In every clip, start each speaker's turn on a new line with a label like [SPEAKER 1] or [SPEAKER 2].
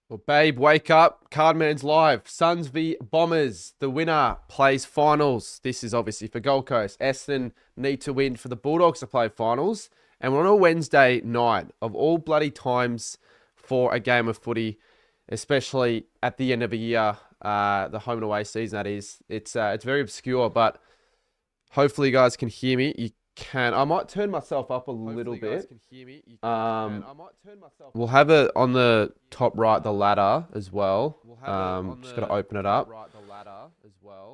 [SPEAKER 1] Well, babe, wake up. Cardman's live. Suns v Bombers. The winner plays finals. This is obviously for Gold Coast. Essendon need to win for the Bulldogs to play finals. And we're on a Wednesday night of all bloody times for a game of footy, especially at the end of a year, the home and away season, that is. It's very obscure, but hopefully you guys can hear me. You can. I might turn myself up a little bit. We'll have it on the top right, the ladder as well. Just got to open it up.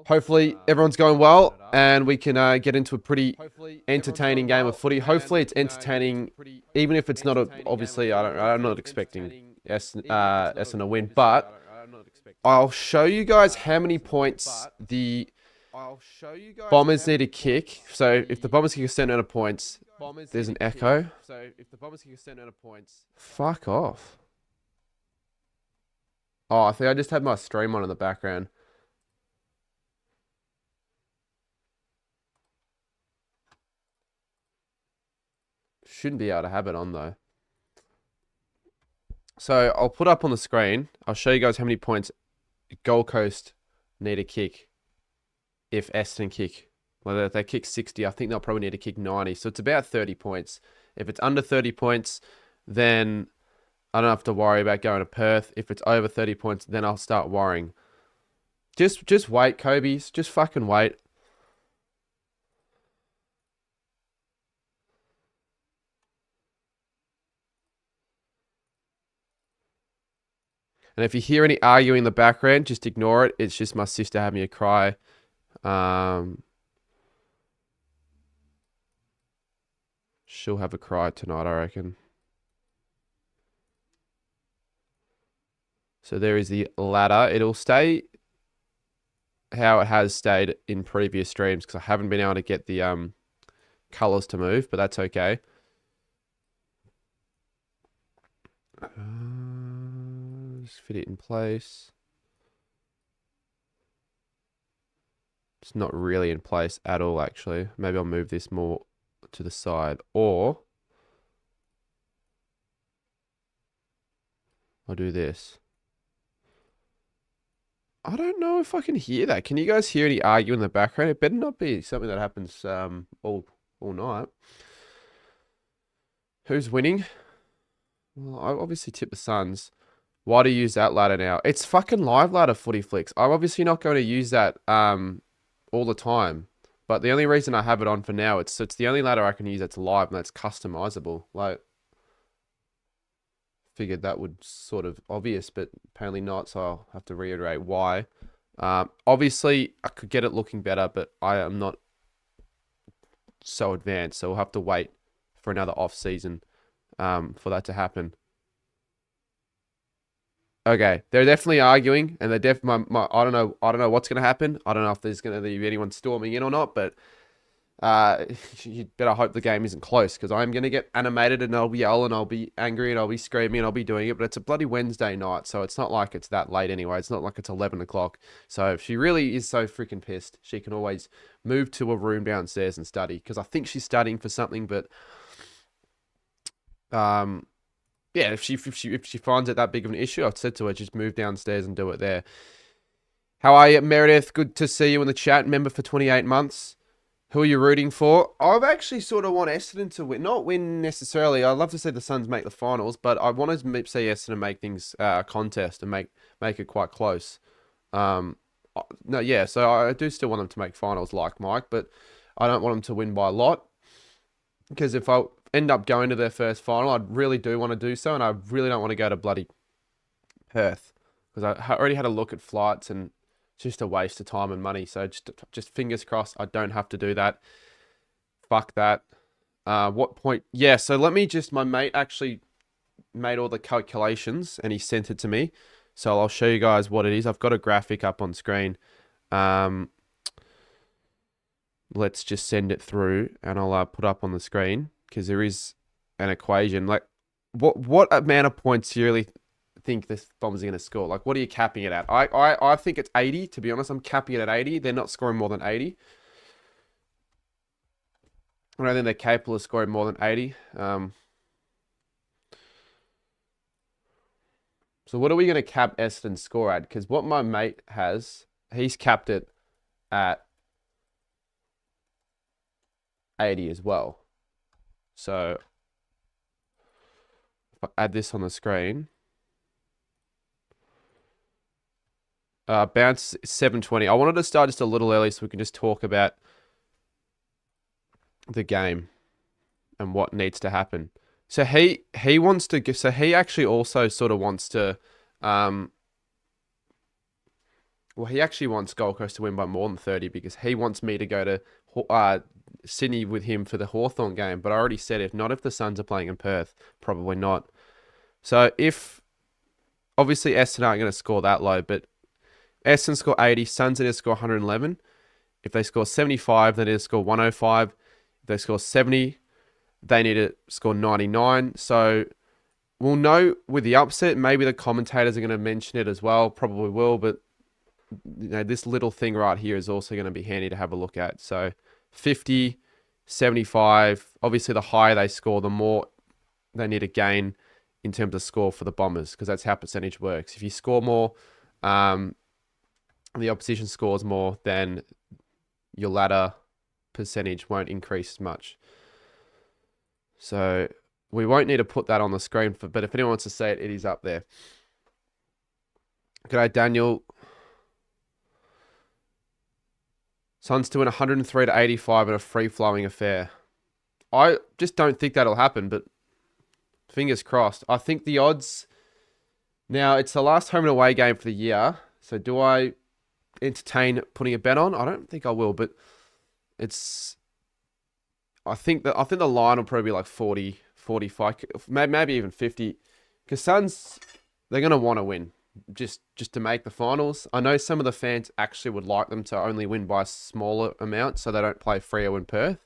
[SPEAKER 1] Hopefully everyone's going well, and we can get into a pretty entertaining game of footy. Hopefully it's entertaining, even if it's not a. Obviously, I'm not expecting Essendon to win, but I'll show you guys how many points the Bombers need to kick. So if the Bombers kick a certain amount of points, there's an echo. Fuck off. Oh, I think I just had my stream on in the background. Shouldn't be able to have it on though. So I'll put up on the screen. I'll show you guys how many points Gold Coast need to kick if Essendon kick. Well, if they kick 60, I think they'll probably need to kick 90. So it's about 30 points. If it's under 30 points, then I don't have to worry about going to Perth. If it's over 30 points, then I'll start worrying. Just wait, Kobe's. Just fucking wait. And if you hear any arguing in the background, just ignore it. It's just my sister having a cry. She'll have a cry tonight, I reckon. So there is the ladder. It'll stay how it has stayed in previous streams because I haven't been able to get the colors to move, but that's okay. Just fit it in place. It's not really in place at all, actually. Maybe I'll move this more to the side, or I'll do this. I don't know if I can hear that. Can you guys hear any arguing in the background? It better not be something that happens all night. Who's winning? Well, I obviously tip the Suns. Why do you use that ladder now? It's fucking live ladder, Footy Flicks. I'm obviously not going to use that all the time. But the only reason I have it on for now, it's the only ladder I can use that's live and that's customizable. Like, figured that would sort of obvious, but apparently not. So I'll have to reiterate why. Obviously, I could get it looking better, but I am not so advanced. So we'll have to wait for another off season for that to happen. Okay, they're definitely arguing, and they're I don't know what's gonna happen. I don't know if there's gonna be anyone storming in or not, but you better hope the game isn't close because I'm gonna get animated and I'll be yelling, I'll be angry, and I'll be screaming, and I'll be doing it. But it's a bloody Wednesday night, so it's not like it's that late anyway. It's not like it's 11 o'clock. So if she really is so freaking pissed, she can always move to a room downstairs and study because I think she's studying for something, but yeah, if she finds it that big of an issue, I've said to her, just move downstairs and do it there. How are you, Meredith? Good to see you in the chat. Member for 28 months. Who are you rooting for? I've actually sort of want Essendon to win. Not win necessarily. I'd love to see the Suns make the finals, but I want to see Essendon make things a contest and make it quite close. No, yeah, so I do still want them to make finals like Mike, but I don't want them to win by a lot. Because if I end up going to their first final, I really do want to do so, and I really don't want to go to bloody Perth because I already had a look at flights and it's just a waste of time and money. So just fingers crossed I don't have to do that. Fuck that. What point? Yeah, so let me just, my mate actually made all the calculations and he sent it to me. So I'll show you guys what it is. I've got a graphic up on screen. Let's just send it through and I'll put up on the screen because there is an equation. Like, what amount of points do you really think this Bombers are going to score? Like, what are you capping it at? I think it's 80, to be honest. I'm capping it at 80. They're not scoring more than 80. I don't think they're capable of scoring more than 80. So what are we going to cap Essendon's score at? Because what my mate has, he's capped it at 80 as well. So if I add this on the screen, bounce 720. I wanted to start just a little early so we can just talk about the game and what needs to happen. So he wants to give. So he actually also sort of wants to. Well, he actually wants Gold Coast to win by more than 30 because he wants me to go to Sydney with him for the Hawthorn game. But I already said if the Suns are playing in Perth, probably not. So if obviously Essendon aren't going to score that low, but Essendon score 80, Suns need to score 111. If they score 75, they need to score 105. If they score 70, they need to score 99. So we'll know with the upset. Maybe the commentators are going to mention it as well. Probably will, but this little thing right here is also going to be handy to have a look at. So 50, 75, obviously the higher they score, the more they need to gain in terms of score for the Bombers, because that's how percentage works. If you score more, the opposition scores more, then your ladder percentage won't increase much. So we won't need to put that on the screen, but if anyone wants to see it, it is up there. G'day, Daniel. Suns to win 103 to 85 in a free-flowing affair. I just don't think that'll happen, but fingers crossed. I think the odds... Now, it's the last home and away game for the year, so do I entertain putting a bet on? I don't think I will, but it's... I think the line will probably be like 40, 45, maybe even 50. Because Suns, they're going to want to win. Just to make the finals. I know some of the fans actually would like them to only win by a smaller amount so they don't play Freo in Perth.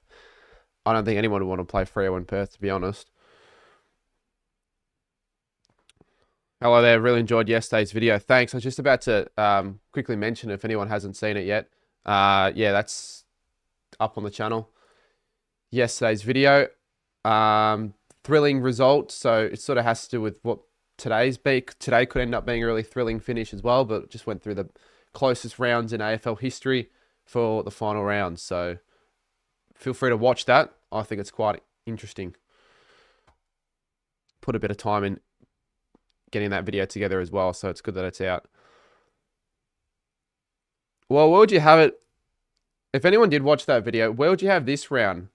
[SPEAKER 1] I don't think anyone would want to play Freo in Perth, to be honest. Hello there. Really enjoyed yesterday's video. Thanks. I was just about to quickly mention if anyone hasn't seen it yet. Yeah, that's up on the channel. Yesterday's video. Thrilling result. So it sort of has to do with what today could end up being a really thrilling finish as well, but just went through the closest rounds in AFL history for the final round. So feel free to watch that. I think it's quite interesting. Put a bit of time in getting that video together as well, so it's good that it's out. Well, where would you have it? If anyone did watch that video, where would you have this round?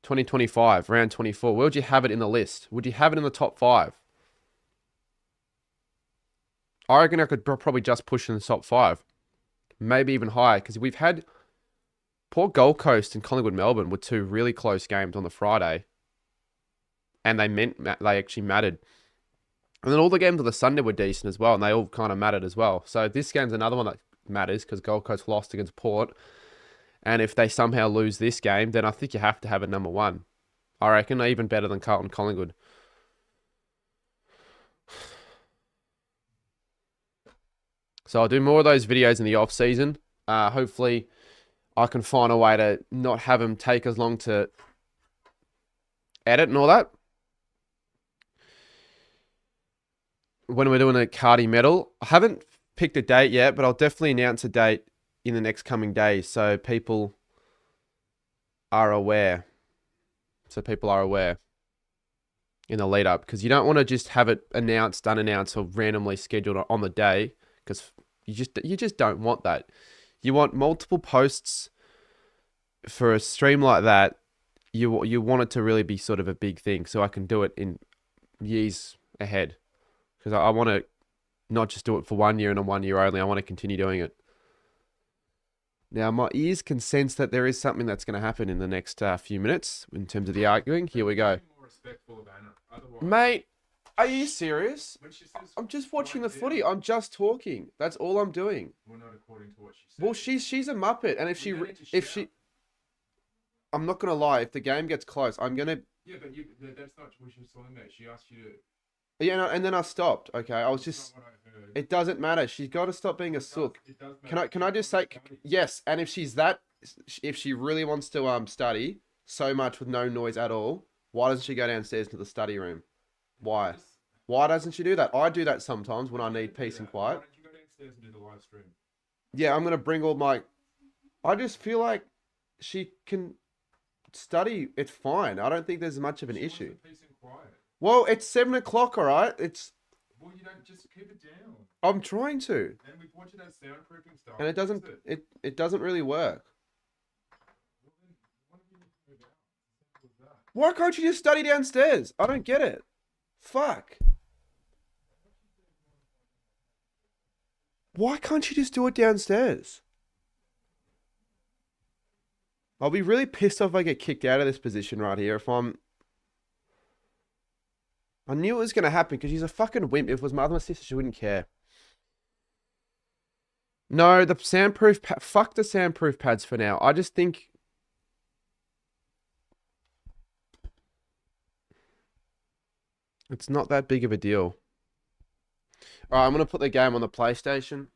[SPEAKER 1] 2025, round 24. Where would you have it in the list? Would you have it in the top 5? I reckon I could probably just push in the top 5. Maybe even higher, because we've had Port Gold Coast and Collingwood Melbourne were 2 really close games on the Friday. And they actually mattered. And then all the games on the Sunday were decent as well, and they all kind of mattered as well. So this game's another one that matters, because Gold Coast lost against Port. And if they somehow lose this game, then I think you have to have it number 1. I reckon even better than Carlton Collingwood. So I'll do more of those videos in the off season. Hopefully I can find a way to not have them take as long to edit and all that. When we're doing a Cardi medal, I haven't picked a date yet, but I'll definitely announce a date in the next coming days so people are aware. In the lead up, because you don't want to just have it announced, unannounced, or randomly scheduled on the day, because you just don't want that. You want multiple posts for a stream like that. You want it to really be sort of a big thing, so I can do it in years ahead. Because I want to not just do it for 1 year and 1 year only. I want to continue doing it. Now, my ears can sense that there is something that's going to happen in the next few minutes in terms of the arguing. Here we go. Mate, are you serious? I'm just watching the footy. I'm just talking. That's all I'm doing.
[SPEAKER 2] Well, not according to what she said.
[SPEAKER 1] Well, she's a muppet, and if she, I'm not gonna lie. If the game gets close, I'm gonna.
[SPEAKER 2] Yeah, but that's not what she was telling me. She asked you to.
[SPEAKER 1] Yeah, no, and then I stopped. Okay, I was just. It doesn't matter. She's got to stop being a sook. Can I just say yes? And if she really wants to study so much with no noise at all, why doesn't she go downstairs to the study room? Why? Why doesn't she do that? I do that sometimes when I need peace and quiet.
[SPEAKER 2] Why don't you go downstairs and do the live stream?
[SPEAKER 1] Yeah, I'm gonna bring all my. I just feel like she can study. It's fine. I don't think there's much of an
[SPEAKER 2] She wants
[SPEAKER 1] issue.
[SPEAKER 2] the peace and quiet.
[SPEAKER 1] Well, it's 7 o'clock. All right.
[SPEAKER 2] Well, you don't just keep it down.
[SPEAKER 1] I'm trying to,
[SPEAKER 2] And we've watched that soundproofing stuff.
[SPEAKER 1] and it doesn't. It doesn't really work.
[SPEAKER 2] Well, then, why don't you move out? Simple as that.
[SPEAKER 1] Why can't you just study downstairs? I don't get it. Fuck. Why can't you just do it downstairs? I'll be really pissed off if I get kicked out of this position right here. I knew it was going to happen because she's a fucking wimp. If it was my other sister, she wouldn't care. No, the soundproof fuck the soundproof pads for now. I just think it's not that big of a deal. All right, I'm going to put the game on the PlayStation.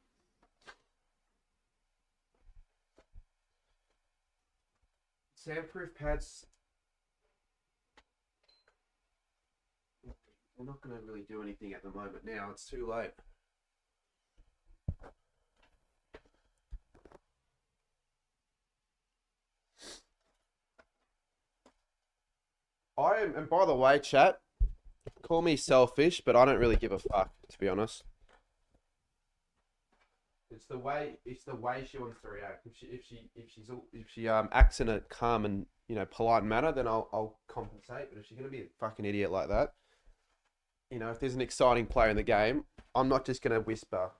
[SPEAKER 1] Soundproof pads. We're not going to really do anything at the moment now. It's too late. And by the way, chat, call me selfish, but I don't really give a fuck, to be honest. It's the way she wants to react. If she acts in a calm and polite manner, then I'll compensate. But if she's gonna be a fucking idiot like that, if there's an exciting player in the game, I'm not just gonna whisper.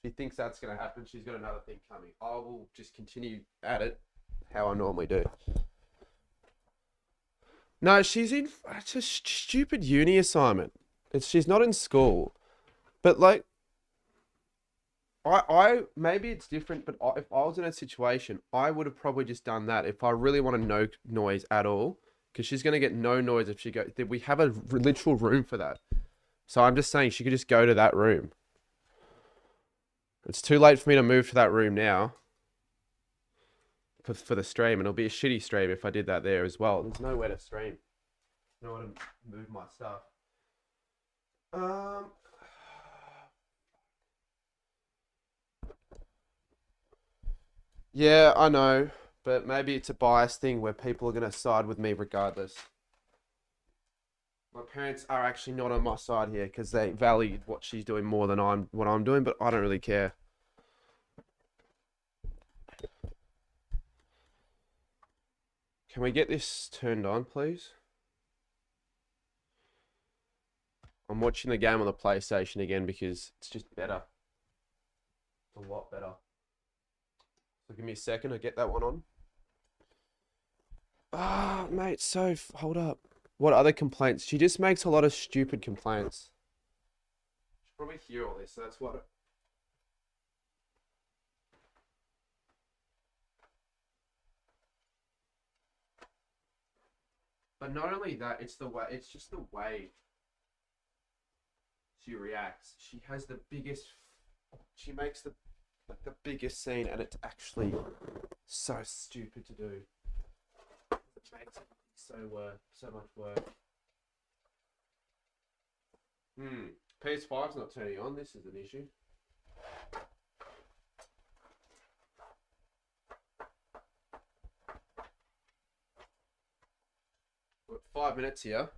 [SPEAKER 1] She thinks that's gonna happen. She's got another thing coming. I will just continue at it how I normally do. No, she's in. It's a stupid uni assignment. She's not in school, but like, I maybe it's different. But if I was in a situation, I would have probably just done that. If I really wanted no noise at all, because she's gonna get no noise if she goes. We have a literal room for that. So I'm just saying she could just go to that room. It's too late for me to move to that room now. For the stream, and it'll be a shitty stream if I did that there as well. There's nowhere to stream. Nowhere to move my stuff. Yeah, I know, but maybe it's a bias thing where people are gonna side with me regardless. My parents are actually not on my side here because they value what she's doing more than what I'm doing, but I don't really care. Can we get this turned on, please? I'm watching the game on the PlayStation again because it's just better. It's a lot better. So give me a second to get that one on. Ah, mate, hold up. What other complaints? She just makes a lot of stupid complaints. She'll probably hear all this, so that's what... But not only that, it's just the way she reacts. She has the biggest, she makes the biggest scene, and it's actually so stupid to do. It makes it so much work. PS5's not turning on. This is an issue. What, 5 minutes here.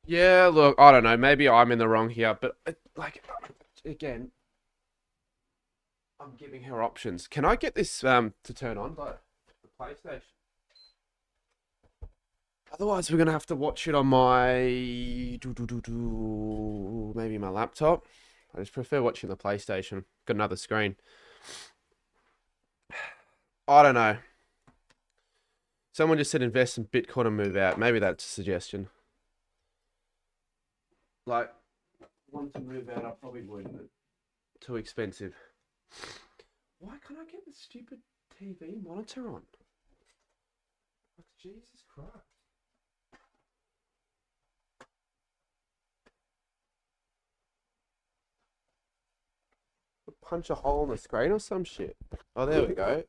[SPEAKER 1] Yeah, look, I don't know. Maybe I'm in the wrong here, but again, I'm giving her options. Can I get this to turn on by the PlayStation? Otherwise, we're gonna have to watch it on my maybe my laptop. I just prefer watching the PlayStation. Got another screen. I don't know. Someone just said invest in Bitcoin and move out. Maybe that's a suggestion. Like, want to move out, I probably wouldn't. Too expensive. Why can't I get the stupid TV monitor on? Like, Jesus Christ. Punch a hole in the screen or some shit. Oh, there we go.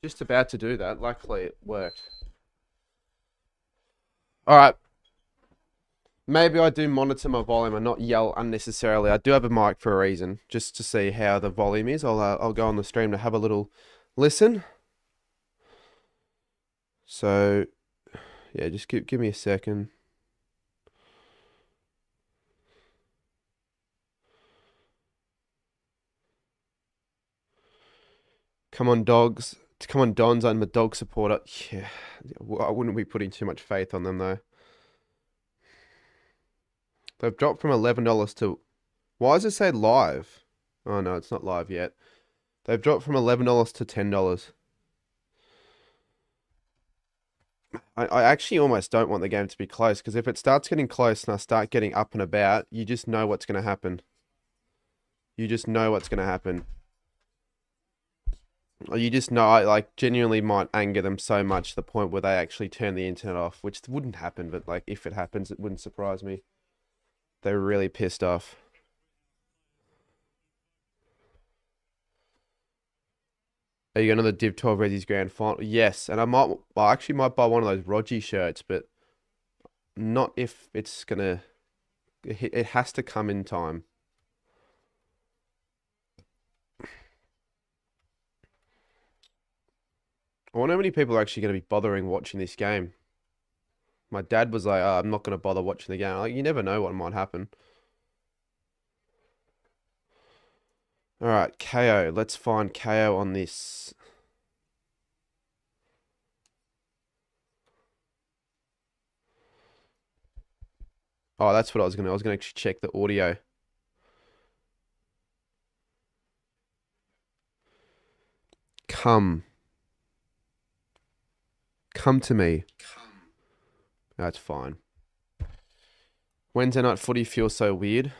[SPEAKER 1] Just about to do that. Luckily, it worked. All right. Maybe I do monitor my volume and not yell unnecessarily. I do have a mic for a reason, just to see how the volume is. I'll go on the stream to have a little listen. So yeah, just give me a second. Come on, dogs. Come on, Dons. I'm a dog supporter. Yeah, I wouldn't be putting too much faith on them though. They've dropped from $11 to. Why does it say live? Oh no, it's not live yet. They've dropped from $11 to $10. I actually almost don't want the game to be close because if it starts getting close and I start getting up and about, you just know what's going to happen. You just know what's going to happen. Or you just know I like genuinely might anger them so much to the point where they actually turn the internet off, which wouldn't happen, but like if it happens, it wouldn't surprise me. They're really pissed off. Are you going to the Div 12 Resi's Grand Final? Yes, and I actually might buy one of those Rogie shirts, but not if it's gonna. It has to come in time. I wonder how many people are actually going to be bothering watching this game. My dad was like, oh, I'm not going to bother watching the game. Like, you never know what might happen. All right, KO. Let's find KO on this. Oh, that's what I was going to. I was going to actually check the audio. Come. Come to me. That's fine. Wednesday night footy feels so weird.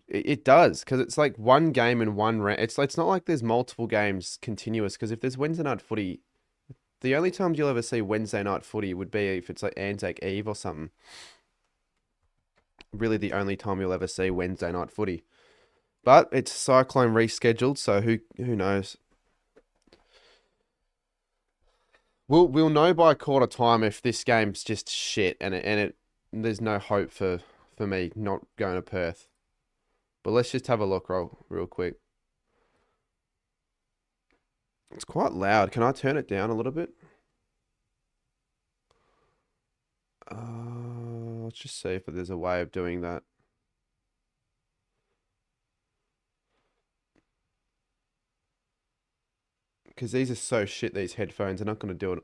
[SPEAKER 1] It does, because it's like one game in one round. It's not like there's multiple games continuous, because if there's Wednesday night footy, the only times you'll ever see Wednesday night footy would be if it's like Anzac Eve or something. Really the only time you'll ever see Wednesday night footy. But it's Cyclone rescheduled, so who knows? We'll know by quarter time if this game's just shit and there's no hope for me not going to Perth. But let's just have a look real quick. It's quite loud. Can I turn it down a little bit? Let's just see if there's a way of doing that. Because these are so shit, these headphones. They're not going to do it.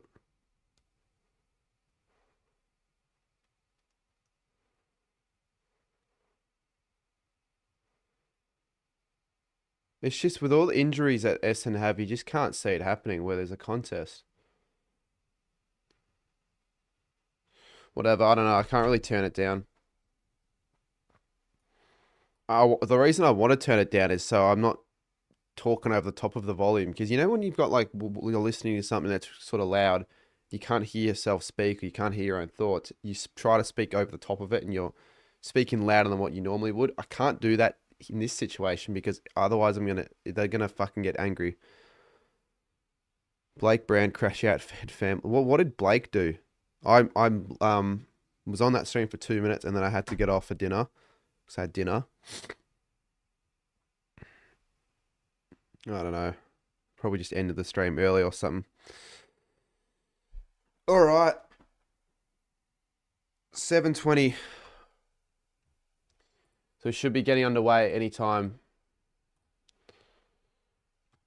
[SPEAKER 1] It's just with all the injuries that Essendon have, you just can't see it happening where there's a contest. Whatever, I don't know. I can't really turn it down. The reason I want to turn it down is so I'm not talking over the top of the volume. Because you know when you've got like, you're listening to something that's sort of loud, you can't hear yourself speak or you can't hear your own thoughts. You try to speak over the top of it and you're speaking louder than what you normally would. I can't do that in this situation because otherwise they're gonna fucking get angry. Blake Brand crash out fed fam. What did Blake do? I was on that stream for 2 minutes and then I had to get off for dinner. Cause I had dinner. I don't know. Probably just ended the stream early or something. All right. 7:20. So we should be getting underway anytime.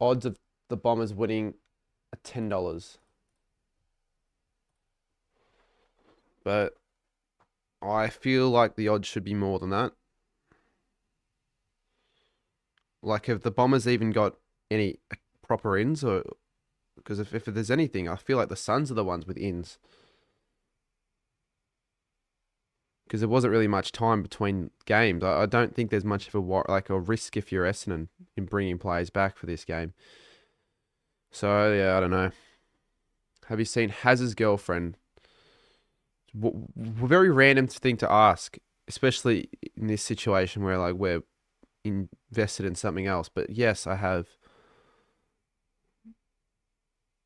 [SPEAKER 1] Odds of the Bombers winning are $10. But I feel like the odds should be more than that. Like if the Bombers even got any proper ins, or because if there's anything, I feel like the Suns are the ones with ins. Because there wasn't really much time between games. I don't think there's much of a risk if you're Essendon in bringing players back for this game. So yeah, I don't know. Have you seen Haz's girlfriend? Very random thing to ask, especially in this situation where like we're invested in something else. But yes, I have.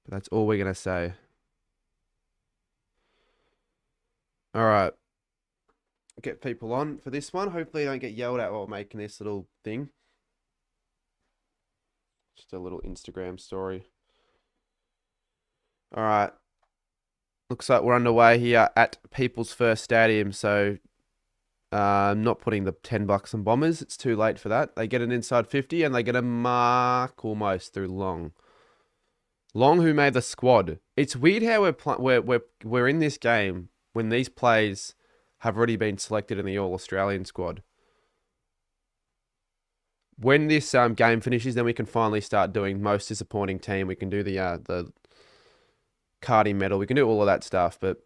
[SPEAKER 1] But that's all we're gonna say. All right. Get people on for this one. Hopefully, I don't get yelled at while making this little thing. Just a little Instagram story. All right. Looks like we're underway here at People's First Stadium. So, I'm not putting the $10 on Bombers. It's too late for that. They get an inside 50 and they get a mark almost through Long. Long, who made the squad. It's weird how we're in this game when these players have already been selected in the All Australian squad. When this game finishes, then we can finally start doing most disappointing team. We can do the Cardi medal. We can do all of that stuff, but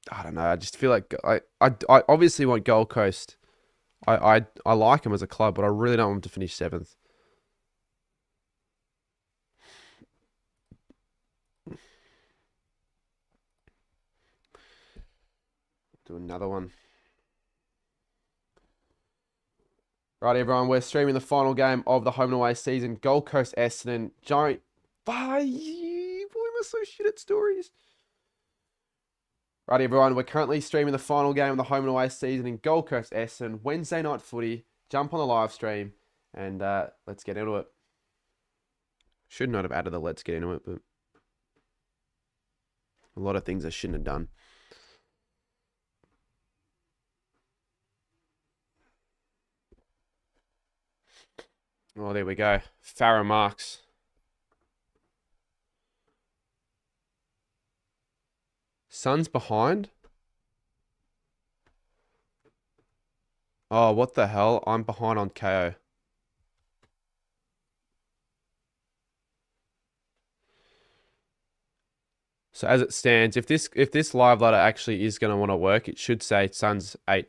[SPEAKER 1] I don't know. I just feel like I obviously want Gold Coast. I like them as a club, but I really don't want them to finish 7th. Do another one. Right, everyone, we're streaming the final game of the home and away season. Gold Coast Essendon. Giant. Why am I so shit at stories? Right, everyone, we're currently streaming the final game of the home and away season in Gold Coast Essendon. Wednesday night footy. Jump on the live stream and let's get into it. Should not have added the let's get into it, but a lot of things I shouldn't have done. Oh, there we go. Farah Marks. Suns behind? Oh, what the hell? I'm behind on KO. So as it stands, if this live ladder actually is going to want to work, it should say Suns 8.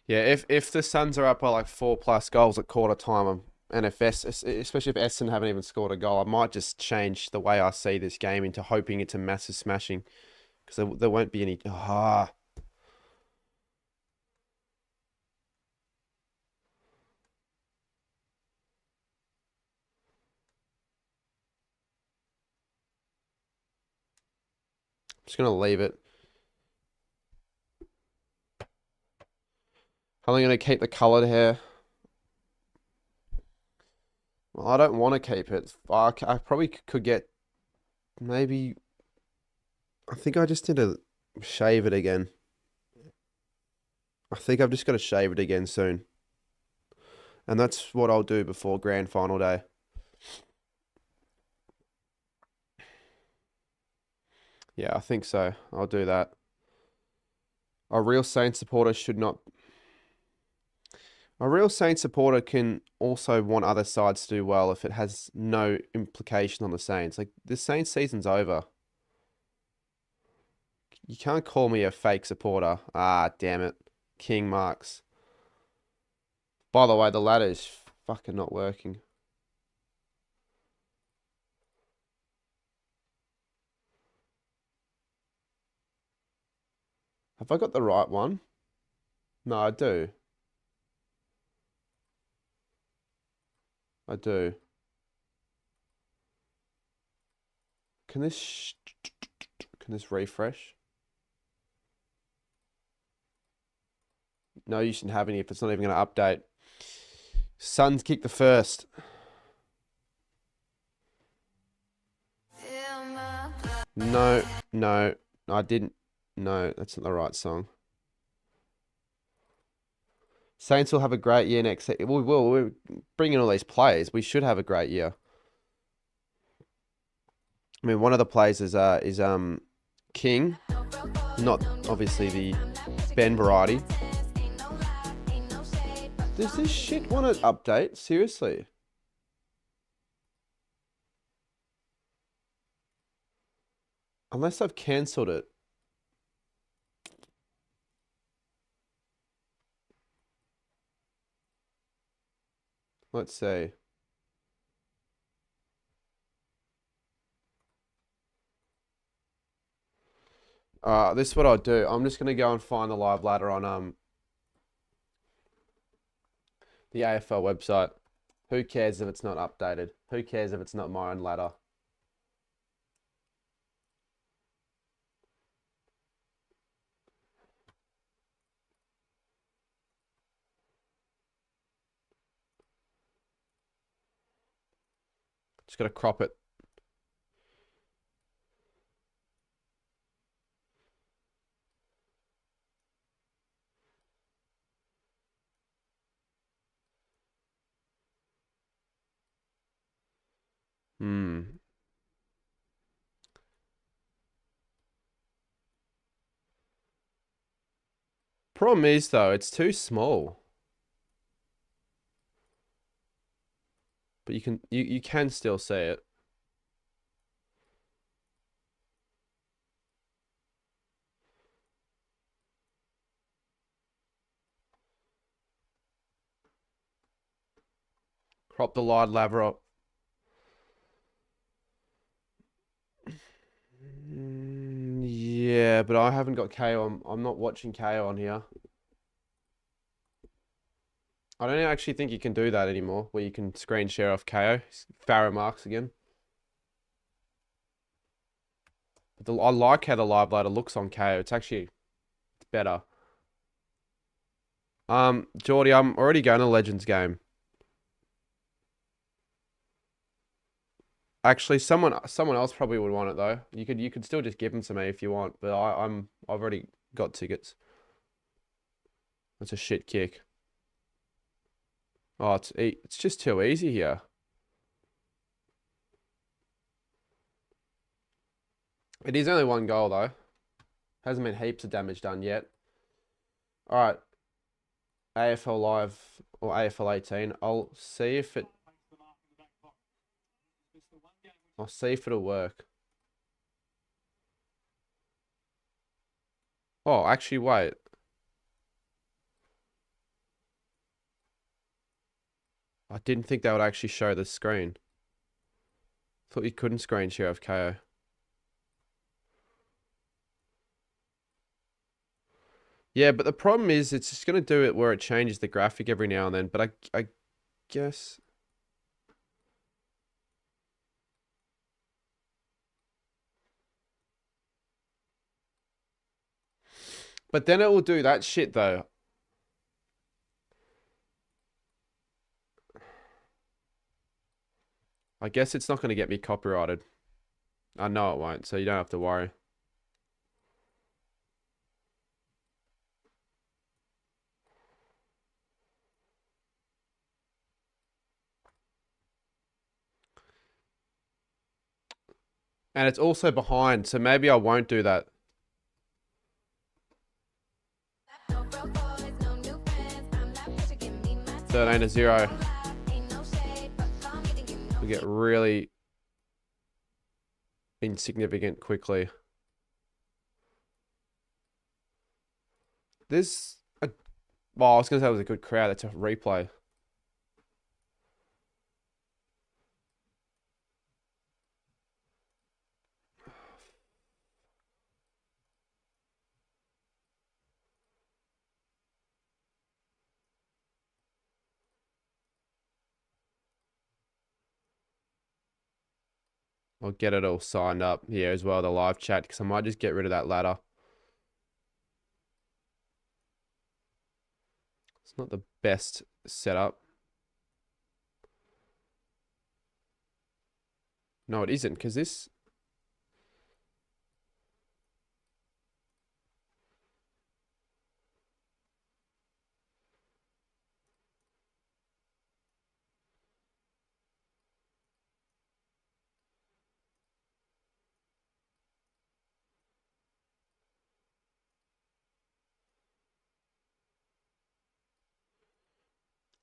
[SPEAKER 1] Yeah, if the Suns are up by like 4+ goals at quarter time, and especially if Essendon haven't even scored a goal, I might just change the way I see this game into hoping it's a massive smashing, because there won't be any. Ah, I'm just gonna leave it. I'm gonna keep the coloured hair. Well, I don't want to keep it. I probably could get maybe. I think I just need to shave it again. I think I've just got to shave it again soon. And that's what I'll do before grand final day. Yeah, I think so. I'll do that. A real Saints supporter should not. A real Saints supporter can also want other sides to do well if it has no implication on the Saints. Like, the Saints season's over. You can't call me a fake supporter. Ah, damn it. King marks. By the way, the ladder's fucking not working. Have I got the right one? No, I do. I do. Can this refresh? No use in having it if it's not even going to update. Suns kick the first. No, no, I didn't. No, that's not the right song. Saints will have a great year next. We will. We're bringing all these players. We should have a great year. I mean, one of the players is King, not obviously the Ben variety. Does this shit want to update? Seriously? Unless I've cancelled it. Let's see. This is what I'll do. I'm just gonna go and find the live ladder on the AFL website. Who cares if it's not updated? Who cares if it's not my own ladder? Just gotta crop it. Hmm. Problem is though, it's too small. But you can still see it. Crop the live ladder up. Yeah, but I haven't got KO. I'm not watching KO on here. I don't actually think you can do that anymore, where you can screen share off KO. Farrow marks again. But I like how the live ladder looks on KO. It's better. Geordie, I'm already going to Legends game. Actually, someone else probably would want it though. You could still just give them to me if you want, but I've already got tickets. That's a shit kick. Oh, it's just too easy here. It is only one goal though. Hasn't been heaps of damage done yet. All right, AFL Live or AFL 18. I'll see if it'll work. Oh, actually, wait. I didn't think that would actually show the screen. Thought you couldn't screen share of KO. Yeah, but the problem is it's just going to do it where it changes the graphic every now and then. But I guess... But then it will do that shit though. I guess it's not going to get me copyrighted. I know it won't, so you don't have to worry. And it's also behind, so maybe I won't do that. 13-0. We get really insignificant quickly. Well, I was going to say it was a good crowd. That's a replay. I'll get it all signed up here as well, the live chat, because I might just get rid of that ladder. It's not the best setup. No, it isn't, because this...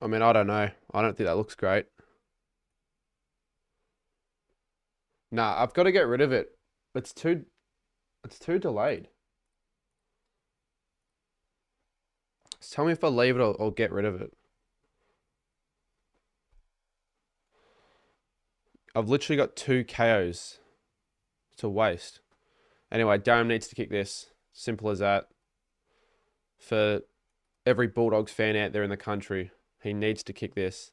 [SPEAKER 1] I mean, I don't know. I don't think that looks great. Nah, I've got to get rid of it. It's too delayed. Just tell me if I leave it or get rid of it. I've literally got 2 KOs. It's a waste. Anyway, Durham needs to kick this. Simple as that. For every Bulldogs fan out there in the country, he needs to kick this.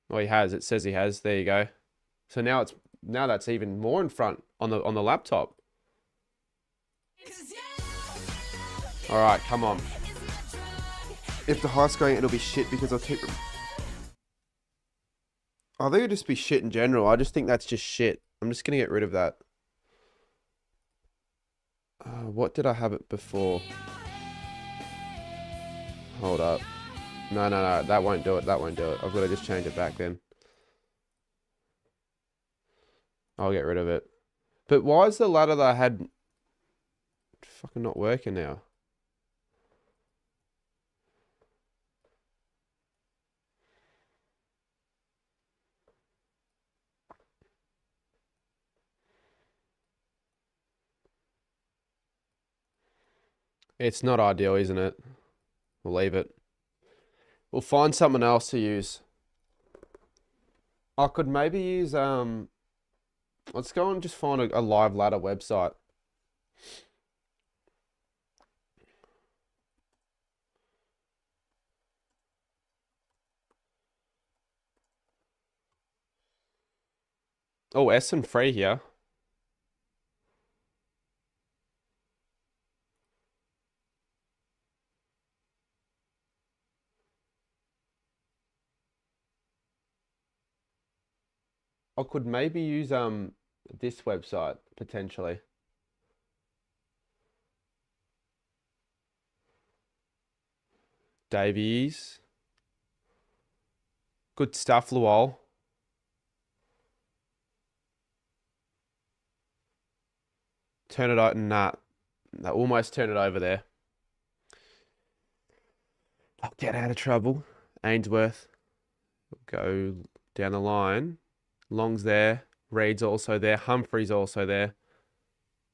[SPEAKER 1] Oh, he has. It says he has. There you go. So now that's even more in front on the laptop. All right, come on. If the high scoring, it'll be shit because I'll keep. I think it'll just be shit in general. I just think that's just shit. I'm just gonna get rid of that. What did I have it before? Hold up. No, that won't do it. That won't do it. I've got to just change it back then. I'll get rid of it. But why is the ladder that I had fucking not working now? It's not ideal, isn't it? We'll leave it. We'll find something else to use. I could maybe use let's go and just find a live ladder website. Oh, Essendon free here. I could maybe use this website potentially. Davies. Good stuff, Luol. Turn it out. Nah. Almost turn it over there. I'll get out of trouble. Ainsworth. Go down the line. Long's there. Reed's also there. Humphrey's also there.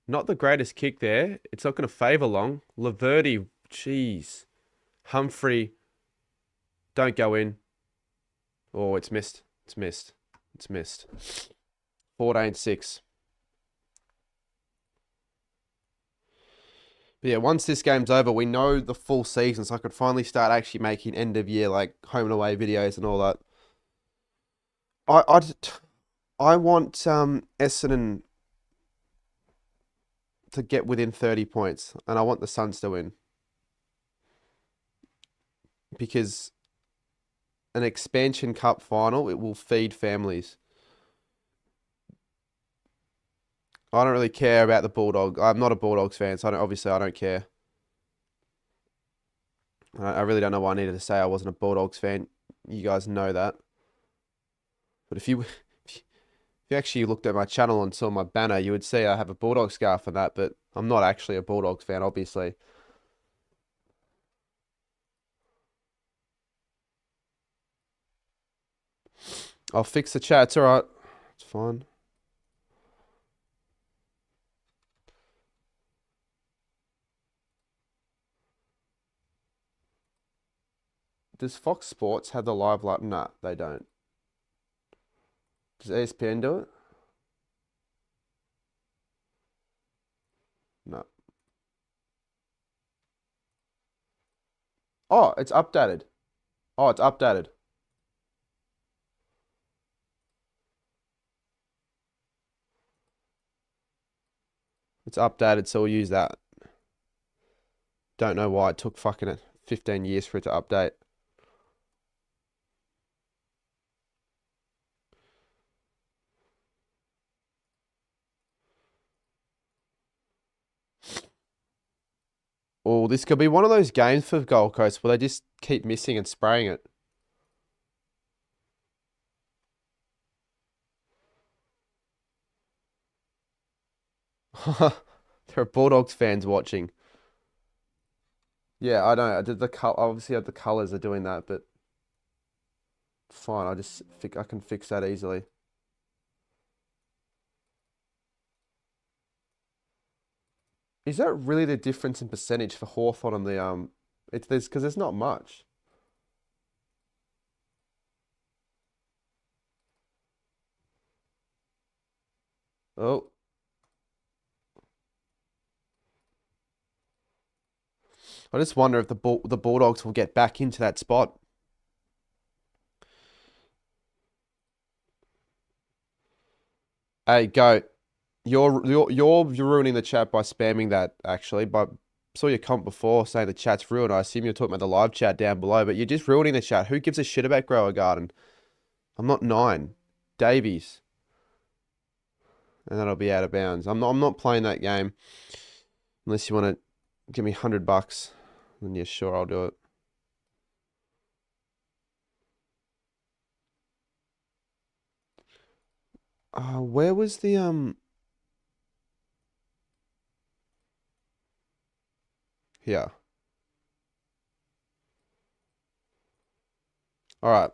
[SPEAKER 1] Not the greatest kick there. It's not going to favour Long. Laverty, jeez. Humphrey, don't go in. Oh, it's missed. It's missed. It's missed. 14-6. But yeah, once this game's over, we know the full season, so I could finally start actually making end of year, like, home and away videos and all that. I want Essendon to get within 30 points, and I want the Suns to win. Because an expansion cup final, it will feed families. I don't really care about the Bulldog. I'm not a Bulldogs fan, so obviously I don't care. I really don't know why I needed to say I wasn't a Bulldogs fan. You guys know that. But if you actually looked at my channel and saw my banner, you would see I have a Bulldog scarf and that, but I'm not actually a Bulldogs fan, obviously. I'll fix the chat. It's alright. It's fine. Does Fox Sports have the live light? Nah, they don't. Does ESPN do it? No. Oh, it's updated. Oh, it's updated. It's updated, so we'll use that. Don't know why it took fucking 15 years for it to update. Oh, this could be one of those games for Gold Coast where they just keep missing and spraying it. There are Bulldogs fans watching. Yeah, I know. I did obviously the colors are doing that, but fine. I can fix that easily. Is that really the difference in percentage for Hawthorn and the because there's not much. Oh, I just wonder if the Bulldogs will get back into that spot. Hey, goat, you're ruining the chat by spamming that actually. But saw your comment before saying the chat's ruined. I assume you're talking about the live chat down below, but you're just ruining the chat. Who gives a shit about Grower Garden? I'm not 9. Davies. And that'll be out of bounds. I'm not playing that game unless you want to give me $100. Then yeah, sure, I'll do it. Where was the here. All right.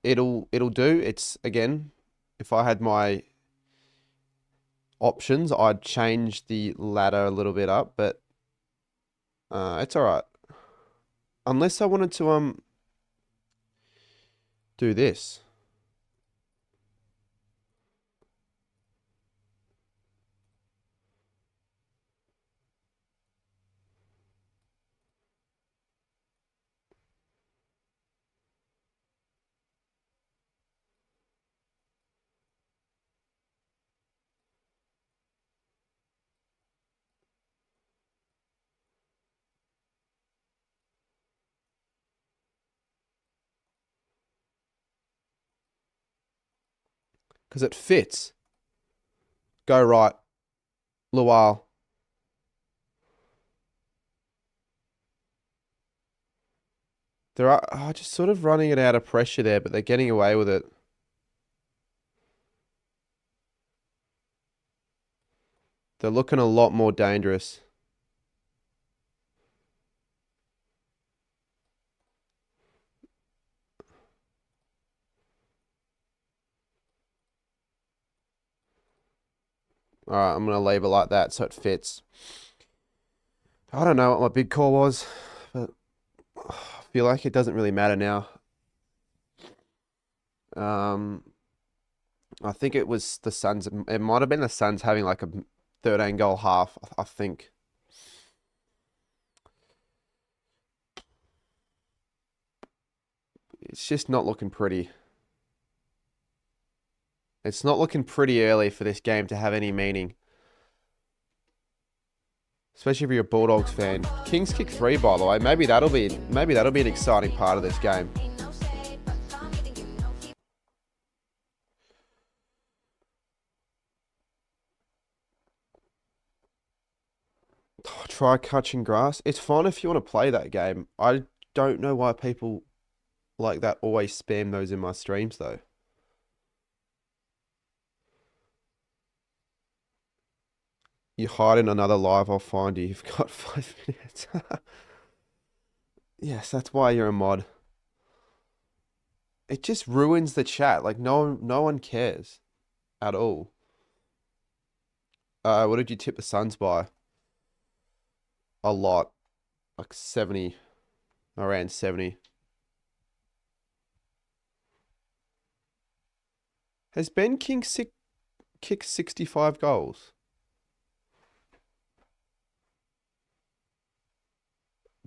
[SPEAKER 1] It'll do. It's again, if I had my options, I'd change the ladder a little bit up, but it's all right. Unless I wanted to do this. Because it fits. Go right. Lual. They're just sort of running it out of pressure there, but they're getting away with it. They're looking a lot more dangerous. All right, I'm going to leave it like that so it fits. I don't know what my big call was, but I feel like it doesn't really matter now. I think it was the Suns. It might have been the Suns having like a 13 goal half, I think. It's just not looking pretty. It's not looking pretty early for this game to have any meaning. Especially if you're a Bulldogs fan. Kings kick 3, by the way. Maybe that'll be an exciting part of this game. Try catching grass. It's fine if you want to play that game. I don't know why people like that always spam those in my streams though. You hide in another live, I'll find you. You've got 5 minutes. Yes, that's why you're a mod. It just ruins the chat. Like no one cares at all. What did you tip the Suns by? A lot. Like 70. Around 70. Has Ben King kicked 65 goals?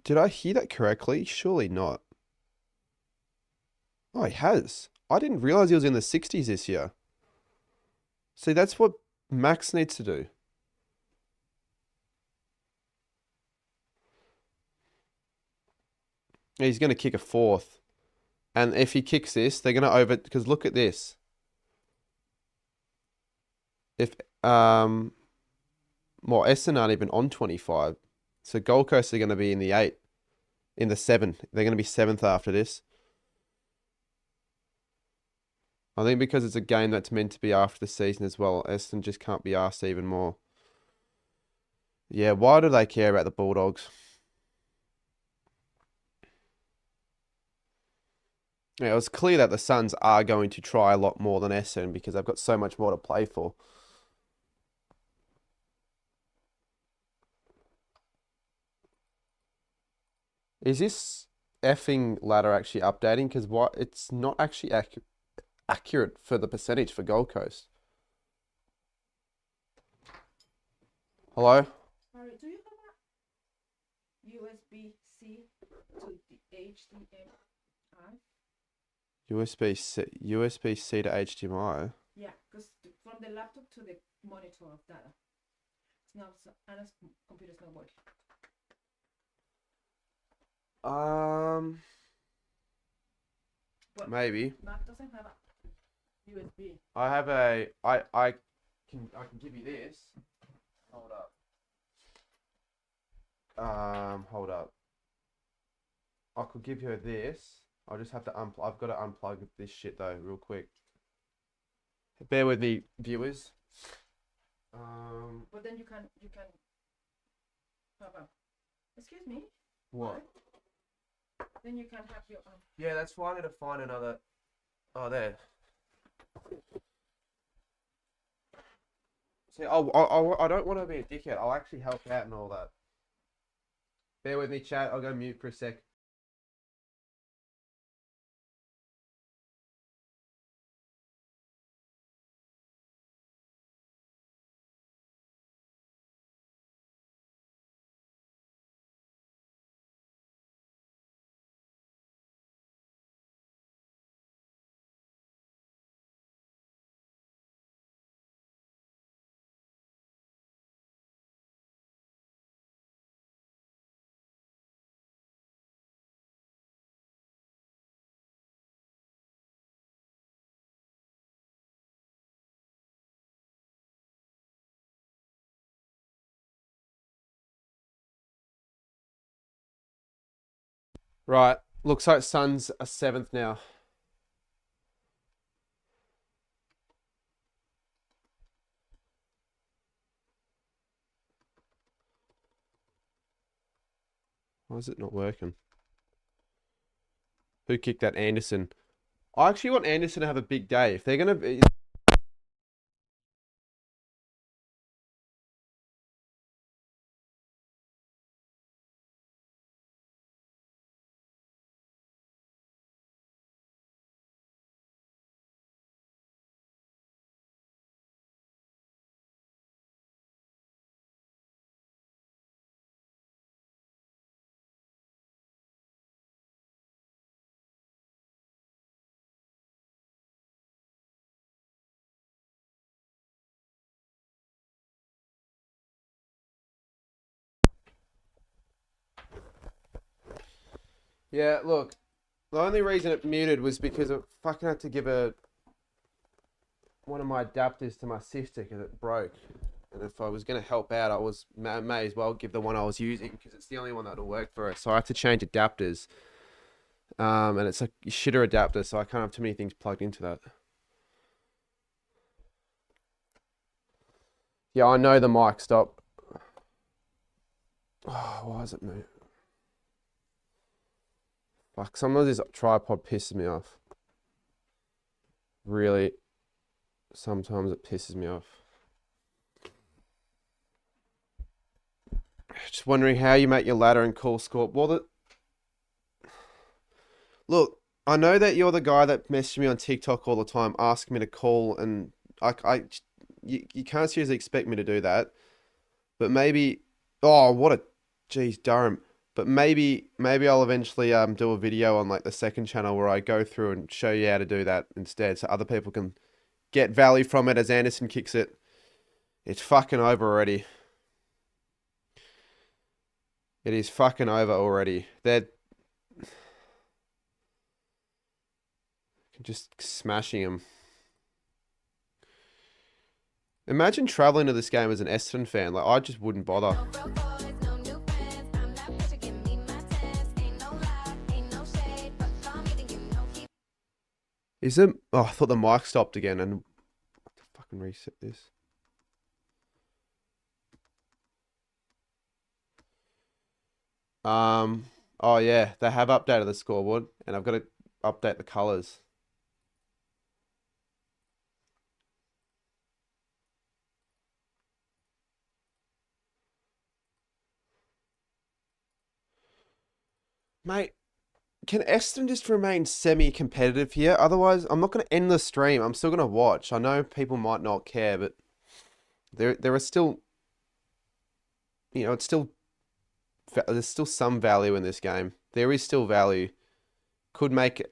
[SPEAKER 1] Did I hear that correctly? Surely not. Oh, he has. I didn't realize he was in the 60s this year. See, that's what Max needs to do. He's going to kick a 4th. And if he kicks this, they're going to because look at this. If, well, Essendon aren't even on 25. So Gold Coast are going to be in the 8. In the 7. They're going to be 7th after this. I think because it's a game that's meant to be after the season as well, Essendon just can't be asked even more. Yeah, why do they care about the Bulldogs? Yeah, it was clear that the Suns are going to try a lot more than Essendon because they've got so much more to play for. Is this effing ladder actually updating? Because what it's not actually accurate for the percentage for Gold Coast. Hello?
[SPEAKER 3] Sorry, do you have a USB-C to the HDMI?
[SPEAKER 1] USB-C to HDMI.
[SPEAKER 3] Yeah, because from the laptop to the monitor of data. It's not, and the computer's not working. But
[SPEAKER 1] Maybe.
[SPEAKER 3] Mac doesn't have a USB.
[SPEAKER 1] I have a I can give you this. Hold up. Hold up. I could give you this. I'll just have to I've got to unplug this shit though, real quick. Bear with me, viewers.
[SPEAKER 3] But then you can have a. Excuse me.
[SPEAKER 1] What?
[SPEAKER 3] Then you can have your.
[SPEAKER 1] Yeah, that's why I need to find another. Oh, there. See, I don't want to be a dickhead. I'll actually help out and all that. Bear with me, chat. I'll go mute for a sec. Right. Looks like Suns are 7th now. Why is it not working? Who kicked that? Anderson. I actually want Anderson to have a big day. If they're going to... Yeah, look. The only reason it muted was because I fucking had to give one of my adapters to my sister because it broke. And if I was going to help out, I may as well give the one I was using because it's the only one that'll work for her. So I have to change adapters. And it's a shitter adapter, so I can't have too many things plugged into that. Yeah, I know the mic stopped. Oh, why is it moving? Fuck, sometimes this tripod pisses me off. Really, sometimes it pisses me off. Just wondering how you make your ladder and call score. Well, look, I know that you're the guy that messages me on TikTok all the time, asking me to call, and you can't seriously expect me to do that. But maybe, oh, geez, Durham. But maybe I'll eventually do a video on like the second channel where I go through and show you how to do that instead, so other people can get value from it as Anderson kicks it. It's fucking over already. It is fucking over already. They're just smashing him. Imagine traveling to this game as an Essendon fan. Like, I just wouldn't bother. Is it? Oh, I thought the mic stopped again, and I have to fucking reset this. Oh yeah, they have updated the scoreboard, and I've got to update the colors. Mate, can Essendon just remain semi-competitive here? Otherwise, I'm not going to end the stream. I'm still going to watch. I know people might not care, but there are still... it's still there's still some value in this game. There is still value. Could make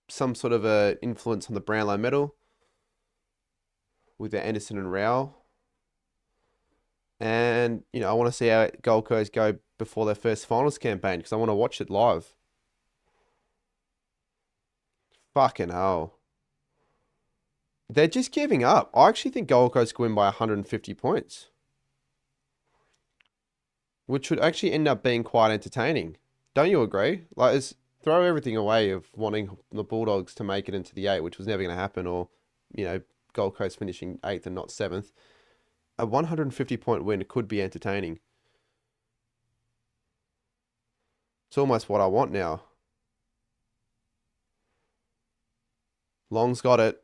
[SPEAKER 1] some sort of a influence on the Brownlow medal with the Anderson and Rowell. And, I want to see how Gold Coast go before their first finals campaign because I want to watch it live. Fucking hell. They're just giving up. I actually think Gold Coast could win by 150 points. Which would actually end up being quite entertaining. Don't you agree? Like, throw everything away of wanting the Bulldogs to make it into the 8, which was never going to happen, or, Gold Coast finishing 8th and not 7th. A 150-point win could be entertaining. It's almost what I want now. Long's got it.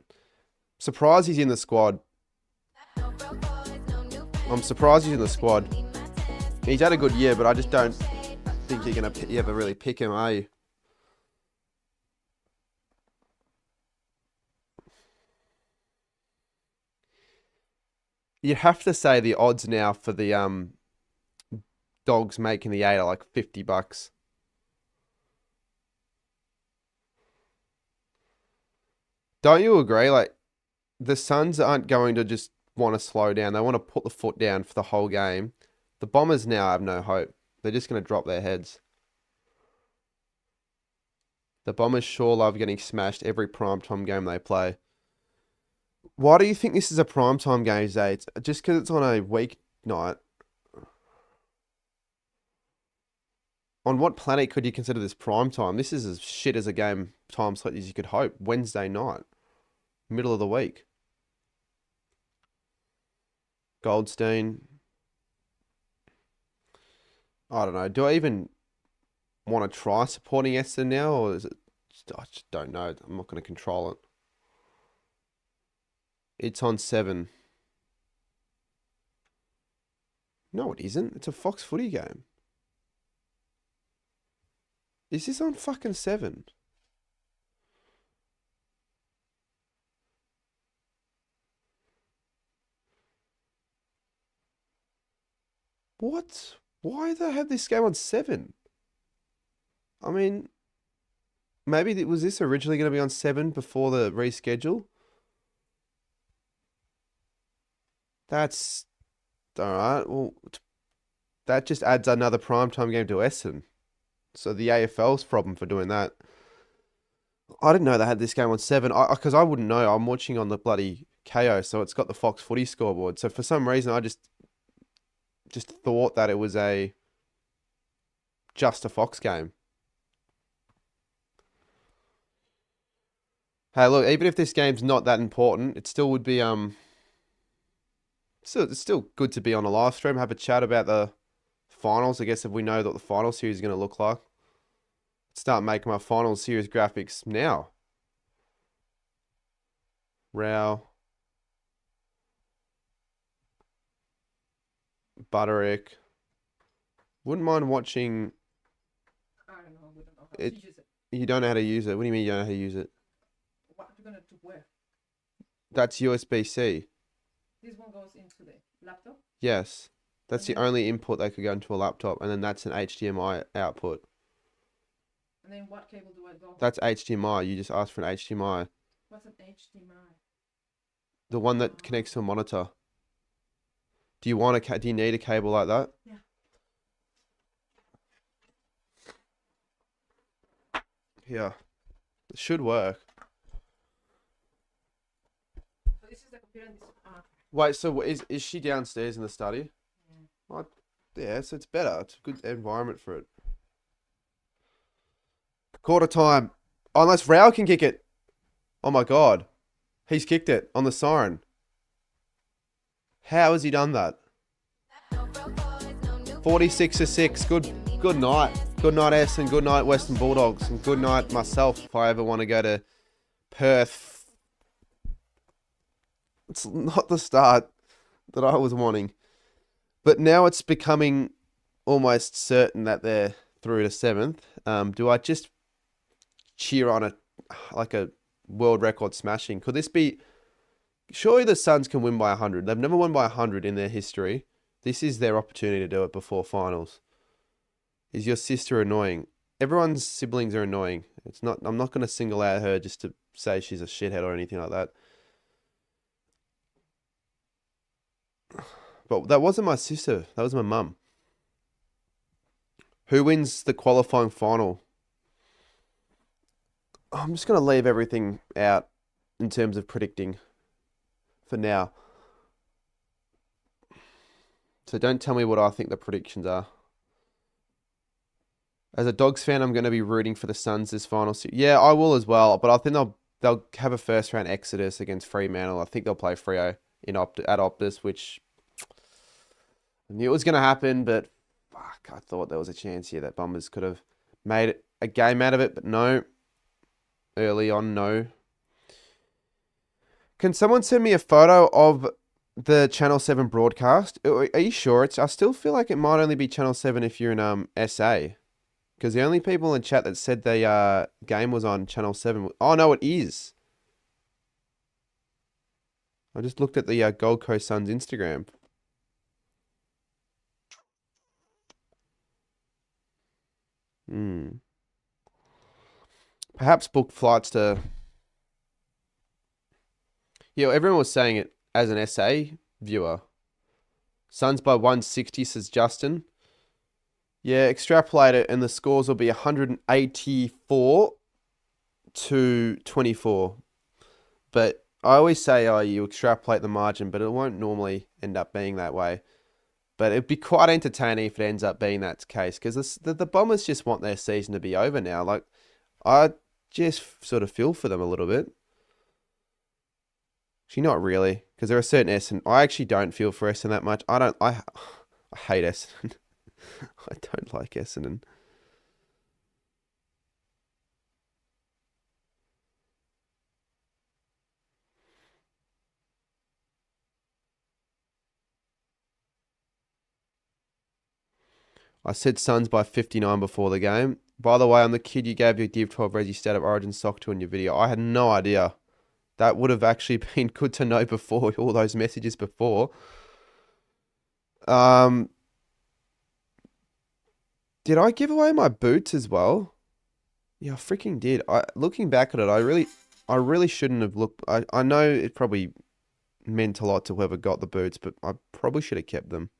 [SPEAKER 1] Surprised he's in the squad. I'm surprised he's in the squad. He's had a good year, but I just don't think you're going to ever really pick him, are you? You have to say the odds now for the Dogs making the 8 are like $50. Don't you agree? Like, the Suns aren't going to just want to slow down. They want to put the foot down for the whole game. The Bombers now have no hope. They're just going to drop their heads. The Bombers sure love getting smashed every primetime game they play. Why do you think this is a primetime game, Zay? Just because it's on a weeknight. On what planet could you consider this primetime? This is as shit as a game time slot as you could hope. Wednesday night. Middle of the week. Goldstein. I don't know. Do I even want to try supporting Essendon now? Or is it... I just don't know. I'm not going to control it. It's on 7. No, it isn't. It's a Fox footy game. Is this on fucking 7? What? Why do they have this game on 7? I mean, maybe was this originally going to be on 7 before the reschedule? That's all right. Well, that just adds another primetime game to Essendon. So the AFL's problem for doing that. I didn't know they had this game on 7. Because I wouldn't know. I'm watching on the bloody KO, so it's got the Fox Footy scoreboard. So for some reason, I just thought that it was just a Fox game. Hey, look, even if this game's not that important, it still would be it's still good to be on a live stream, have a chat about the finals. I guess if we know what the final series is going to look like. Start making my final series graphics now. Rao. Butterick. Wouldn't mind watching.
[SPEAKER 3] I don't know. We don't know how to use it.
[SPEAKER 1] You don't know how to use it. What do you mean you don't know how to use it?
[SPEAKER 3] What are you gonna do where?
[SPEAKER 1] That's USB-C.
[SPEAKER 3] This one goes into the laptop.
[SPEAKER 1] Yes. That's the only input that could go into a laptop, and then that's an HDMI output.
[SPEAKER 3] And then what cable do I go?
[SPEAKER 1] That's HDMI. You just asked for an HDMI.
[SPEAKER 3] What's an HDMI?
[SPEAKER 1] The one that connects to a monitor. Do you need a cable like that?
[SPEAKER 3] Yeah.
[SPEAKER 1] Yeah. It should work.
[SPEAKER 3] So this is the computer and this.
[SPEAKER 1] Wait, so is she downstairs in the study?
[SPEAKER 3] Yeah.
[SPEAKER 1] What? Yeah, so it's better. It's a good environment for it. Quarter time. Unless Rao can kick it. Oh my god. He's kicked it on the siren. How has he done that? 46-6. Good night. Good night, Essendon. Good night, Western Bulldogs. And good night myself if I ever want to go to Perth. It's not the start that I was wanting. But now it's becoming almost certain that they're through to 7th. Do I just cheer on a world record smashing? Could this be... Surely the Suns can win by 100. They've never won by 100 in their history. This is their opportunity to do it before finals. Is your sister annoying? Everyone's siblings are annoying. It's not. I'm not going to single out her just to say she's a shithead or anything like that. But that wasn't my sister. That was my mum. Who wins the qualifying final? I'm just going to leave everything out in terms of predicting for now. So don't tell me what I think the predictions are. As a Dogs fan, I'm going to be rooting for the Suns this final series. Yeah, I will as well. But I think they'll have a first round exodus against Fremantle. I think they'll play Freo at Optus, which I knew it was going to happen. But fuck, I thought there was a chance here that Bombers could have made a game out of it. But no. Early on, no. Can someone send me a photo of the Channel 7 broadcast? Are you sure? I still feel like it might only be Channel 7 if you're in SA. Because the only people in chat that said the game was on Channel 7... Oh, no, it is. I just looked at the Gold Coast Suns Instagram. Perhaps book flights to... Yeah, everyone was saying it as an SA viewer. Suns by 160, says Justin. Yeah, extrapolate it and the scores will be 184 to 24. But I always say, oh, you extrapolate the margin, but it won't normally end up being that way. But it'd be quite entertaining if it ends up being that case, because the Bombers just want their season to be over now. Like, I just sort of feel for them a little bit. Actually, not really, because there are certain Essendon. I actually don't feel for Essendon that much. I hate Essendon. I don't like Essendon. I said Suns by 59 before the game. By the way, I'm the kid you gave your Div 12 Resi State of Origin sock to in your video. I had no idea. That would have actually been good to know before all those messages before. Did I give away my boots as well? Yeah, I freaking did. Looking back at it, I really shouldn't have looked. I know it probably meant a lot to whoever got the boots, but I probably should have kept them.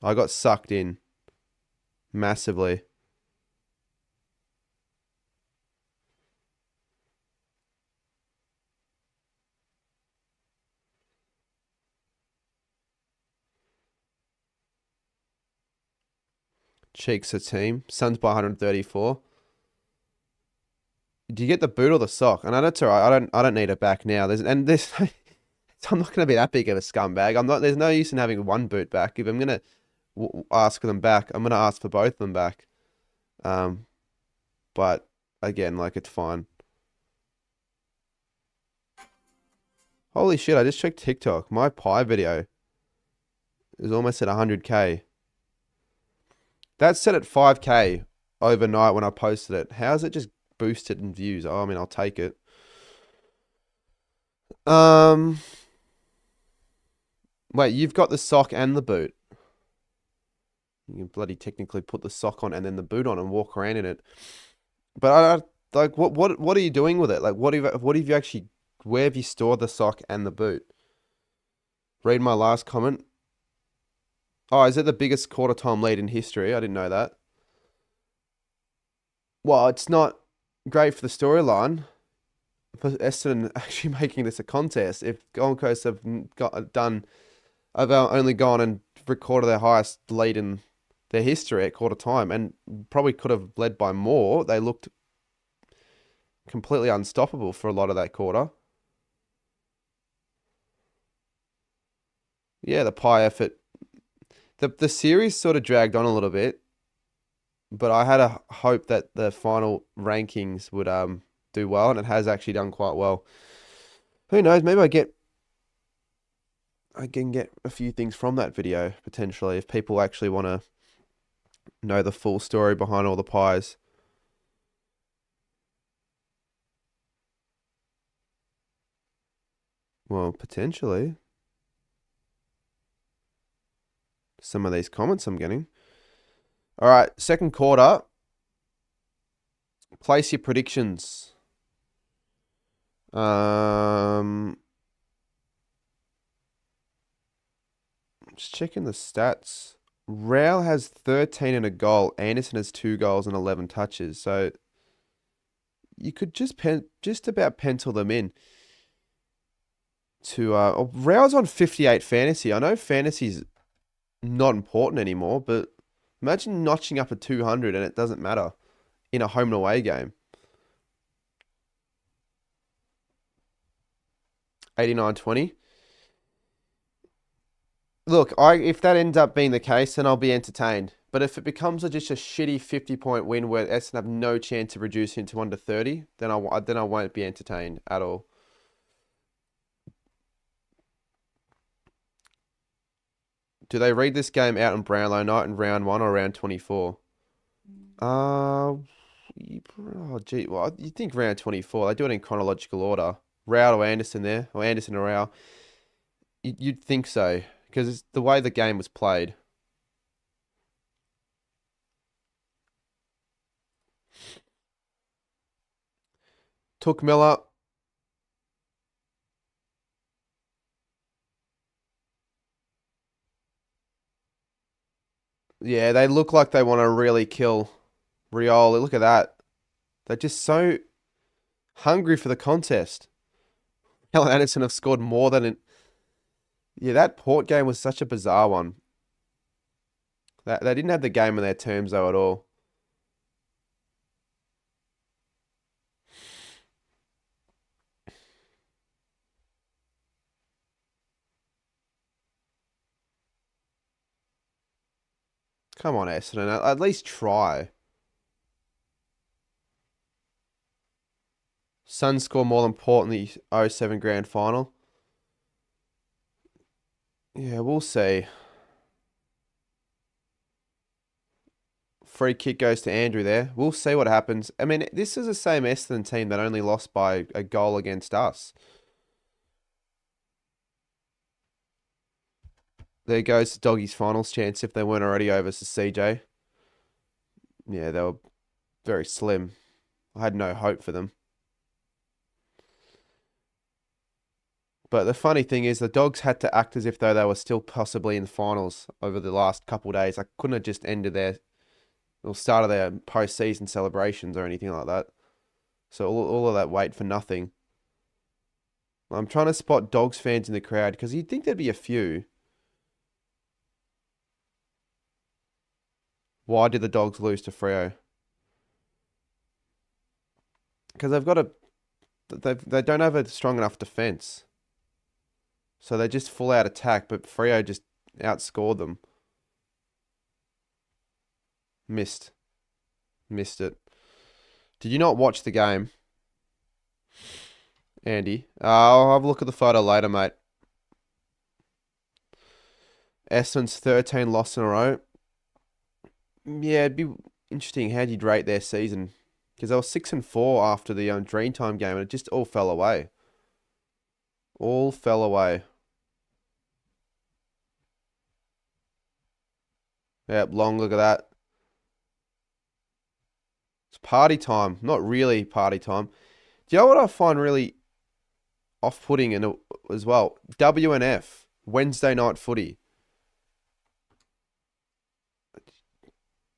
[SPEAKER 1] I got sucked in massively. Cheeks a team. Suns by 134. Do you get the boot or the sock? And that's all right. I don't need it back now. I'm not going to be that big of a scumbag. There's no use in having one boot back. If I'm going to ask for them back, I'm going to ask for both of them back. But again, like, it's fine. Holy shit, I just checked TikTok. My pie video is almost at 100k. That's set at 5k overnight when I posted it. How is it just boosted in views? Oh, I mean, I'll take it. Wait, you've got the sock and the boot. You can bloody technically put the sock on and then the boot on and walk around in it. But like, what are you doing with it? Like, what have you actually? Where have you stored the sock and the boot? Read my last comment. Oh, is it the biggest quarter time lead in history? I didn't know that. Well, it's not great for the storyline for Essendon actually making this a contest. If Gold Coast have only gone and recorded their highest lead in their history at quarter time and probably could have led by more. They looked completely unstoppable for a lot of that quarter. Yeah, the pie effort. The series sort of dragged on a little bit, but I had a hope that the final rankings would do well, and it has actually done quite well. Who knows? Maybe I can get a few things from that video potentially if people actually want to know the full story behind all the pies. Well, potentially. Some of these comments I'm getting. All right, second quarter. Place your predictions. Just checking the stats. Rao has 13 and a goal. Anderson has 2 goals and 11 touches. So you could just about pencil them in. Rao's on 58 fantasy. I know fantasy's not important anymore, but imagine notching up a 200 and it doesn't matter in a home and away game. 89-20. Look, if that ends up being the case, then I'll be entertained. But if it becomes just a shitty 50-point win where Essendon have no chance of reducing to under 30, then I won't be entertained at all. Do they read this game out in Brownlow night in round 1 or round 24? Oh, gee, well, you think round 24. They do it in chronological order. Rao to Anderson there, or Anderson to Rao. You'd think so, because it's the way the game was played. Took Miller. Yeah, they look like they want to really kill Rioli. Look at that. They're just so hungry for the contest. Helen Anderson have scored more than... Yeah, that Port game was such a bizarre one. They didn't have the game in their terms, though, at all. Come on, Essendon. At least try. Suns score more than Port in the 07 grand final. Yeah, we'll see. Free kick goes to Andrew there. We'll see what happens. I mean, this is the same Essendon team that only lost by a goal against us. There goes Doggy's finals chance if they weren't already over to CJ. Yeah, they were very slim. I had no hope for them. But the funny thing is the Dogs had to act as if though they were still possibly in the finals over the last couple of days. I couldn't have just ended or started their post-season celebrations or anything like that. So all of that wait for nothing. I'm trying to spot Dogs fans in the crowd because you'd think there'd be a few. Why did the Dogs lose to Freo? Because they don't have a strong enough defense. So they just full out attack, but Freo just outscored them. Missed it. Did you not watch the game, Andy? I'll have a look at the photo later, mate. Essendon's 13 loss in a row. Yeah, it'd be interesting. How'd you rate their season? Because they were 6-4 after the Dreamtime game, and it just all fell away. All fell away. Yep, long look at that. It's party time. Not really party time. Do you know what I find really off-putting as well? WNF, Wednesday night footy.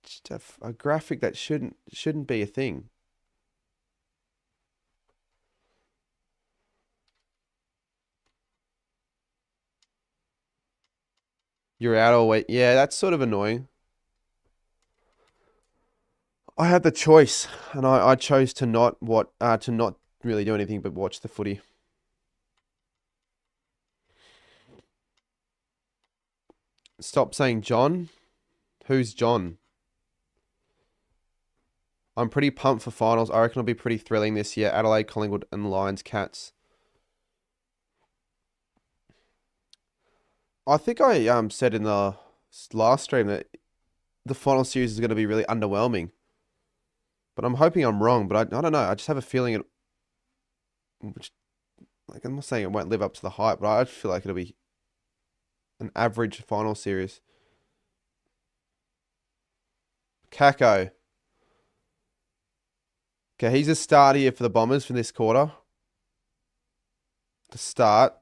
[SPEAKER 1] Just a graphic that shouldn't be a thing. You're out all week. Yeah, that's sort of annoying. I had the choice, and I chose to not really do anything but watch the footy. Stop saying John. Who's John? I'm pretty pumped for finals. I reckon it'll be pretty thrilling this year. Adelaide, Collingwood, and Lions, Cats. I think I said in the last stream that the final series is going to be really underwhelming. But I'm hoping I'm wrong. But I don't know. I just have a feeling I'm not saying it won't live up to the hype, but I feel like it'll be an average final series. Kako. Okay, he's a start here for the Bombers for this quarter. To start.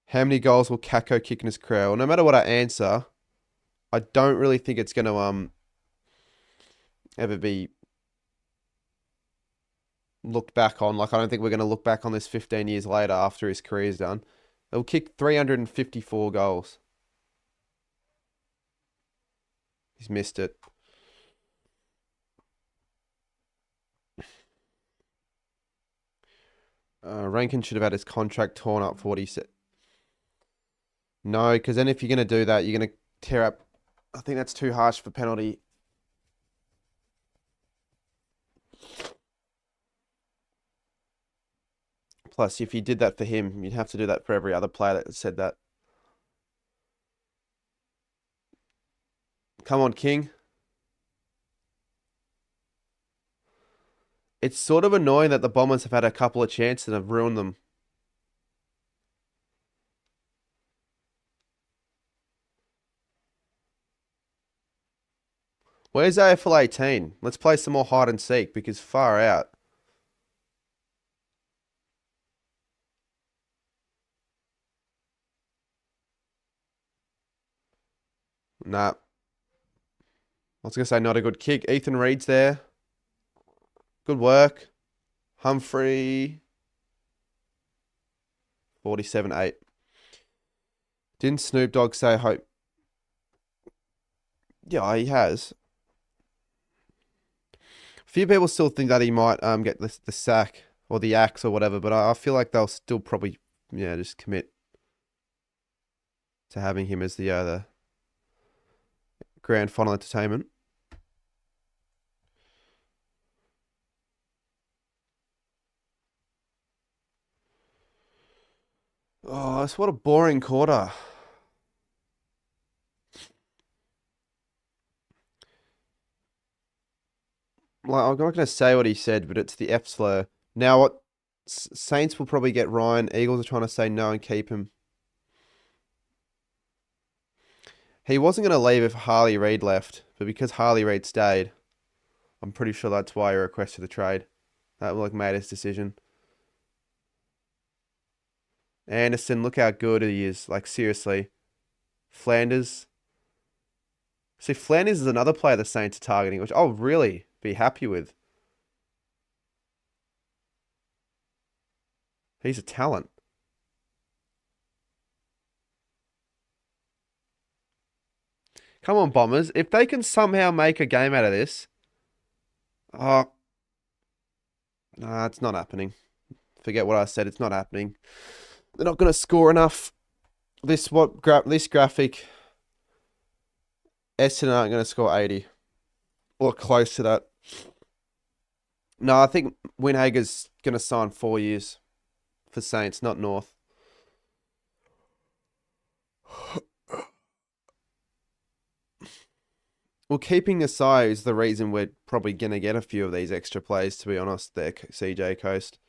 [SPEAKER 1] How many goals will Kako kick in his career? Well, no matter what I answer, I don't really think it's going to ever be looked back on. Like, I don't think we're going to look back on this 15 years later after his career's done. He'll kick 354 goals. He's missed it. Rankin should have had his contract torn up for what he said. No, because then if you're going to do that, you're going to tear up. I think that's too harsh for penalty. Plus, if you did that for him, you'd have to do that for every other player that said that. Come on, King. It's sort of annoying that the Bombers have had a couple of chances and have ruined them. Where's AFL 18? Let's play some more hide and seek because far out. Nah. I was going to say not a good kick. Ethan Reed's there. Good work. Humphrey. 47-8. Didn't Snoop Dogg say hope? Yeah, he has. A few people still think that he might get the sack or the axe or whatever, but I feel like they'll still probably just commit to having him as the grand final entertainment. Oh, it's what a boring quarter. Like, I'm not going to say what he said, but it's the F slur. Now, what Saints will probably get Ryan. Eagles are trying to say no and keep him. He wasn't going to leave if Harley Reid left, but because Harley Reid stayed, I'm pretty sure that's why he requested the trade. That like made his decision. Anderson, look how good he is. Like, seriously. Flanders. See, Flanders is another player the Saints are targeting, which I'll really be happy with. He's a talent. Come on, Bombers. If they can somehow make a game out of this. Oh. Nah, it's not happening. Forget what I said. It's not happening. They're not going to score enough. This graphic. Essendon aren't going to score 80. Or close to that. No, I think Winhager's going to sign 4 years for Saints, not North. Well, keeping aside is the reason we're probably going to get a few of these extra plays, to be honest, there, CJ Coast.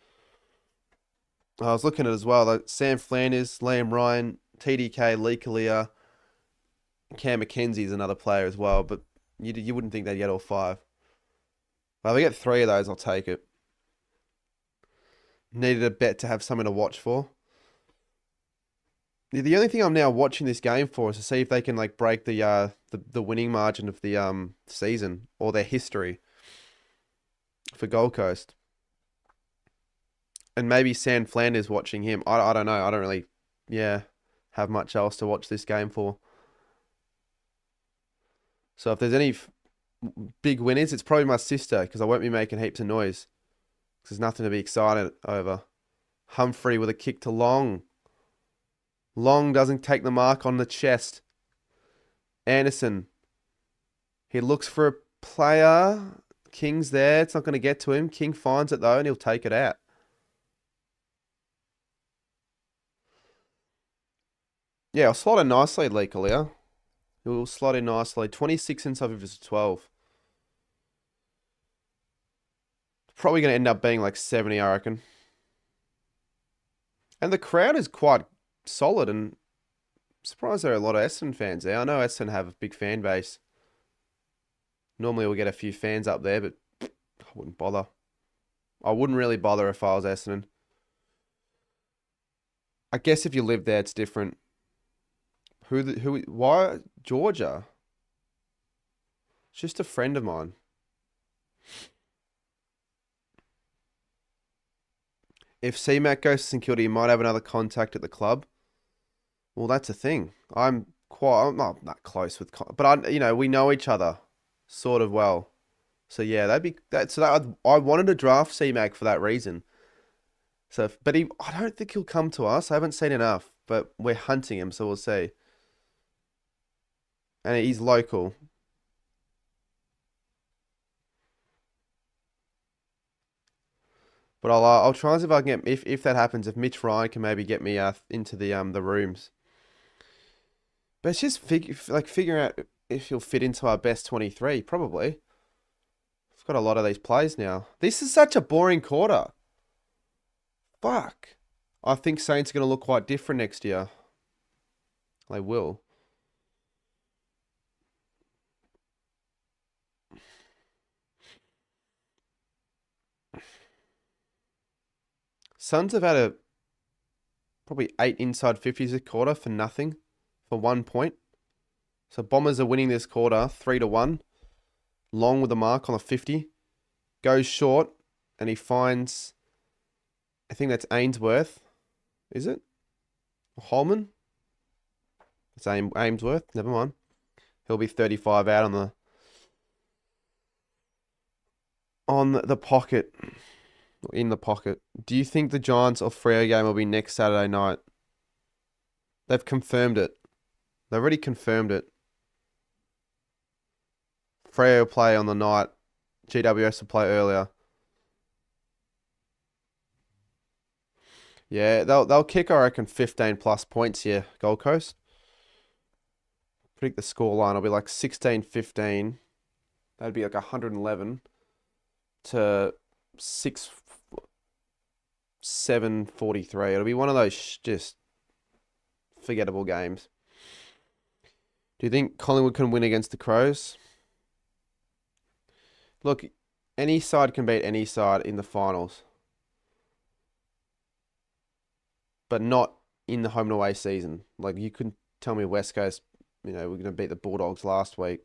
[SPEAKER 1] I was looking at it as well, like Sam Flanders, Liam Ryan, TDK, Lee Kalia, Cam McKenzie's another player as well, but you wouldn't think they'd get all 5. Well, if we get 3 of those, I'll take it. Needed a bet to have something to watch for. The only thing I'm now watching this game for is to see if they can like break the winning margin of the season or their history for Gold Coast. And maybe Sam Flanders watching him. I don't know. I don't really have much else to watch this game for. So if there's any big winners, it's probably my sister because I won't be making heaps of noise. There's nothing to be excited over. Humphrey with a kick to Long. Long doesn't take the mark on the chest. Anderson. He looks for a player. King's there. It's not going to get to him. King finds it though and he'll take it out. Yeah, I'll slot in nicely, Lee Kalia. He'll slot in nicely. 26 inside of his 12. Probably going to end up being like 70, I reckon. And the crowd is quite solid and Surprised there are a lot of Essendon fans there. I know Essendon have a big fan base. Normally we'll get a few fans up there, but I wouldn't bother. I wouldn't really bother if I was Essendon. I guess if you live there, it's different. Why Georgia? It's just a friend of mine. If C-Mac goes to St Kilda, you might have another contact at the club. Well, that's a thing. I'm not that close with, but we know each other sort of well. So yeah, I wanted to draft C-Mac for that reason. So, but I don't think he'll come to us. I haven't seen enough, but we're hunting him, so we'll see. And he's local. But I'll try and see if I can get if that happens. If Mitch Ryan can maybe get me into the rooms. But it's just figuring out if he'll fit into our best 23. Probably. We've got a lot of these plays now. This is such a boring quarter. Fuck. I think Saints are going to look quite different next year. They will. Suns have had probably 8 inside 50s a quarter for nothing, for 1 point. So Bombers are winning this quarter 3-1. Long with the mark on a 50. Goes short, and he finds, I think that's Ainsworth. Is it? Holman? It's Ainsworth. Never mind. He'll be 35 out on the pocket. In the pocket. Do you think the Giants or Freo game will be next Saturday night? They've confirmed it. They've already confirmed it. Freo will play on the night. GWS will play earlier. Yeah, they'll kick, I reckon, 15 plus points here, Gold Coast. Predict the scoreline. It'll be like 16-15. That'd be like 111 to 7-43. It'll be one of those just forgettable games. Do you think Collingwood can win against the Crows? Look, any side can beat any side in the finals. But not in the home and away season. Like, you couldn't tell me West Coast, we're going to beat the Bulldogs last week.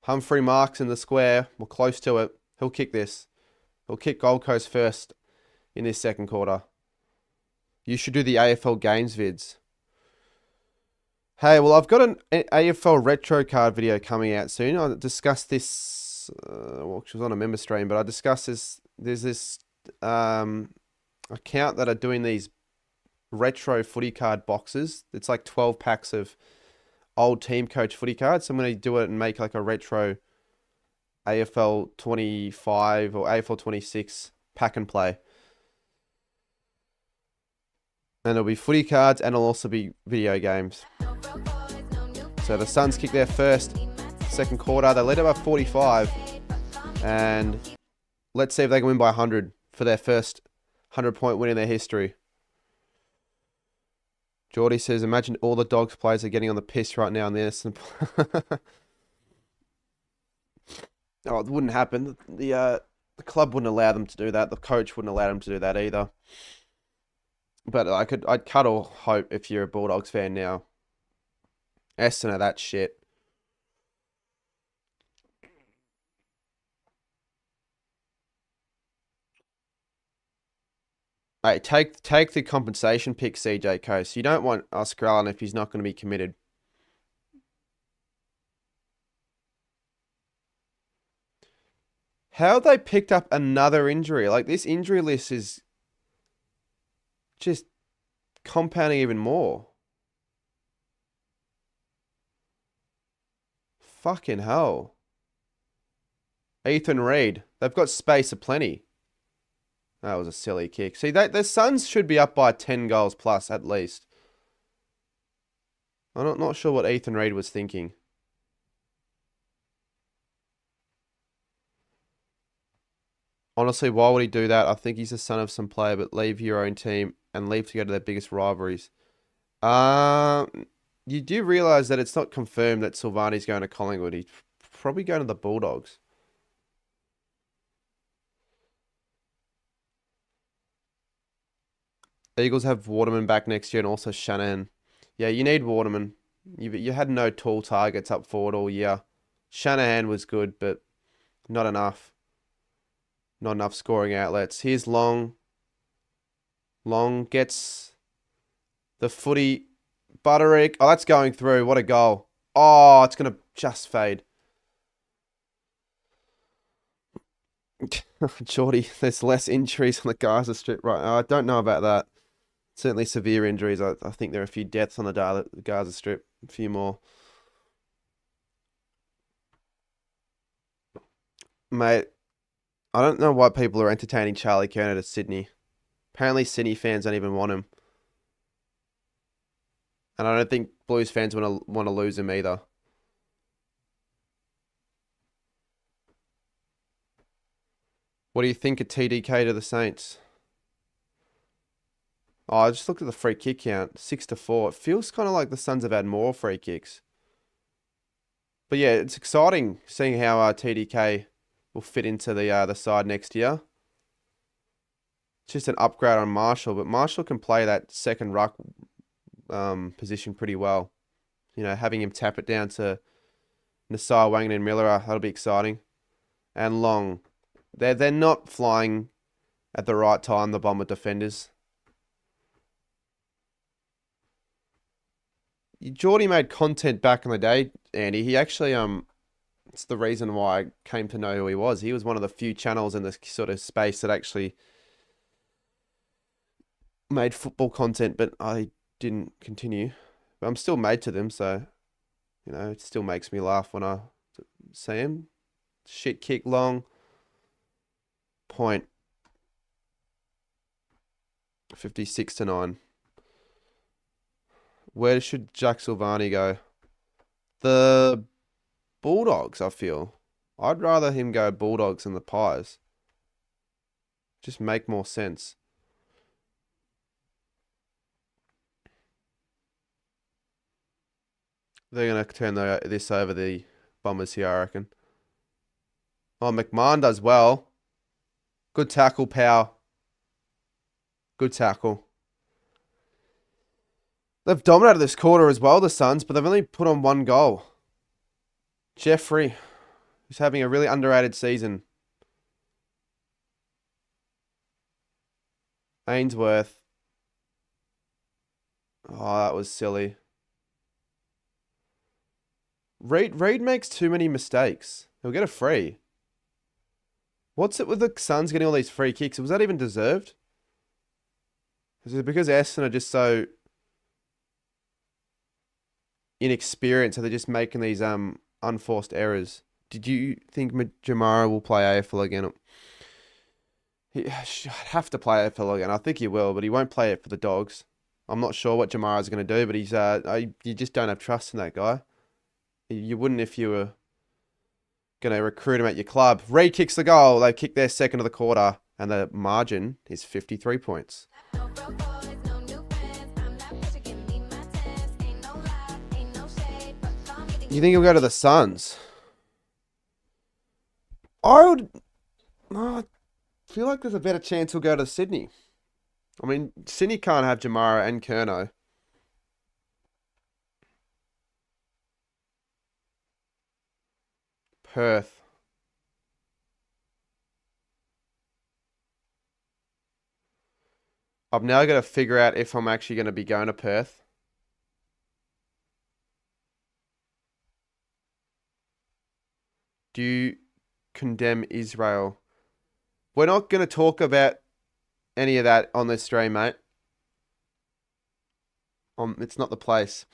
[SPEAKER 1] Humphrey Marks in the square. We're close to it. He'll kick this. He'll kick Gold Coast first in this second quarter. You should do the AFL games vids. Hey, well, I've got an AFL retro card video coming out soon. I discussed this, which was on a member stream, but I discussed this. There's this account that are doing these retro footy card boxes. It's like 12 packs of old team coach footy cards. So I'm going to do it and make like a retro AFL 25 or AFL 26 pack and play. And it'll be footy cards and it'll also be video games. So the Suns kick their first, second quarter. They led it by 45. And let's see if they can win by 100 for their first 100-point win in their history. Geordie says, imagine all the Dogs players are getting on the piss right now in the Essendon. Oh, it wouldn't happen. The club wouldn't allow them to do that. The coach wouldn't allow them to do that either. But I'd cut all hope if you're a Bulldogs fan now. Essendon are that shit. Hey, take the compensation pick, CJ Coast. You don't want Oscar Allen if he's not going to be committed. How they picked up another injury? Like, this injury list is just compounding even more. Fucking hell. Ethan Reid. They've got space aplenty. That was a silly kick. See, the Suns should be up by 10 goals plus at least. I'm not sure what Ethan Reid was thinking. Honestly, why would he do that? I think he's the son of some player, but leave your own team and leave to go to their biggest rivalries. You do realise that it's not confirmed that Silvani's going to Collingwood. He's probably going to the Bulldogs. Eagles have Waterman back next year and also Shanahan. Yeah, you need Waterman. You had no tall targets up forward all year. Shanahan was good, but not enough. Not enough scoring outlets. Here's Long. Long gets the footy. Butterick. Oh, that's going through. What a goal. Oh, it's going to just fade. Geordie, there's less injuries on the Gaza Strip right now. I don't know about that. Certainly severe injuries. I think there are a few deaths on the Gaza Strip. A few more. Mate, I don't know why people are entertaining Charlie Kerner to Sydney. Apparently Sydney fans don't even want him. And I don't think Blues fans want to lose him either. What do you think of TDK to the Saints? Oh, I just looked at the free kick count. 6-4. It feels kind of like the Suns have had more free kicks. But yeah, it's exciting seeing how TDK will fit into the side next year. It's just an upgrade on Marshall, but Marshall can play that second ruck position pretty well. You know, having him tap it down to Nasai, Wangan and Miller, that'll be exciting. And Long. They're not flying at the right time, the Bomber defenders. Geordie made content back in the day, Andy. He actually it's the reason why I came to know who he was. He was one of the few channels in this sort of space that actually made football content, but I didn't continue. But I'm still made to them, so you know, it still makes me laugh when I see him. Shit kick Long. Point. 56-9. Where should Jack Silvani go? The Bulldogs, I feel. I'd rather him go Bulldogs than the Pies. Just make more sense. They're going to turn this over the Bombers here, I reckon. Oh, McMahon does well. Good tackle, Power. Good tackle. They've dominated this quarter as well, the Suns, but they've only put on one goal. Jeffrey, who's having a really underrated season. Ainsworth. Oh, that was silly. Reed makes too many mistakes. He'll get a free. What's it with the Suns getting all these free kicks? Was that even deserved? Is it because Essendon are just so inexperienced, so they're just making these unforced errors? Did you think Jamara will play AFL again? He should have to play AFL again. I think he will, but he won't play it for the Dogs. I'm not sure what Jamara's going to do, but he's you just don't have trust in that guy. You wouldn't if you were going to recruit him at your club. Reed kicks the goal. They kick their second of the quarter, and the margin is 53 points. You think he'll go to the Suns? I feel like there's a better chance he'll go to Sydney. I mean, Sydney can't have Jamara and Curnow. Perth. I've now got to figure out if I'm actually going to be going to Perth. Do you condemn Israel? We're not going to talk about any of that on this stream, mate. It's not the place.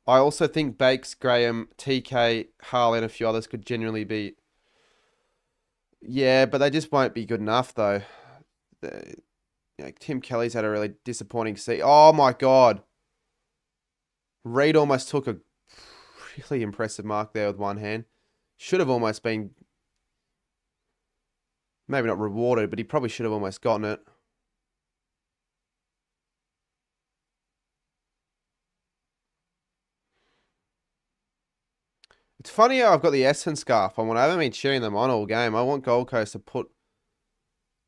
[SPEAKER 1] I also think Bakes, Graham, TK, Harley, and a few others could genuinely be. Yeah, but they just won't be good enough, though. Tim Kelly's had a really disappointing season. Oh my God. Reed almost took a really impressive mark there with one hand. Should have almost been, maybe not rewarded, but he probably should have almost gotten it. It's funny how I've got the Essendon scarf on when I haven't been cheering them on all game. I want Gold Coast to put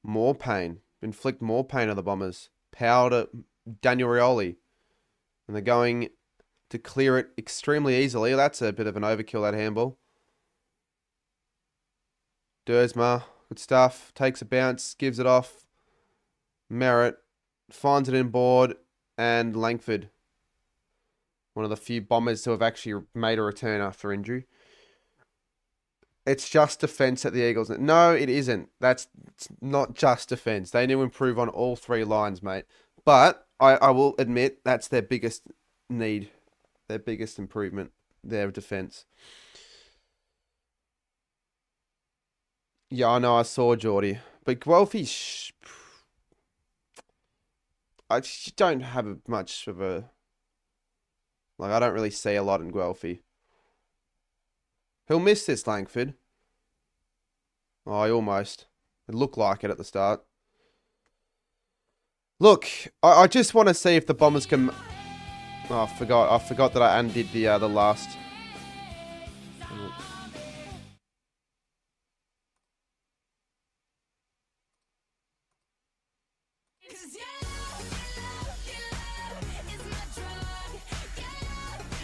[SPEAKER 1] more pain, inflict more pain on the Bombers. Power to Daniel Rioli. And they're going to clear it extremely easily. That's a bit of an overkill, that handball. Dersma, good stuff. Takes a bounce, gives it off. Merritt finds it in board. And Langford, one of the few Bombers who have actually made a return after injury. It's just defence at the Eagles. No, it isn't. It's not just defence. They need to improve on all three lines, mate. But I will admit that's their biggest need, their biggest improvement, their defence. Yeah, I know. I saw Geordie, but Guelphy, I just don't have much of a I don't really see a lot in Guelphy. He'll miss this, Langford. Oh, he almost. It looked like it at the start. Look, I just want to see if the Bombers can. Oh, I forgot that I undid the last.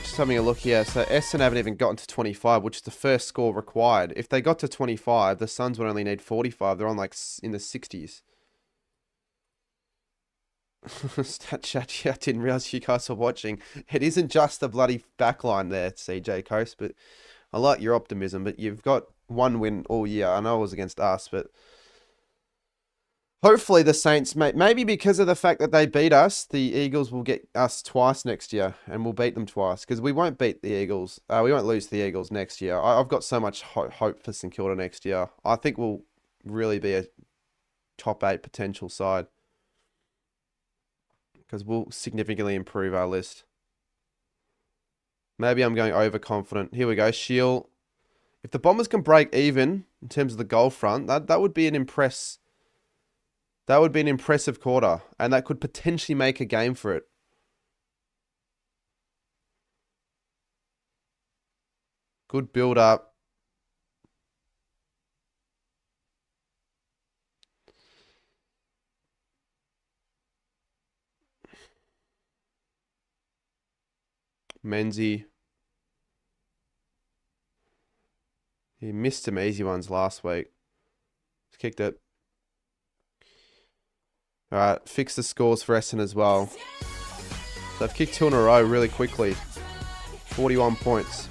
[SPEAKER 1] Just having a look here. So Essendon haven't even gotten to 25, which is the first score required. If they got to 25, the Suns would only need 45. They're on in the 60s. Stat chat, yeah, I didn't realize you guys were watching. It isn't just the bloody backline there, CJ Coast, but I like your optimism. But you've got one win all year. I know it was against us, but hopefully the Saints, maybe because of the fact that they beat us, the Eagles will get us twice next year, and we'll beat them twice because we won't beat the Eagles. We won't lose to the Eagles next year. I've got so much hope for St Kilda next year. I think we'll really be a top 8 potential side because we'll significantly improve our list. Maybe I'm going overconfident. Here we go. Shield. If the Bombers can break even in terms of the goal front, that would be an impressive quarter, and that could potentially make a game for it. Good build up. Menzie. He missed some easy ones last week. He's kicked it. All right, fix the scores for Essendon as well. They've kicked 2 in a row really quickly. 41 points.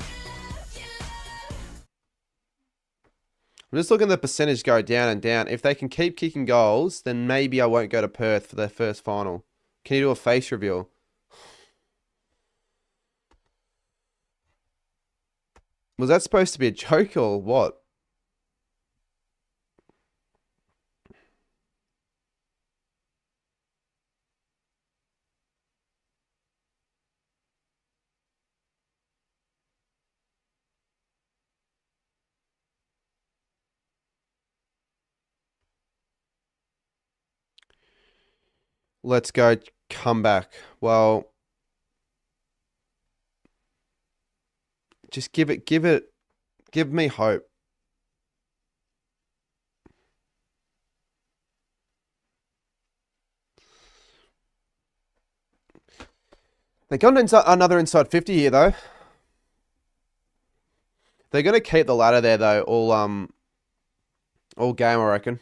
[SPEAKER 1] I'm just looking at the percentage go down and down. If they can keep kicking goals, then maybe I won't go to Perth for their first final. Can you do a face reveal? Was that supposed to be a joke or what? Let's go comeback. Well, just give me hope. They got another inside 50 here though. They're gonna keep the ladder there though, all game, I reckon.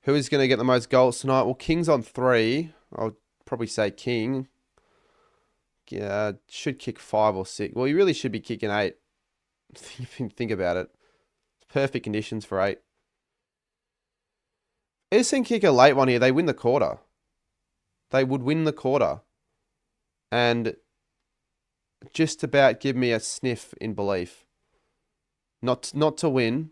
[SPEAKER 1] Who is going to get the most goals tonight? Well, King's on 3. I'll probably say King. Yeah, should kick 5 or 6. Well, he really should be kicking 8. Think about it. It's perfect conditions for 8. Essendon kick a late one here. They win the quarter. They would win the quarter. And just about give me a sniff in belief. Not to win.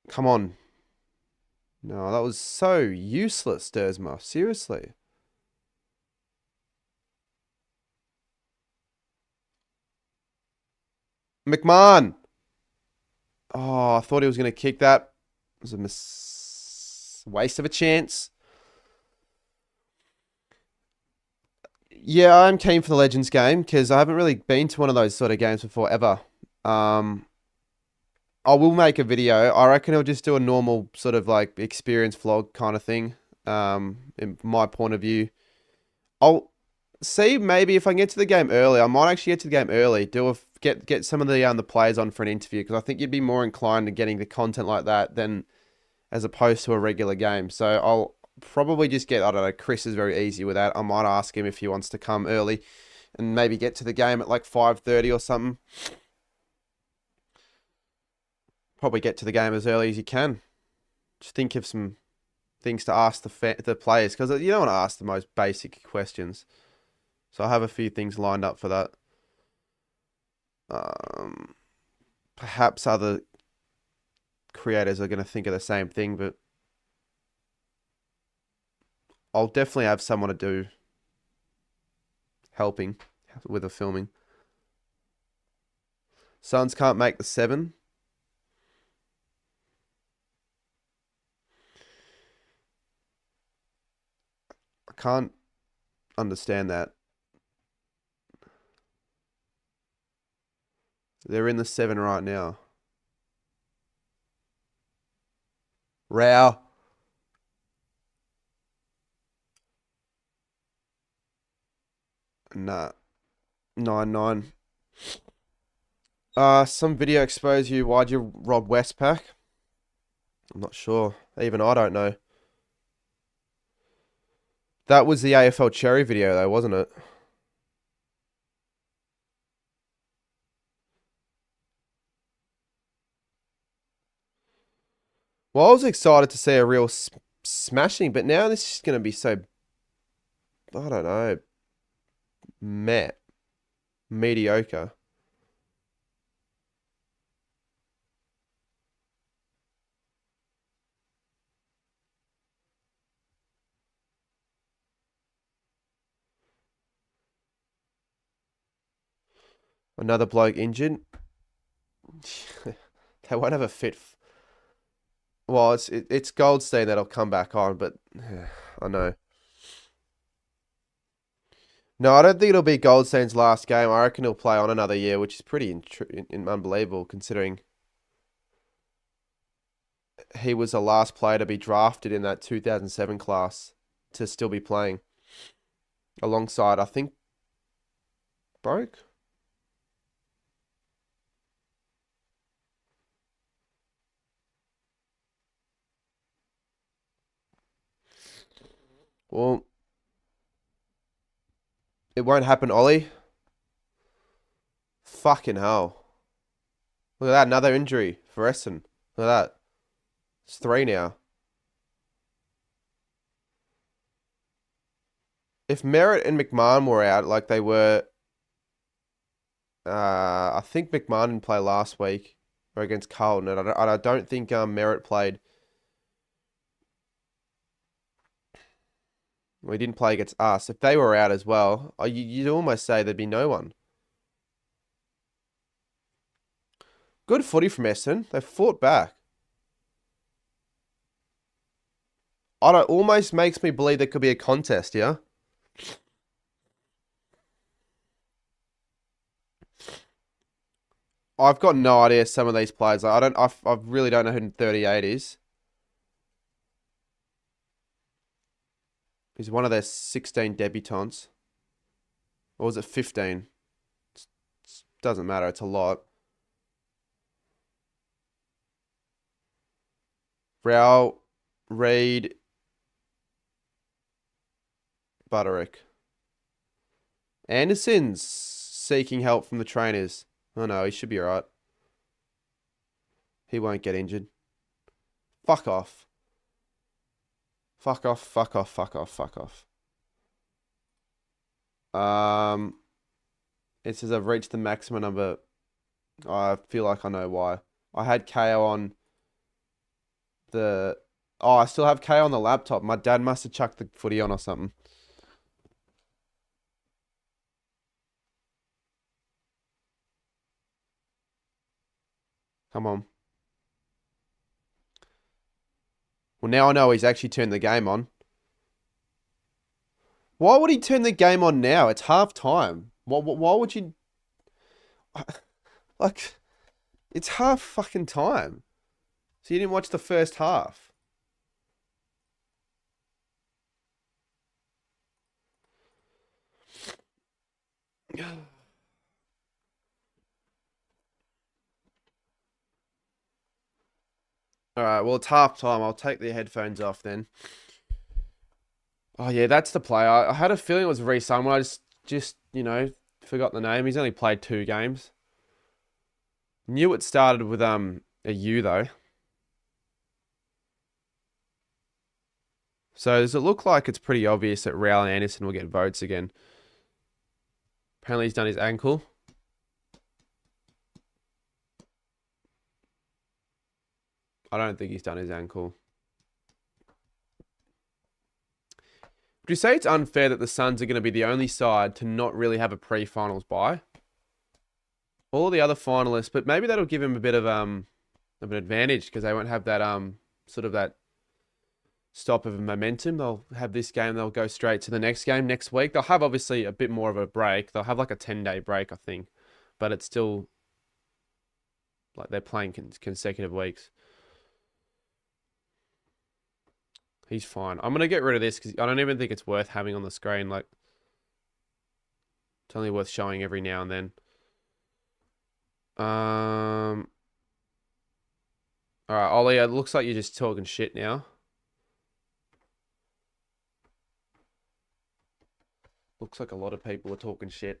[SPEAKER 1] Come on. No, that was so useless, Dersma. Seriously. McMahon. Oh, I thought he was going to kick that. It was a waste of a chance. Yeah, I'm keen for the Legends game because I haven't really been to one of those sort of games before ever. I will make a video. I reckon I'll just do a normal sort of like experience vlog kind of thing. In my point of view, I'll see maybe if I can get to the game early. I might actually get to the game early. Get some of the players on for an interview because I think you'd be more inclined to getting the content like that than as opposed to a regular game. So I'll probably just get, I don't know, Chris is very easy with that. I might ask him if he wants to come early and maybe get to the game at like 5:30 or something. Probably get to the game as early as you can. Just think of some things to ask the players because you don't want to ask the most basic questions. So I have a few things lined up for that. Perhaps other creators are going to think of the same thing, but I'll definitely have someone to do helping with the filming. Suns can't make the 7. I can't understand that. They're in the 7 right now. Row. Nah. 9-9. Some video exposed you. Why'd you rob Westpac? I'm not sure. Even I don't know. That was the AFL Cherry video though, wasn't it? Well, I was excited to see a real smashing, but now this is going to be so, I don't know, mediocre. Another bloke injured. They won't have a fit. Well, it's Goldstein that'll come back on, but I know. No, I don't think it'll be Goldstein's last game. I reckon he'll play on another year, which is pretty unbelievable considering he was the last player to be drafted in that 2007 class to still be playing alongside, I think, Broke. Well, it won't happen, Ollie. Fucking hell. Look at that, another injury for Essendon. Look at that. It's 3 now. If Merritt and McMahon were out like they were, I think McMahon didn't play last week or against Carlton, and I don't think Merritt played. Well, he didn't play against us. If they were out as well, you'd almost say there'd be no one. Good footy from Essendon. They fought back. I don't. Almost makes me believe there could be a contest, yeah? I've got no idea some of these players. I really don't know who 38 is. He's one of their 16 debutants. Or was it 15? Doesn't matter. It's a lot. Rao, Reed, Butterick. Anderson's seeking help from the trainers. Oh no, he should be alright. He won't get injured. Fuck off. Fuck off, fuck off, fuck off, fuck off. It says I've reached the maximum number. I feel like I know why. I had KO on the... Oh, I still have KO on the laptop. My dad must have chucked the footy on or something. Come on. Well, now I know he's actually turned the game on. Why would he turn the game on now? It's half time. Why would you... Like, it's half fucking time. So you didn't watch the first half. All right, well, it's half time. I'll take the headphones off then. Oh, yeah, that's the player. I had a feeling it was Reece Sun when I just, forgot the name. He's only played 2 games. Knew it started with a U, though. So does it look like it's pretty obvious that Raul and Anderson will get votes again? Apparently he's done his ankle. I don't think he's done his ankle. Would you say it's unfair that the Suns are going to be the only side to not really have a pre-finals bye? All the other finalists, but maybe that'll give him a bit of an advantage because they won't have that sort of that stop of momentum. They'll have this game, they'll go straight to the next game next week. They'll have obviously a bit more of a break. They'll have like a 10-day break, I think, but it's still like they're playing consecutive weeks. He's fine. I'm going to get rid of this because I don't even think it's worth having on the screen. Like, it's only worth showing every now and then. All right, Ollie, it looks like you're just talking shit now. Looks like a lot of people are talking shit.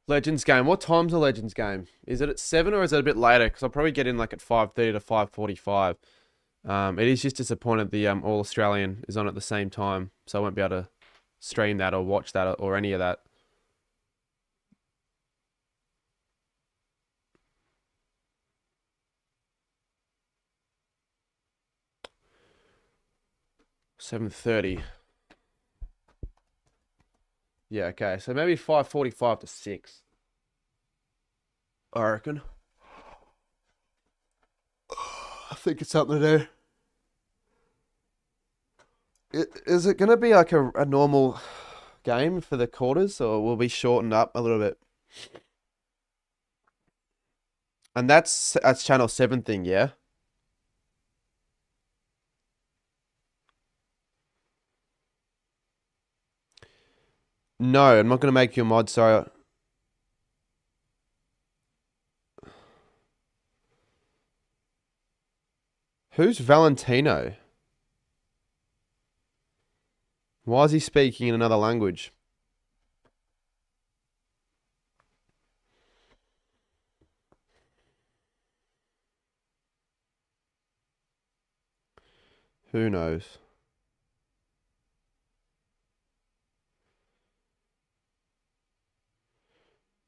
[SPEAKER 1] Legends game. What time's the Legends game? Is it at 7 or is it a bit later? Because I'll probably get in like at 5:30 to 5:45. It is just disappointed the All Australian is on at the same time, so I won't be able to stream that or watch that or any of that. $7:30. Yeah, okay. So maybe 5:45 to 6. I reckon. I think it's something to do. Is it going to be like a normal game for the quarters, or will we shorten up a little bit? And that's Channel 7 thing, yeah? No, I'm not going to make you a mod, sorry. Who's Valentino? Why is he speaking in another language? Who knows?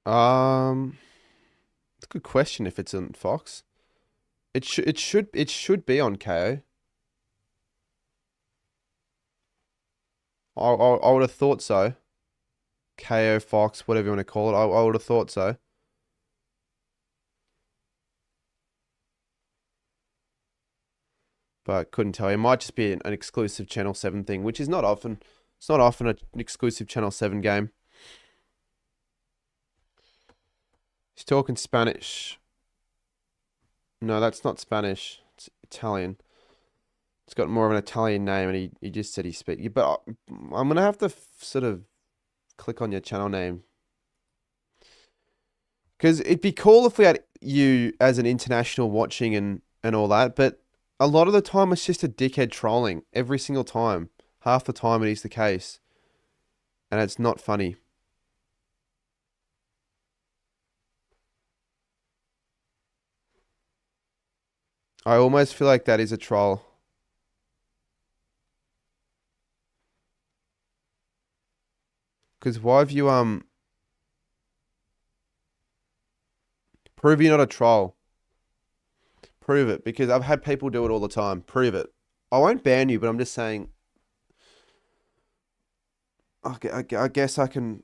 [SPEAKER 1] It's a good question if it's on Fox. It should be on KO. I would have thought so. KO, Fox, whatever you want to call it. I would have thought so. But couldn't tell you. It might just be an exclusive Channel 7 thing, which is not often. It's not often an exclusive Channel 7 game. He's talking Spanish. No, that's not Spanish. It's Italian. It's got more of an Italian name, and he just said he speak. But I'm gonna have to sort of click on your channel name because it'd be cool if we had you as an international watching and all that. But a lot of the time, it's just a dickhead trolling every single time. Half the time, it is the case, and it's not funny. I almost feel like that is a troll. Because why have you prove you're not a troll? Prove it, because I've had people do it all the time. Prove it. I won't ban you, but I'm just saying. I guess I can.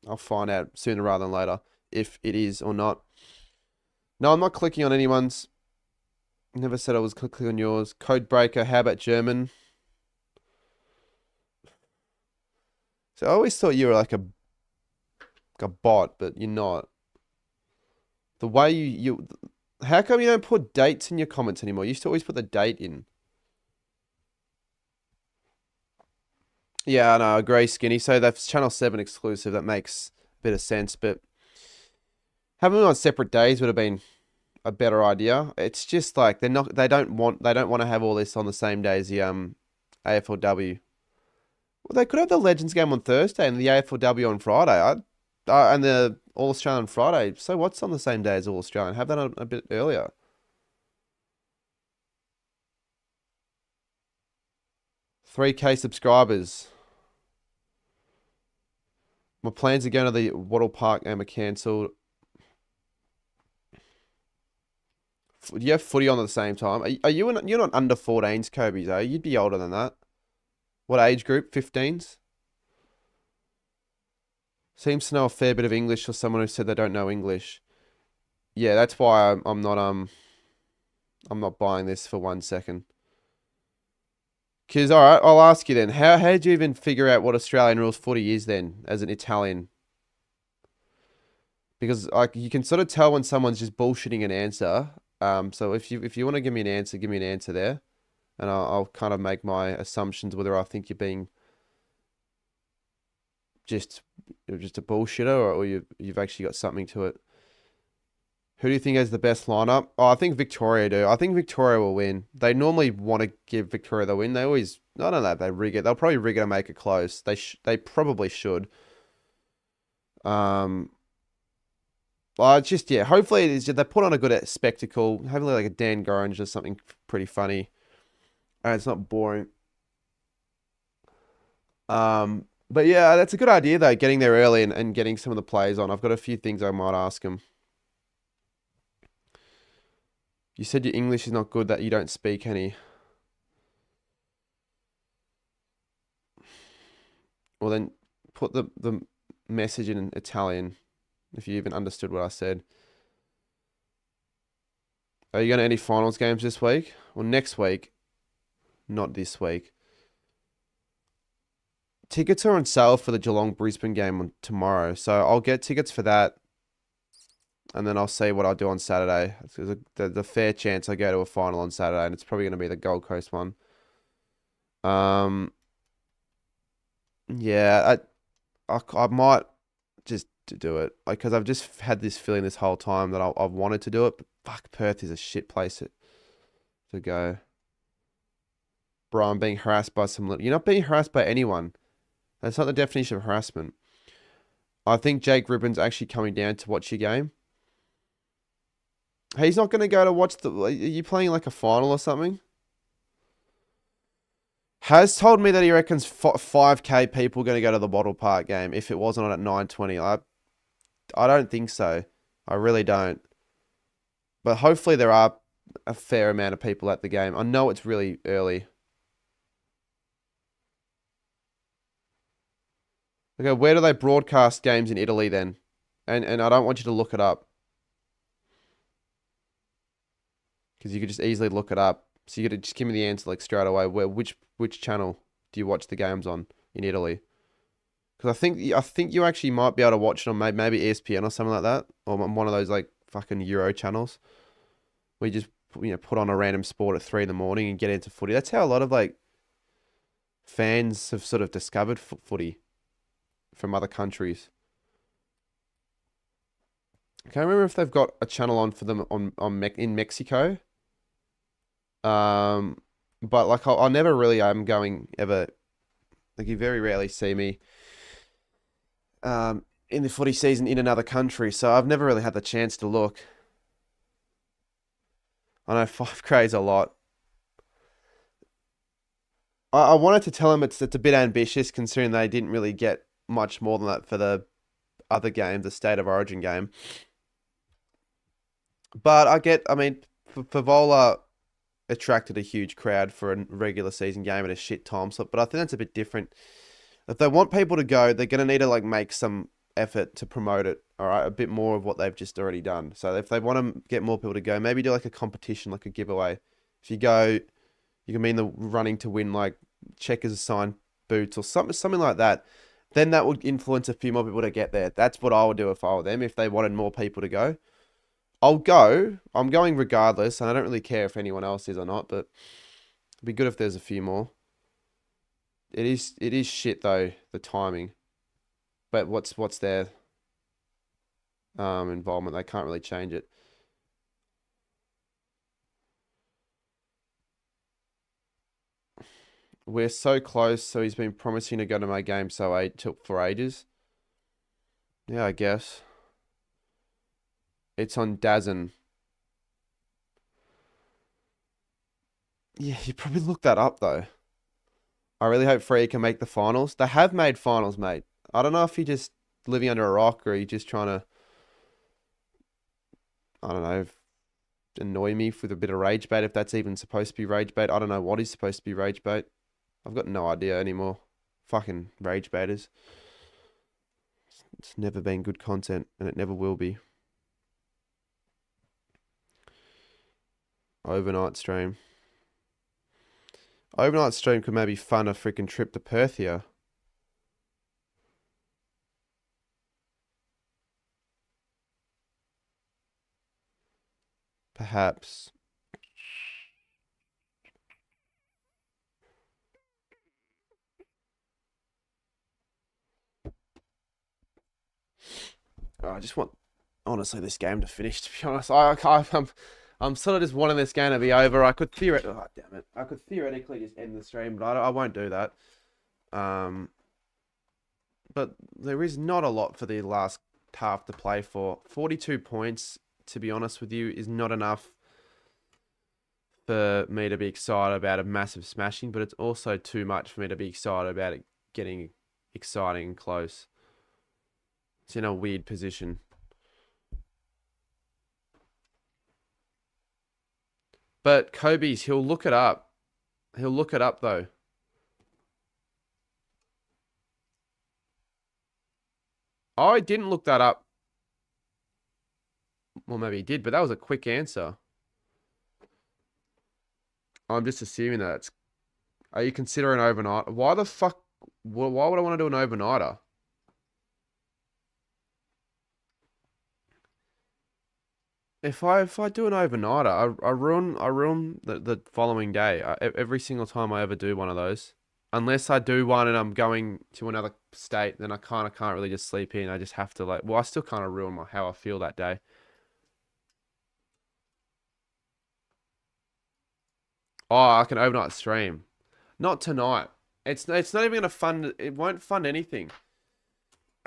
[SPEAKER 1] I'll find out sooner rather than later if it is or not. No, I'm not clicking on anyone's. Never said I was clicking on yours. Code breaker. How about German? So I always thought you were like a bot, but you're not. The way you how come you don't put dates in your comments anymore? You used to always put the date in. Yeah, I know, I agree, Skinny. So that's Channel 7 exclusive. That makes a bit of sense, but having them on separate days would have been a better idea. It's just like they don't want to have all this on the same day as the AFLW. Well, they could have the Legends game on Thursday and the AFLW on Friday. And the All Australian Friday. So what's on the same day as All Australian? Have that on a bit earlier. $3K subscribers. My plans are going to the Wattle Park game are cancelled. Do you have footy on at the same time? You're not under 14s, Kobe, though. You'd be older than that. What age group? 15s? Seems to know a fair bit of English, or someone who said they don't know English. Yeah, that's why I'm not buying this for 1 second. Because, all right, I'll ask you then. How did you even figure out what Australian rules footy is then, as an Italian? Because like you can sort of tell when someone's just bullshitting an answer. So if you want to give me an answer, give me an answer there, and I'll kind of make my assumptions whether I think you're being just a bullshitter or you've actually got something to it. Who do you think has the best lineup? Oh, I think Victoria do. I think Victoria will win. They normally want to give Victoria the win. They always, I don't know if they rig it. They'll probably rig it to make it close. They probably should. Well, it's just, yeah, hopefully it is, they put on a good spectacle. Having like a Dan Gorringe or something pretty funny. And it's not boring. But yeah, that's a good idea though, getting there early and getting some of the players on. I've got a few things I might ask them. You said your English is not good, that you don't speak any. Well, then put the message in Italian, if you even understood what I said. Are you going to any finals games this week? Well, next week. Not this week. Tickets are on sale for the Geelong-Brisbane game on tomorrow, so I'll get tickets for that. And then I'll see what I'll do on Saturday. There's a fair chance I go to a final on Saturday, and it's probably going to be the Gold Coast one. Yeah, I might just do it, like, because I've just had this feeling this whole time that I've wanted to do it, but fuck, Perth is a shit place to go. Bro, I'm being harassed by you're not being harassed by anyone. That's not the definition of harassment. I think Jake Ribbon's actually coming down to watch your game. He's not going to go to watch are you playing like a final or something? Has told me that he reckons 5K people going to go to the Wattle Park game if it wasn't on at 9:20. I don't think so. I really don't. But hopefully there are a fair amount of people at the game. I know it's really early. Okay, where do they broadcast games in Italy then? And I don't want you to look it up. Because you could just easily look it up. So you could just give me the answer like straight away. Which channel do you watch the games on in Italy? Because I think you actually might be able to watch it on maybe ESPN or something like that, or on one of those like fucking Euro channels, where you just put on a random sport at 3 in the morning and get into footy. That's how a lot of like fans have sort of discovered footy from other countries. I can't remember if they've got a channel on for them in Mexico. But like I never really am going ever. Like you very rarely see me in the footy season in another country, so I've never really had the chance to look. I know 5K is a lot. I wanted to tell him it's a bit ambitious considering they didn't really get much more than that for the other game, the State of Origin game. But I mean, Favola attracted a huge crowd for a regular season game at a shit time slot, but I think that's a bit different. If they want people to go, they're going to need to like make some effort to promote it. All right, a bit more of what they've just already done. So if they want to get more people to go, maybe do like a competition, like a giveaway. If you go, you can be in the running to win like Checkers signed boots or something like that. Then that would influence a few more people to get there. That's what I would do if I were them. If they wanted more people to go, I'll go. I'm going regardless, and I don't really care if anyone else is or not. But it'd be good if there's a few more. It is shit though, the timing. But what's their involvement? They can't really change it. We're so close, so he's been promising to go to my game for ages. Yeah, I guess. It's on Dazen. Yeah, you probably look that up though. I really hope Free can make the finals. They have made finals, mate. I don't know if you're just living under a rock or you're just trying to, I don't know, annoy me with a bit of rage bait, if that's even supposed to be rage bait. I don't know what is supposed to be rage bait. I've got no idea anymore. Fucking rage baiters. It's never been good content, and it never will be. Overnight stream. Overnight stream could maybe fund a freaking trip to Perth here. Perhaps. Oh, I just want, honestly, this game to finish, to be honest. I'm sort of just wanting this game to be over. I could theoretically, oh, damn it. I could theoretically just end the stream, but I won't do that. But there is not a lot for the last half to play for. 42 points, to be honest with you, is not enough for me to be excited about a massive smashing, but it's also too much for me to be excited about it getting exciting and close. It's in a weird position. But Kobe's, he'll look it up. He'll look it up though. Oh, I didn't look that up. Well, maybe he did, but that was a quick answer. I'm just assuming that it's... Are you considering overnight? Why the fuck... Why would I want to do an overnighter? If I do an overnighter, I ruin the following day. Every single time I ever do one of those. Unless I do one and I'm going to another state, then I kind of can't really just sleep in. I just have to like... Well, I still kind of ruin how I feel that day. Oh, I can overnight stream. Not tonight. It's not even gonna fund. It won't fund anything.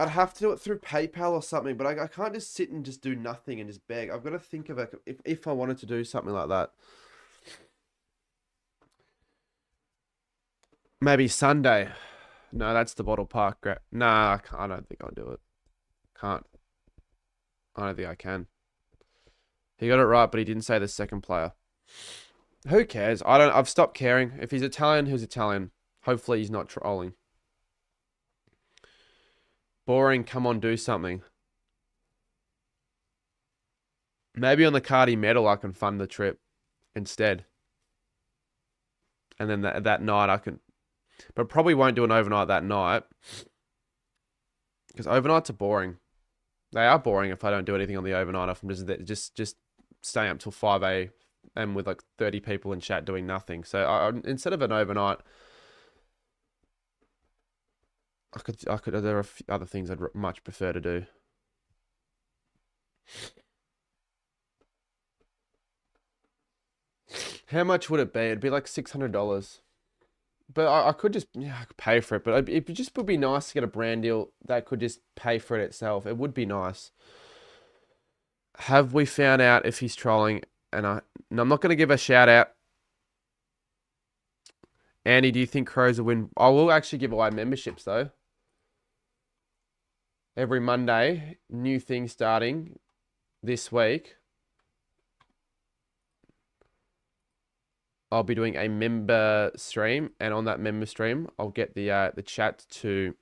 [SPEAKER 1] I'd have to do it through PayPal or something, but I can't just sit and just do nothing and just beg. I've got to think of it if I wanted to do something like that. Maybe Sunday. No, that's the bottle park. Nah, I don't think I'll do it. Can't. I don't think I can. He got it right, but he didn't say the second player. Who cares? I've stopped caring. If he's Italian, who's Italian? Hopefully he's not trolling. Boring, come on, do something. Maybe on the Cardi medal I can fund the trip instead. And then that night I can... But probably won't do an overnight that night. Because overnights are boring. They are boring if I don't do anything on the overnight. If I'm just staying up till 5 a.m. with like 30 people in chat doing nothing. So instead of an overnight... there are other things I'd much prefer to do. How much would it be? It'd be like $600. But I could just, yeah, I could pay for it. But it just would be nice to get a brand deal that could just pay for it itself. It would be nice. Have we found out if he's trolling? And I'm not going to give a shout out. Andy, do you think Crows will win? I will actually give away memberships though. Every Monday, new thing starting this week. I'll be doing a member stream, and on that member stream, I'll get the chat to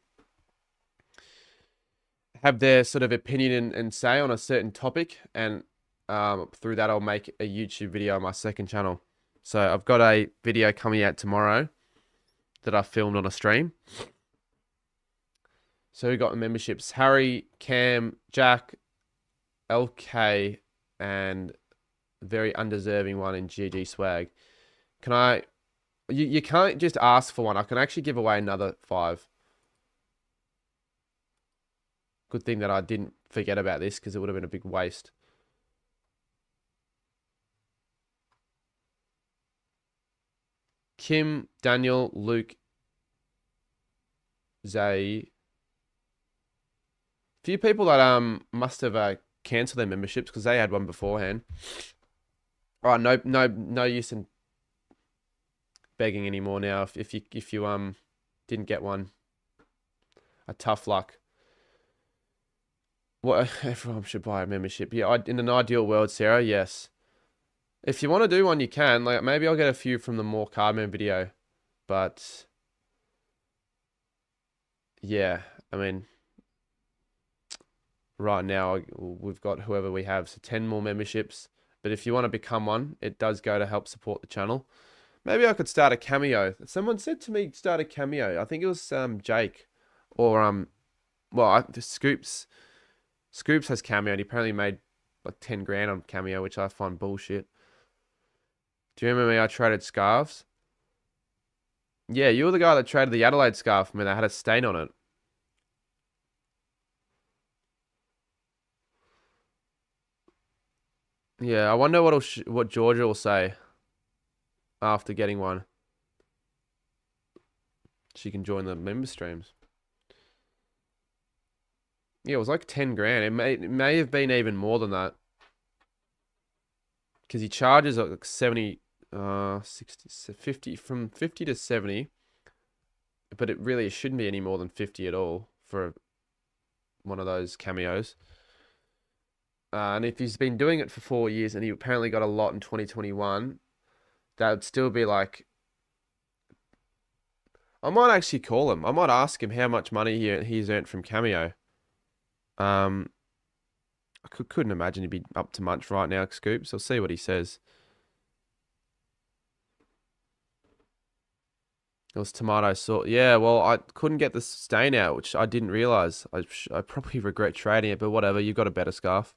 [SPEAKER 1] have their sort of opinion and say on a certain topic, and through that I'll make a YouTube video on my second channel. So I've got a video coming out tomorrow that I filmed on a stream. So we got the memberships: Harry, Cam, Jack, LK, and very undeserving one in GG Swag. Can I? You can't just ask for one. I can actually give away another 5. Good thing that I didn't forget about this, because it would have been a big waste. Kim, Daniel, Luke, Zay. Few people that must have cancelled their memberships because they had one beforehand. Oh, no use in begging anymore now. If you didn't get one, a tough luck. What, everyone should buy a membership. Yeah, in an ideal world, Sarah, yes. If you want to do one, you can. Like, maybe I'll get a few from the more Cardman video. But yeah, I mean, right now we've got whoever we have, so 10 more memberships. But if you want to become one, it does go to help support the channel. Maybe I could start a Cameo. Someone said to me, start a Cameo. I think it was Jake, or the Scoops. Scoops has Cameo, and he apparently made like 10 grand on Cameo, which I find bullshit. Do you remember me? I traded scarves. Yeah, you were the guy that traded the Adelaide scarf when they had a stain on it. Yeah, I wonder what Georgia will say after getting one. She can join the member streams. Yeah, it was like 10 grand. It may have been even more than that. Because he charges like 70, 60, 50, from 50 to 70. But it shouldn't be any more than 50 at all for one of those cameos. And if he's been doing it for 4 years and he apparently got a lot in 2021, that would still be like... I might actually call him. I might ask him how much money he's earned from Cameo. I couldn't imagine he'd be up to much right now, Scoops. I'll see what he says. It was tomato sauce. Yeah, well, I couldn't get the stain out, which I didn't realize. I probably regret trading it, but whatever. You've got a better scarf.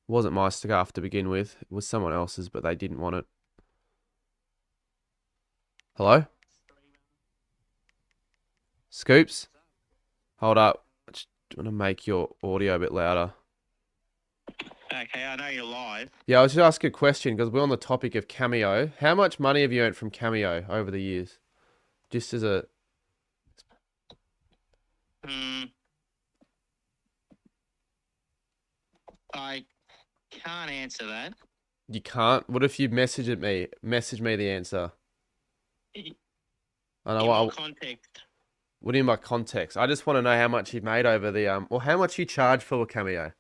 [SPEAKER 1] It wasn't my scarf to begin with. It was someone else's, but they didn't want it. Hello? Scoops? Hold up. I just want to make your audio a bit louder.
[SPEAKER 4] Okay, I know you're live.
[SPEAKER 1] Yeah, I was just asking a question because we're on the topic of Cameo. How much money have you earned from Cameo over the years? Just as a...
[SPEAKER 4] I can't answer that.
[SPEAKER 1] You can't? What if you message me the answer?
[SPEAKER 4] In
[SPEAKER 1] I know
[SPEAKER 4] what context?
[SPEAKER 1] What do you mean by context? I just want to know how much you made over the or how much you charge for a Cameo.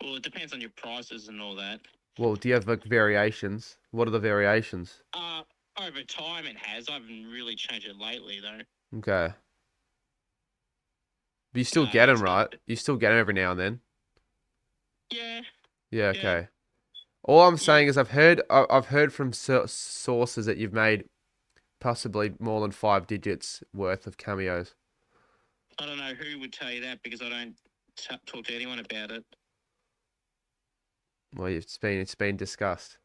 [SPEAKER 4] Well, it depends on your prices and all that.
[SPEAKER 1] Well, do you have like variations? What are the variations?
[SPEAKER 4] Over time it has. I haven't really changed it lately though.
[SPEAKER 1] Okay. But you still get them, right? You still get them every now and then.
[SPEAKER 4] Yeah.
[SPEAKER 1] Yeah. Okay. All I'm saying is I've heard from sources that you've made possibly more than 5 digits worth of cameos.
[SPEAKER 4] I don't know who would tell you that because I don't talk to anyone about it.
[SPEAKER 1] Well, it's been discussed.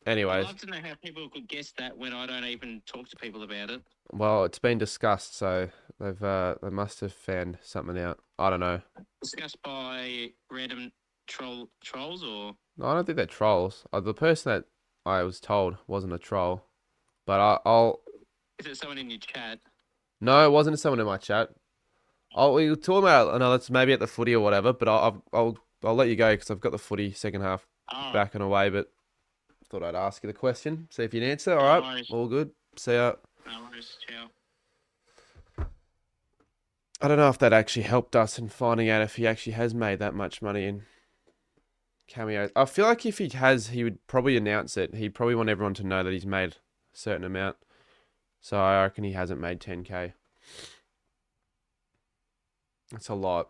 [SPEAKER 1] Anyways.
[SPEAKER 4] I'd love to know how people could guess that when I don't even talk to people about it.
[SPEAKER 1] Well, it's been discussed, so they must have found something out. I don't know.
[SPEAKER 4] Discussed by random trolls or?
[SPEAKER 1] No, I don't think they're trolls. The person that I was told wasn't a troll, but I'll.
[SPEAKER 4] Is it someone in your chat?
[SPEAKER 1] No, it wasn't someone in my chat. We'll talk about another, maybe at the footy or whatever. But I'll let you go because I've got the footy second half back and away. But thought I'd ask you the question, see if you'd answer. All right, all good. See ya.
[SPEAKER 4] No worries. Ciao.
[SPEAKER 1] I don't know if that actually helped us in finding out if he actually has made that much money in cameos. I feel like if he has, he would probably announce it. He'd probably want everyone to know that he's made a certain amount. So I reckon he hasn't made 10K. That's a lot.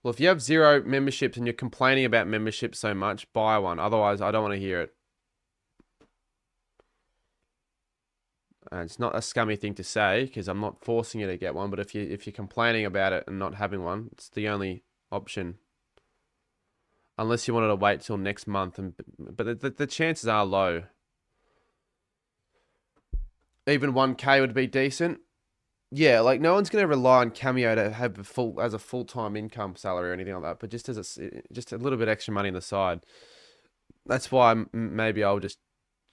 [SPEAKER 1] Well, if you have 0 memberships and you're complaining about memberships so much, buy one. Otherwise, I don't want to hear it. And it's not a scummy thing to say because I'm not forcing you to get one. But if you're complaining about it and not having one, it's the only option. Unless you wanted to wait till next month, but the chances are low. Even 1K would be decent. Yeah, like no one's gonna rely on Cameo to have a full-time income salary or anything like that. But just just a little bit extra money on the side. That's why maybe I'll just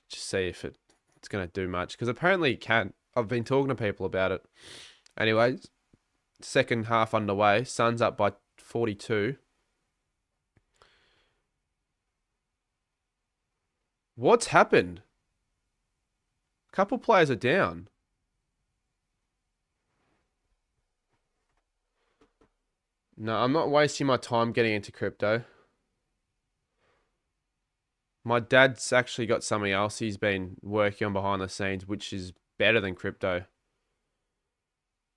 [SPEAKER 1] see if it's gonna do much because apparently it can. I've been talking to people about it. Anyways, second half underway. Suns up by 42. What's happened? Couple players are down. No, I'm not wasting my time getting into crypto. My dad's actually got something else he's been working on behind the scenes, which is better than crypto.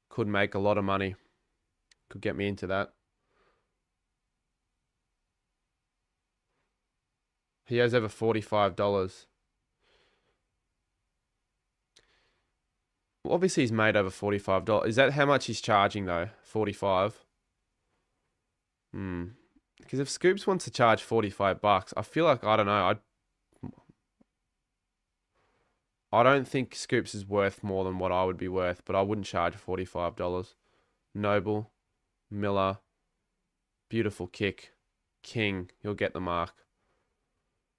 [SPEAKER 1] Could make a lot of money. Could get me into that. He has over $45. Well, obviously, he's made over $45. Is that how much he's charging, though? 45? Because if Scoops wants to charge $45, I feel like, I don't know, I don't think Scoops is worth more than what I would be worth, but I wouldn't charge $45. Noble, Miller, beautiful kick, King, he'll get the mark.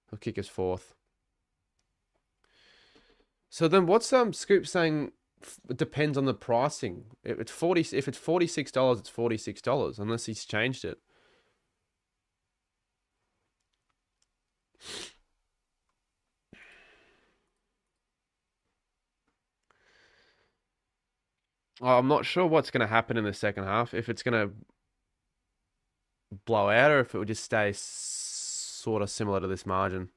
[SPEAKER 1] He'll kick us fourth. So then what's Scoop saying? It depends on the pricing. If it's $46, it's $46, unless he's changed it. I'm not sure what's going to happen in the second half. If it's going to blow out or if it will just stay sort of similar to this margin.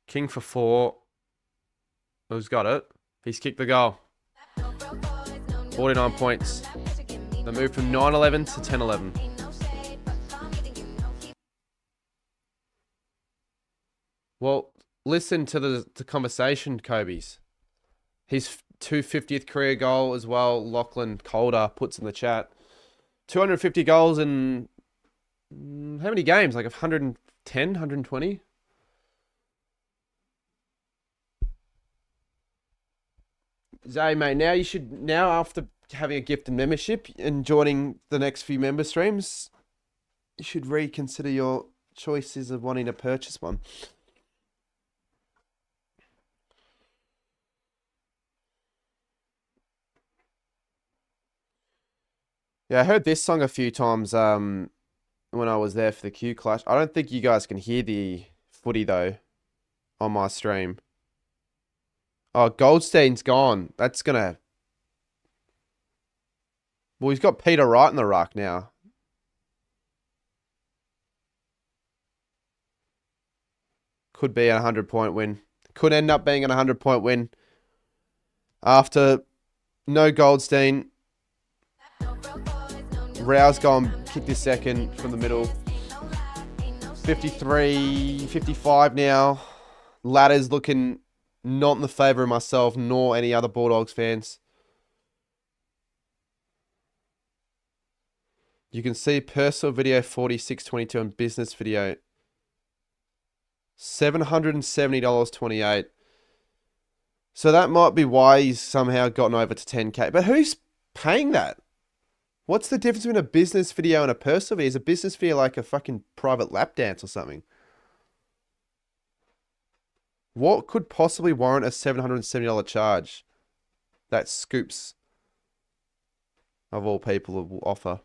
[SPEAKER 1] King for 4. Who's got it? He's kicked the goal. 49 points. They moved from 9-11 to 10-11. Well, listen to the conversation, Kobe's. His 250th career goal as well, Lachlan Calder puts in the chat. 250 goals in how many games? Like 110, 120? Zay, mate, now after having a gifted membership and joining the next few member streams, you should reconsider your choices of wanting to purchase one. Yeah, I heard this song a few times when I was there for the Q Clash. I don't think you guys can hear the footy though on my stream. Oh, Goldstein's gone. That's gonna. Well, he's got Peter Wright in the ruck now. Could be a 100-point win. Could end up being a 100-point win. After no Goldstein. Rao's gone, kicked his second from the middle. 53, 55 now. Ladder's looking not in the favour of myself nor any other Bulldogs fans. You can see personal video 46.22 and business video $770.28. So that might be why he's somehow gotten over to 10K. But who's paying that? What's the difference between a business video and a personal video? Is a business video like a fucking private lap dance or something? What could possibly warrant a $770 charge that Scoops, of all people, will offer?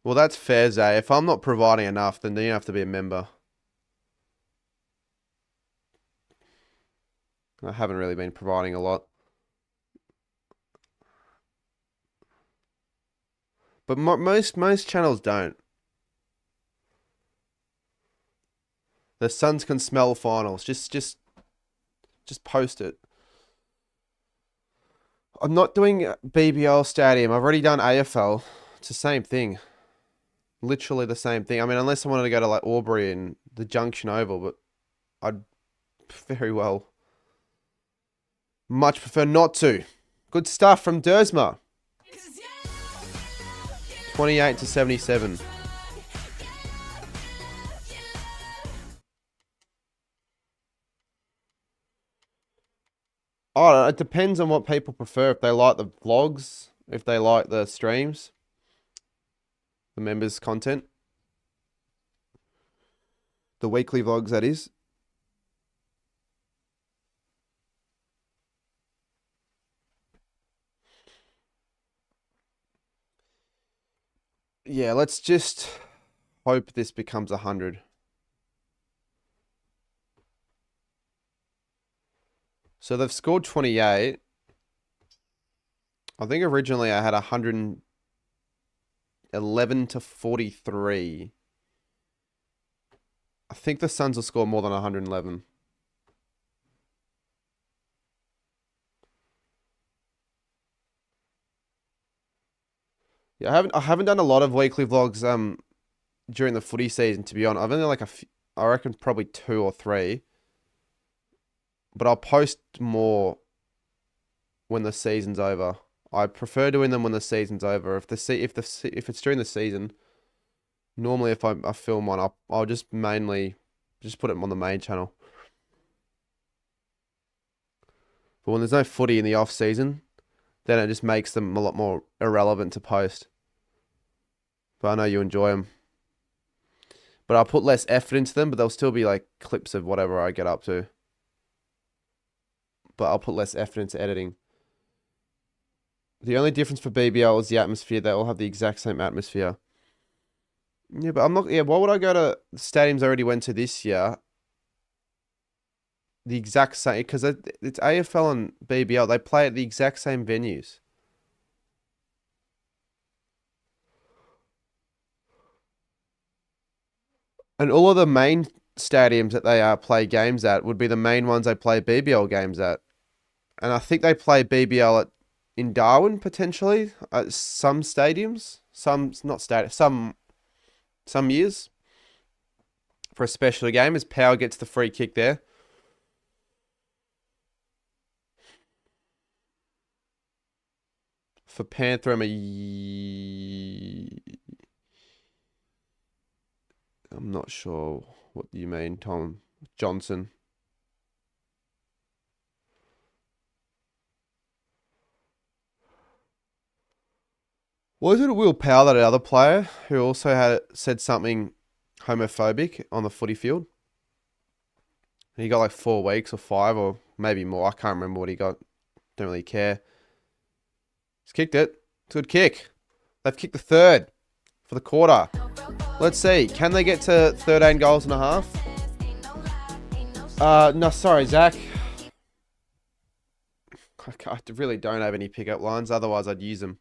[SPEAKER 1] Well, that's fair, Zay. If I'm not providing enough, then you have to be a member. I haven't really been providing a lot. But most channels don't. The Suns can smell finals. Just post it. I'm not doing BBL Stadium. I've already done AFL. It's the same thing. Literally the same thing. I mean, unless I wanted to go to like Albury and the Junction Oval, but I'd very well much prefer not to. Good stuff from Dersma. 28 to 77. Oh, it depends on what people prefer. If they like the vlogs, if they like the streams, the members' content, the weekly vlogs, that is. Yeah, let's just hope this becomes 100. So they've scored 28. I think originally I had 111 to 43. I think the Suns will score more than 111. Yeah, I haven't done a lot of weekly vlogs during the footy season, to be honest. I've only like I reckon probably 2 or 3. But I'll post more when the season's over. I prefer doing them when the season's over. If it's during the season, normally if I film one, I'll just mainly just put it on the main channel. But when there's no footy in the off season, then it just makes them a lot more irrelevant to post. But I know you enjoy them. But I'll put less effort into them, but they'll still be like clips of whatever I get up to. But I'll put less effort into editing. The only difference for BBL is the atmosphere. They all have the exact same atmosphere. Yeah, but I'm not... Yeah, why would I go to the stadiums I already went to this year? The exact same... Because it's AFL and BBL. They play at the exact same venues. And all of the main stadiums that they play games at would be the main ones they play BBL games at. And I think they play BBL in Darwin, potentially, at some stadiums. Some years. For a special game, as Power gets the free kick there. For Panther, I'm not sure what you mean, Tom Johnson. Wasn't it Will Powell, that other player, who also said something homophobic on the footy field? He got like 4 weeks or 5 or maybe more. I can't remember what he got. Don't really care. He's kicked it. It's a good kick. They've kicked the third for the quarter. Let's see. Can they get to 13 goals and a half? No, sorry, Zach. I really don't have any pickup lines. Otherwise, I'd use them.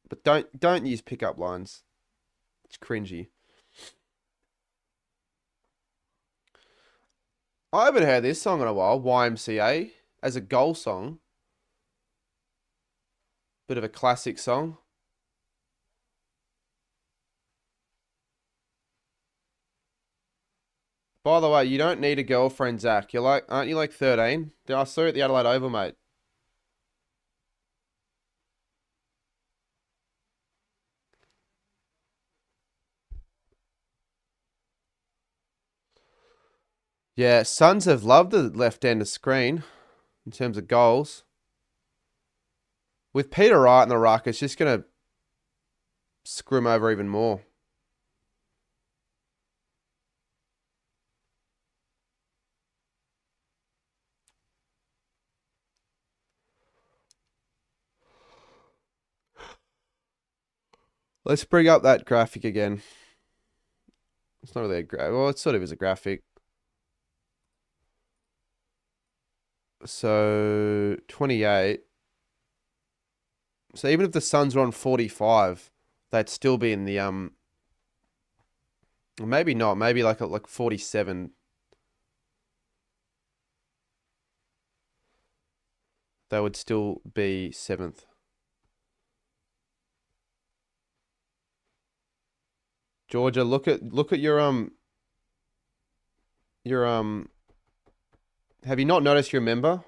[SPEAKER 1] But don't use pickup lines. It's cringy. I haven't heard this song in a while, YMCA, as a goal song. Bit of a classic song. By the way, you don't need a girlfriend, Zach. Aren't you like 13? I saw you at the Adelaide Oval, mate. Yeah, Suns have loved the left end of screen in terms of goals. With Peter Wright in the ruck, it's just going to screw him over even more. Let's bring up that graphic again. It's not really a graphic. Well, it sort of is a graphic. So, 28. So even if the Suns are on 45, they'd still be in the maybe not, maybe like 47. They would still be 7th. Georgia, look at your have you not noticed your member?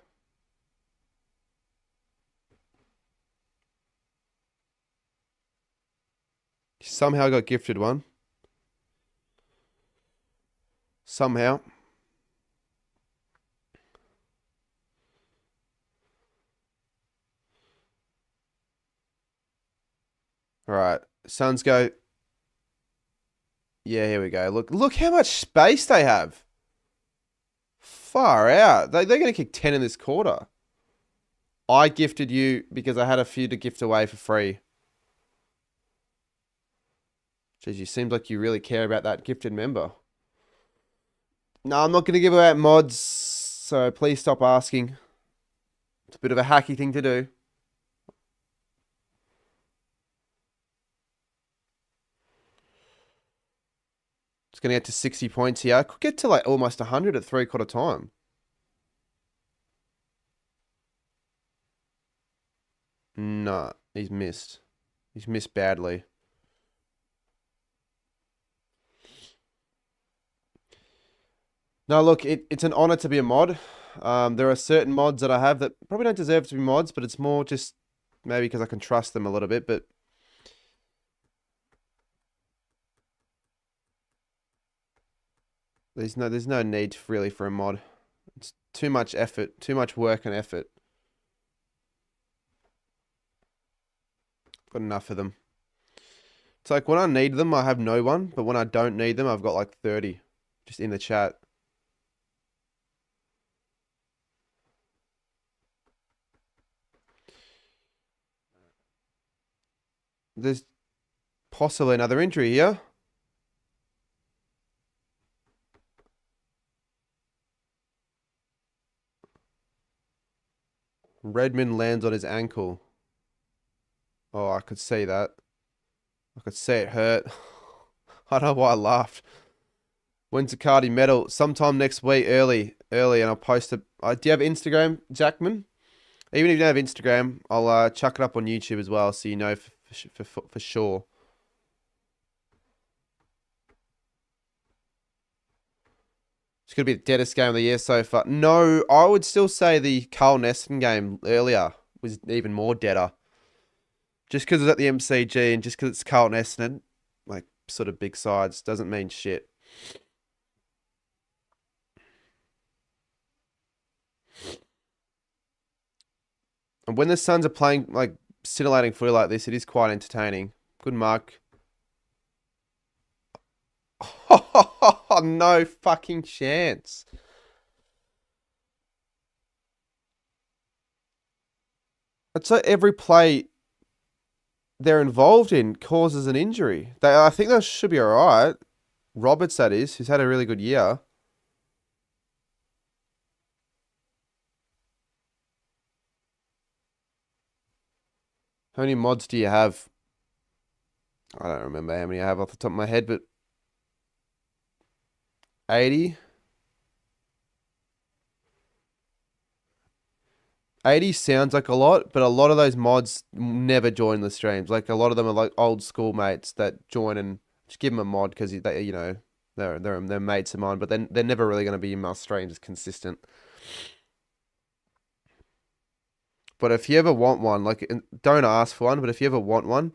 [SPEAKER 1] Somehow got gifted one. Somehow. All right. Suns go. Yeah, here we go. Look how much space they have. Far out. They're going to kick 10 in this quarter. I gifted you because I had a few to gift away for free. Jeez, you seem like you really care about that gifted member. No, I'm not going to give away mods, so please stop asking. It's a bit of a hacky thing to do. It's going to get to 60 points here. Could get to like almost 100 at 3/4 time. No, he's missed. He's missed badly. No, look, it's an honor to be a mod. There are certain mods that I have that probably don't deserve to be mods, but it's more just maybe because I can trust them a little bit. But there's no need really for a mod. It's too much effort, too much work and effort. Got enough of them. It's like when I need them, I have no one, but when I don't need them, I've got like 30 just in the chat. There's possibly another injury here. Redmond lands on his ankle. Oh, I could see that. I could see it hurt. I don't know why I laughed. When's the Cardi medal? Sometime next week, early, and I'll post it. Do you have Instagram, Jackman? Even if you don't have Instagram, I'll chuck it up on YouTube as well, so you know for sure. It's going to be the deadest game of the year so far. No, I would still say the Carlton Essendon game earlier was even more deader. Just because it's at the MCG and just because it's Carlton Essendon, like sort of big sides, doesn't mean shit. And when the Suns are playing like scintillating footy like this, it is quite entertaining. Good mark. Oh, no fucking chance. It's like every play they're involved in causes an injury. I think that should be all right. Roberts, that is, who's had a really good year. How many mods do you have? I don't remember how many I have off the top of my head, but 80? 80 sounds like a lot, but a lot of those mods never join the streams. Like a lot of them are like old school mates that join and just give them a mod because they, they're mates of mine, but then they're never really going to be in my streams as consistent. But if you ever want one, like don't ask for one, but if you ever want one,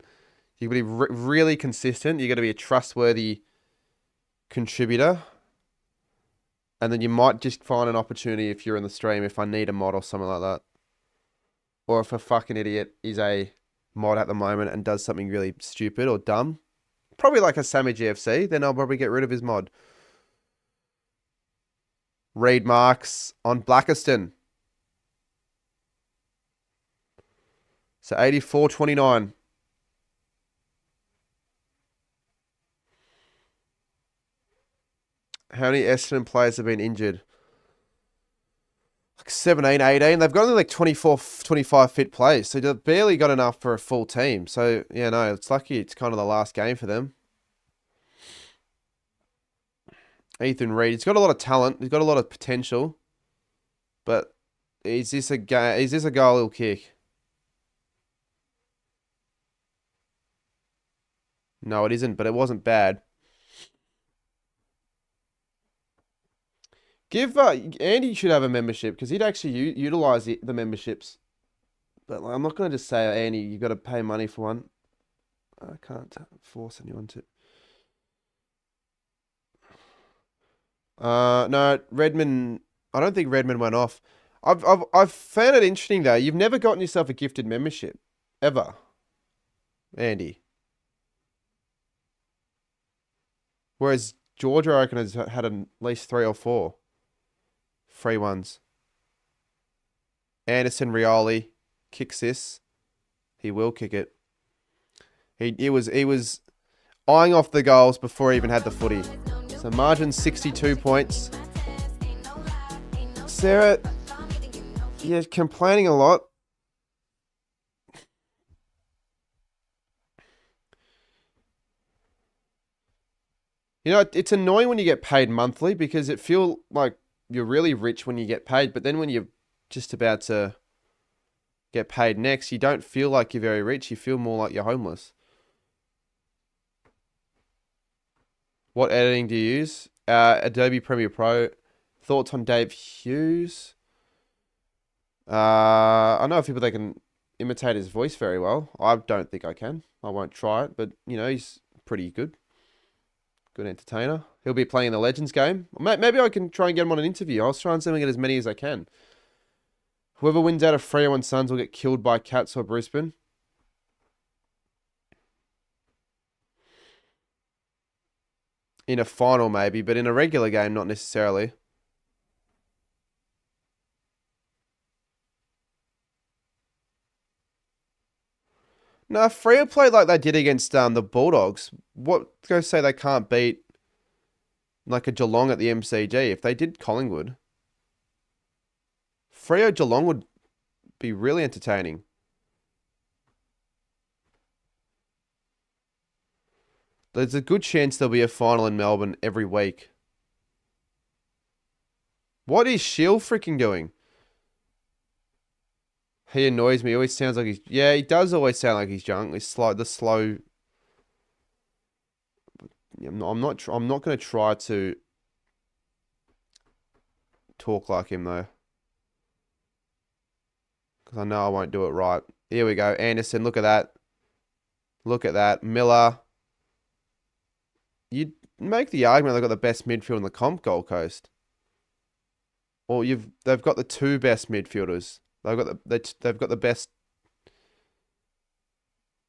[SPEAKER 1] you can be really consistent. You're going to be a trustworthy contributor. And then you might just find an opportunity if you're in the stream, if I need a mod or something like that. Or if a fucking idiot is a mod at the moment and does something really stupid or dumb. Probably like a Sammy GFC, then I'll probably get rid of his mod. Read marks on Blackiston. So 84-29. How many Essendon players have been injured? like 17, 18. They've got only like 24, 25 fit players. So they've barely got enough for a full team. So, yeah, no, it's lucky it's kind of the last game for them. Ethan Reed, he's got a lot of talent. He's got a lot of potential. But is this a goal he'll kick? No, it isn't, but it wasn't bad. Give Andy should have a membership because he'd actually utilize the memberships. But like, I'm not going to just say, Andy, you got to pay money for one. I can't force anyone to. No, Redmond. I don't think Redmond went off. I've found it interesting though. You've never gotten yourself a gifted membership, ever, Andy. Whereas Georgia, I reckon, has had at least 3 or 4 free ones. Anderson Rioli kicks this. He will kick it. He was eyeing off the goals before he even had the footy. So margin 62 points. Sarah, you're complaining a lot. You know, it's annoying when you get paid monthly because it feels like you're really rich when you get paid, but then when you're just about to get paid next, you don't feel like you're very rich. You feel more like you're homeless. What editing do you use? Adobe Premiere Pro. Thoughts on Dave Hughes? I know people that can imitate his voice very well. I don't think I can. I won't try it, but you know, he's pretty good. Good entertainer. He'll be playing the Legends game. Maybe I can try and get him on an interview. I'll try and see him get as many as I can. Whoever wins out of Freo and Suns will get killed by Cats or Brisbane. In a final, maybe, but in a regular game, not necessarily. No, Freo played like they did against the Bulldogs. What go say they can't beat like a Geelong at the MCG? If they did Collingwood, Freo Geelong would be really entertaining. There's a good chance there'll be a final in Melbourne every week. What is Shield freaking doing? He annoys me. He always sounds like he's... Yeah, he does always sound like he's drunk. He's slow. The slow... I'm not going to try to talk like him, though. Because I know I won't do it right. Here we go. Anderson, look at that. Look at that. Miller. You'd make the argument they've got the best midfield in the comp, Gold Coast. Or they've got the 2 best midfielders. They've got the best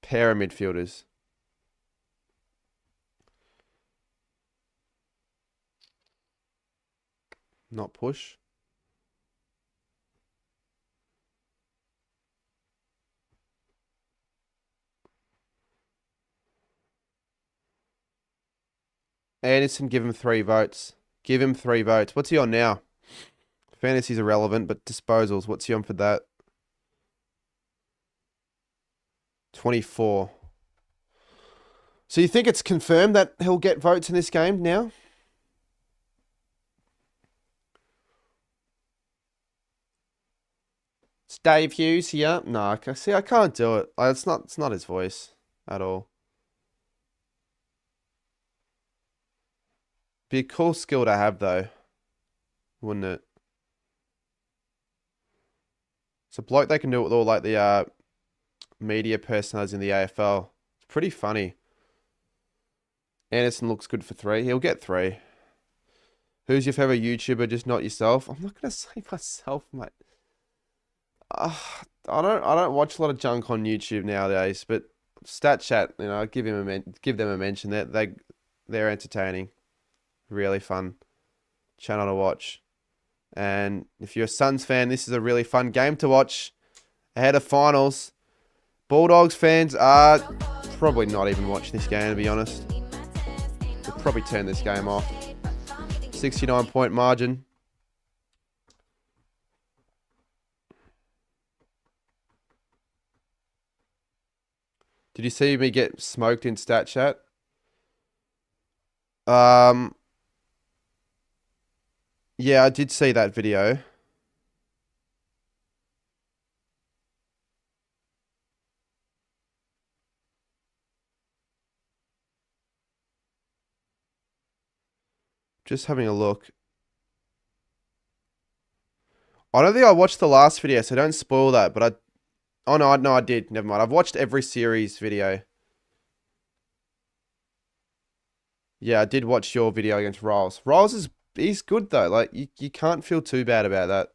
[SPEAKER 1] pair of midfielders. Not push. Anderson, give him 3 votes. Give him 3 votes. What's he on now? Fantasy's irrelevant, but disposals, what's he on for that? 24. So you think it's confirmed that he'll get votes in this game now? It's Dave Hughes here. No, see, I can't do it. It's not his voice at all. Be a cool skill to have, though, wouldn't it? It's a bloke they can do it with all like the media personalities in the AFL. It's pretty funny. Anderson looks good for 3. He'll get 3. Who's your favorite YouTuber? Just not yourself. I'm not gonna say myself, mate. I don't watch a lot of junk on YouTube nowadays, but Stat Chat, you know, give them a mention. They're entertaining, really fun channel to watch. And if you're a Suns fan, this is a really fun game to watch ahead of finals. Bulldogs fans are probably not even watching this game, to be honest. They'll probably turn this game off. 69-point margin. Did you see me get smoked in stat chat? Yeah, I did see that video. Just having a look. I don't think I watched the last video, so don't spoil that. But oh no, I did. Never mind. I've watched every series video. Yeah, I did watch your video against Riles. He's good though. Like you can't feel too bad about that.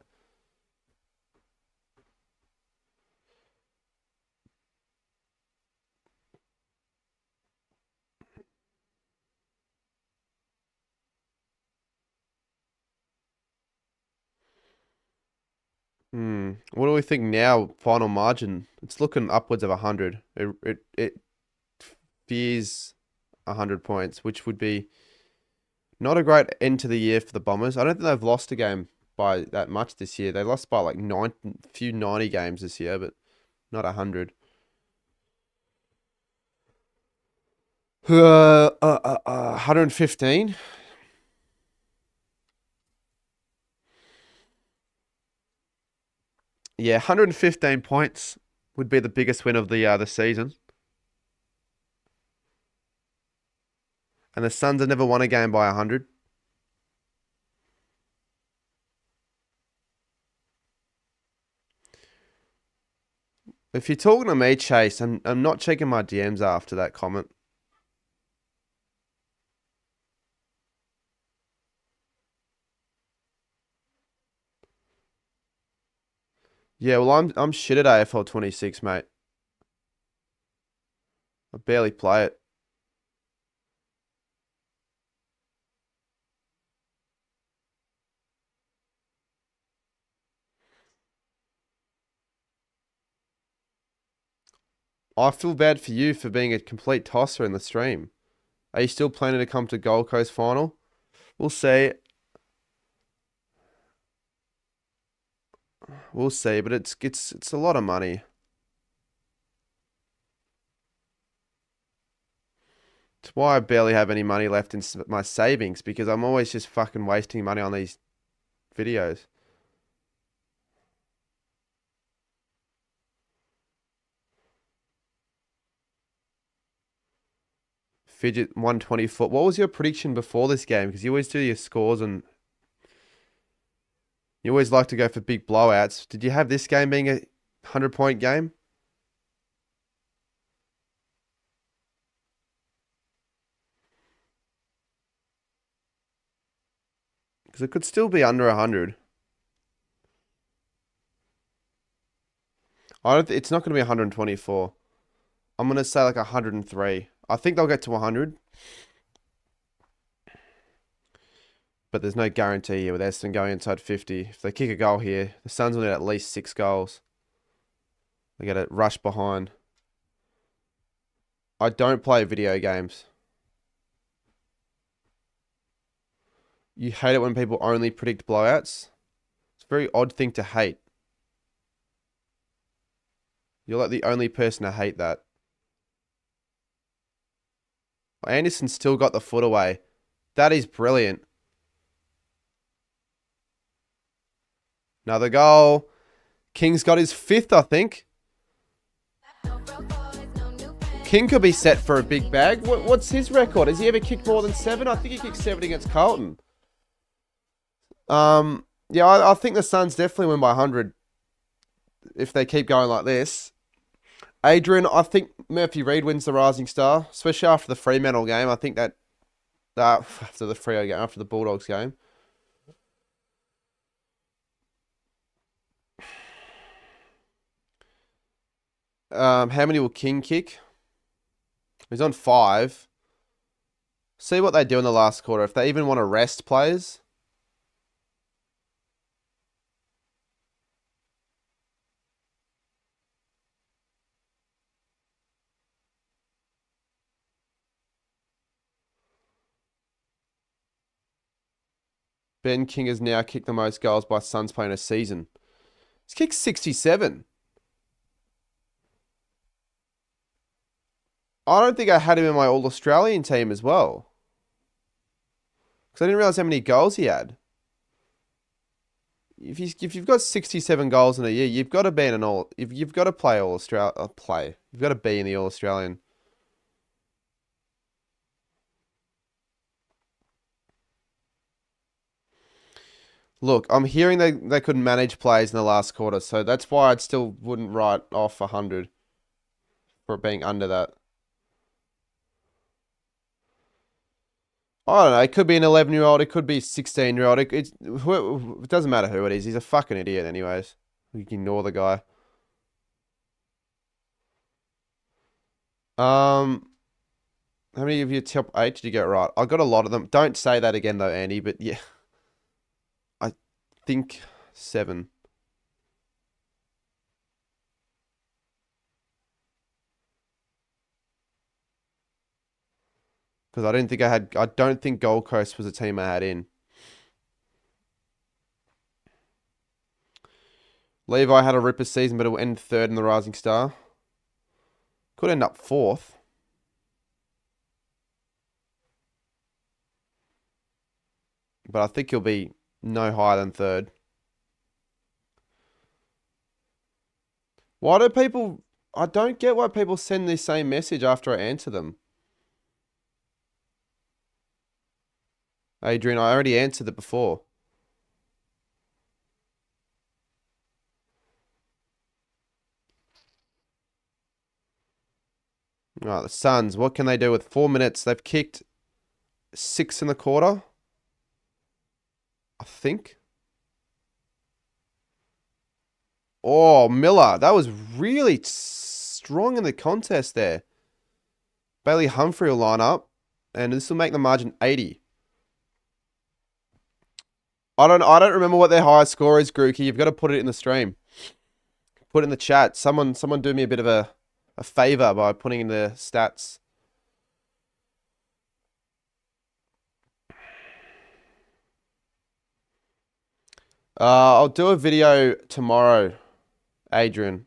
[SPEAKER 1] What do we think now? Final margin. It's looking upwards of 100. It fears 100 points, which would be not a great end to the year for the Bombers. I don't think they've lost a game by that much this year. They lost by like few 90 games this year, but not 100. 115. Yeah, 115 points would be the biggest win of the season. And the Suns have never won a game by 100. If you're talking to me, Chase, I'm not checking my DMs after that comment. Yeah, well, I'm shit at AFL 26, mate. I barely play it. I feel bad for you for being a complete tosser in the stream. Are you still planning to come to Gold Coast final? We'll see. We'll see, but it's a lot of money. It's why I barely have any money left in my savings, because I'm always just fucking wasting money on these videos. Fidget 124. What was your prediction before this game? Because you always do your scores and you always like to go for big blowouts. Did you have this game being a 100-point game? Because it could still be under 100. It's not going to be 124. I'm going to say like 103. I think they'll get to 100. But there's no guarantee here with Essendon going inside 50. If they kick a goal here, the Suns will need at least 6 goals. They get a rush behind. I don't play video games. You hate it when people only predict blowouts? It's a very odd thing to hate. You're like the only person to hate that. Anderson still got the foot away. That is brilliant. Another goal. King's got his 5th, I think. King could be set for a big bag. What's his record? Has he ever kicked more than 7? I think he kicked 7 against Carlton. Yeah, I think the Suns definitely win by 100 if they keep going like this. Adrian, I think Murphy Reid wins the Rising Star, especially after the Fremantle game. I think that after the Freo game, after the Bulldogs game. How many will King kick? He's on 5. See what they do in the last quarter. If they even want to rest players. Ben King has now kicked the most goals by Suns playing a season. He's kicked 67. I don't think I had him in my All-Australian team as well. Because I didn't realize how many goals he had. If you've got 67 goals in a year, you've got to be in an all. If you've got to play play. You've got to be in the All-Australian. Look, I'm hearing they couldn't manage plays in the last quarter, so that's why I still wouldn't write off 100 for being under that. I don't know. It could be an 11-year-old. It could be a 16-year-old. It doesn't matter who it is. He's a fucking idiot, anyways. You can ignore the guy. How many of your top 8 did you get right? I got a lot of them. Don't say that again, though, Andy. But yeah, I think 7. Because I don't think Gold Coast was a team I had in. Levi had a ripper season, but it will end 3rd in the Rising Star. Could end up 4th. But I think he'll be no higher than 3rd. Why do people... I don't get why people send the same message after I answer them. Adrian, I already answered it before. Right, the Suns, what can they do with 4 minutes? They've kicked 6 in the quarter. I think. Oh, Miller. That was really strong in the contest there. Bailey Humphrey will line up. And this will make the margin 80. I don't remember what their highest score is, Grookey. You've got to put it in the stream. Put it in the chat. Someone do me a bit of a favor by putting in the stats. I'll do a video tomorrow, Adrian.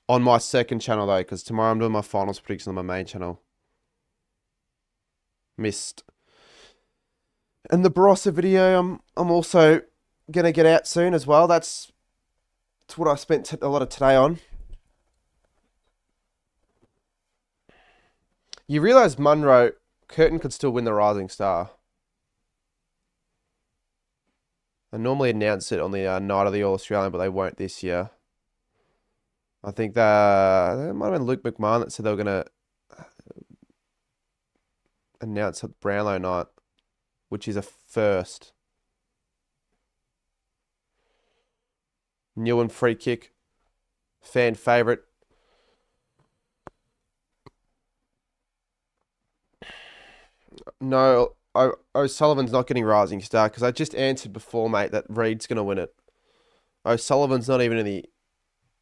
[SPEAKER 1] On my second channel, though, because tomorrow I'm doing my finals prediction on my main channel. Missed. And the Barossa video, I'm also gonna get out soon as well. That's what I spent a lot of today on. You realise Munro, Curtin could still win the Rising Star. I normally announce it on the night of the All-Australian, but they won't this year. I think that might have been Luke McMahon that said they were going to announce at Brownlow night, which is a first. Newen free kick. Fan favourite. No, O'Sullivan's not getting Rising Star because I just answered before, mate, that Reed's going to win it. O'Sullivan's not even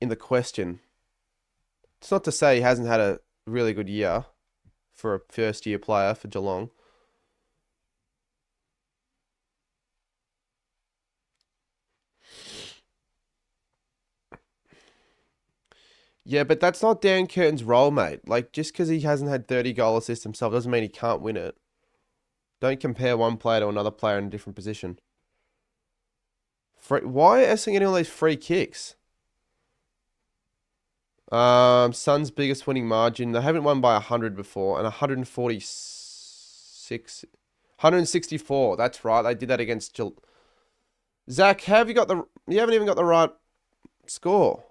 [SPEAKER 1] in the question. It's not to say he hasn't had a really good year for a first-year player for Geelong. Yeah, but that's not Dan Curtin's role, mate. Like, just because he hasn't had 30 goal assists himself doesn't mean he can't win it. Don't compare one player to another player in a different position. Why are Essendon getting all these free kicks? Suns' biggest winning margin. They haven't won by 100 before, and 164. That's right. They did that against Zach, how have you got you haven't even got the right score.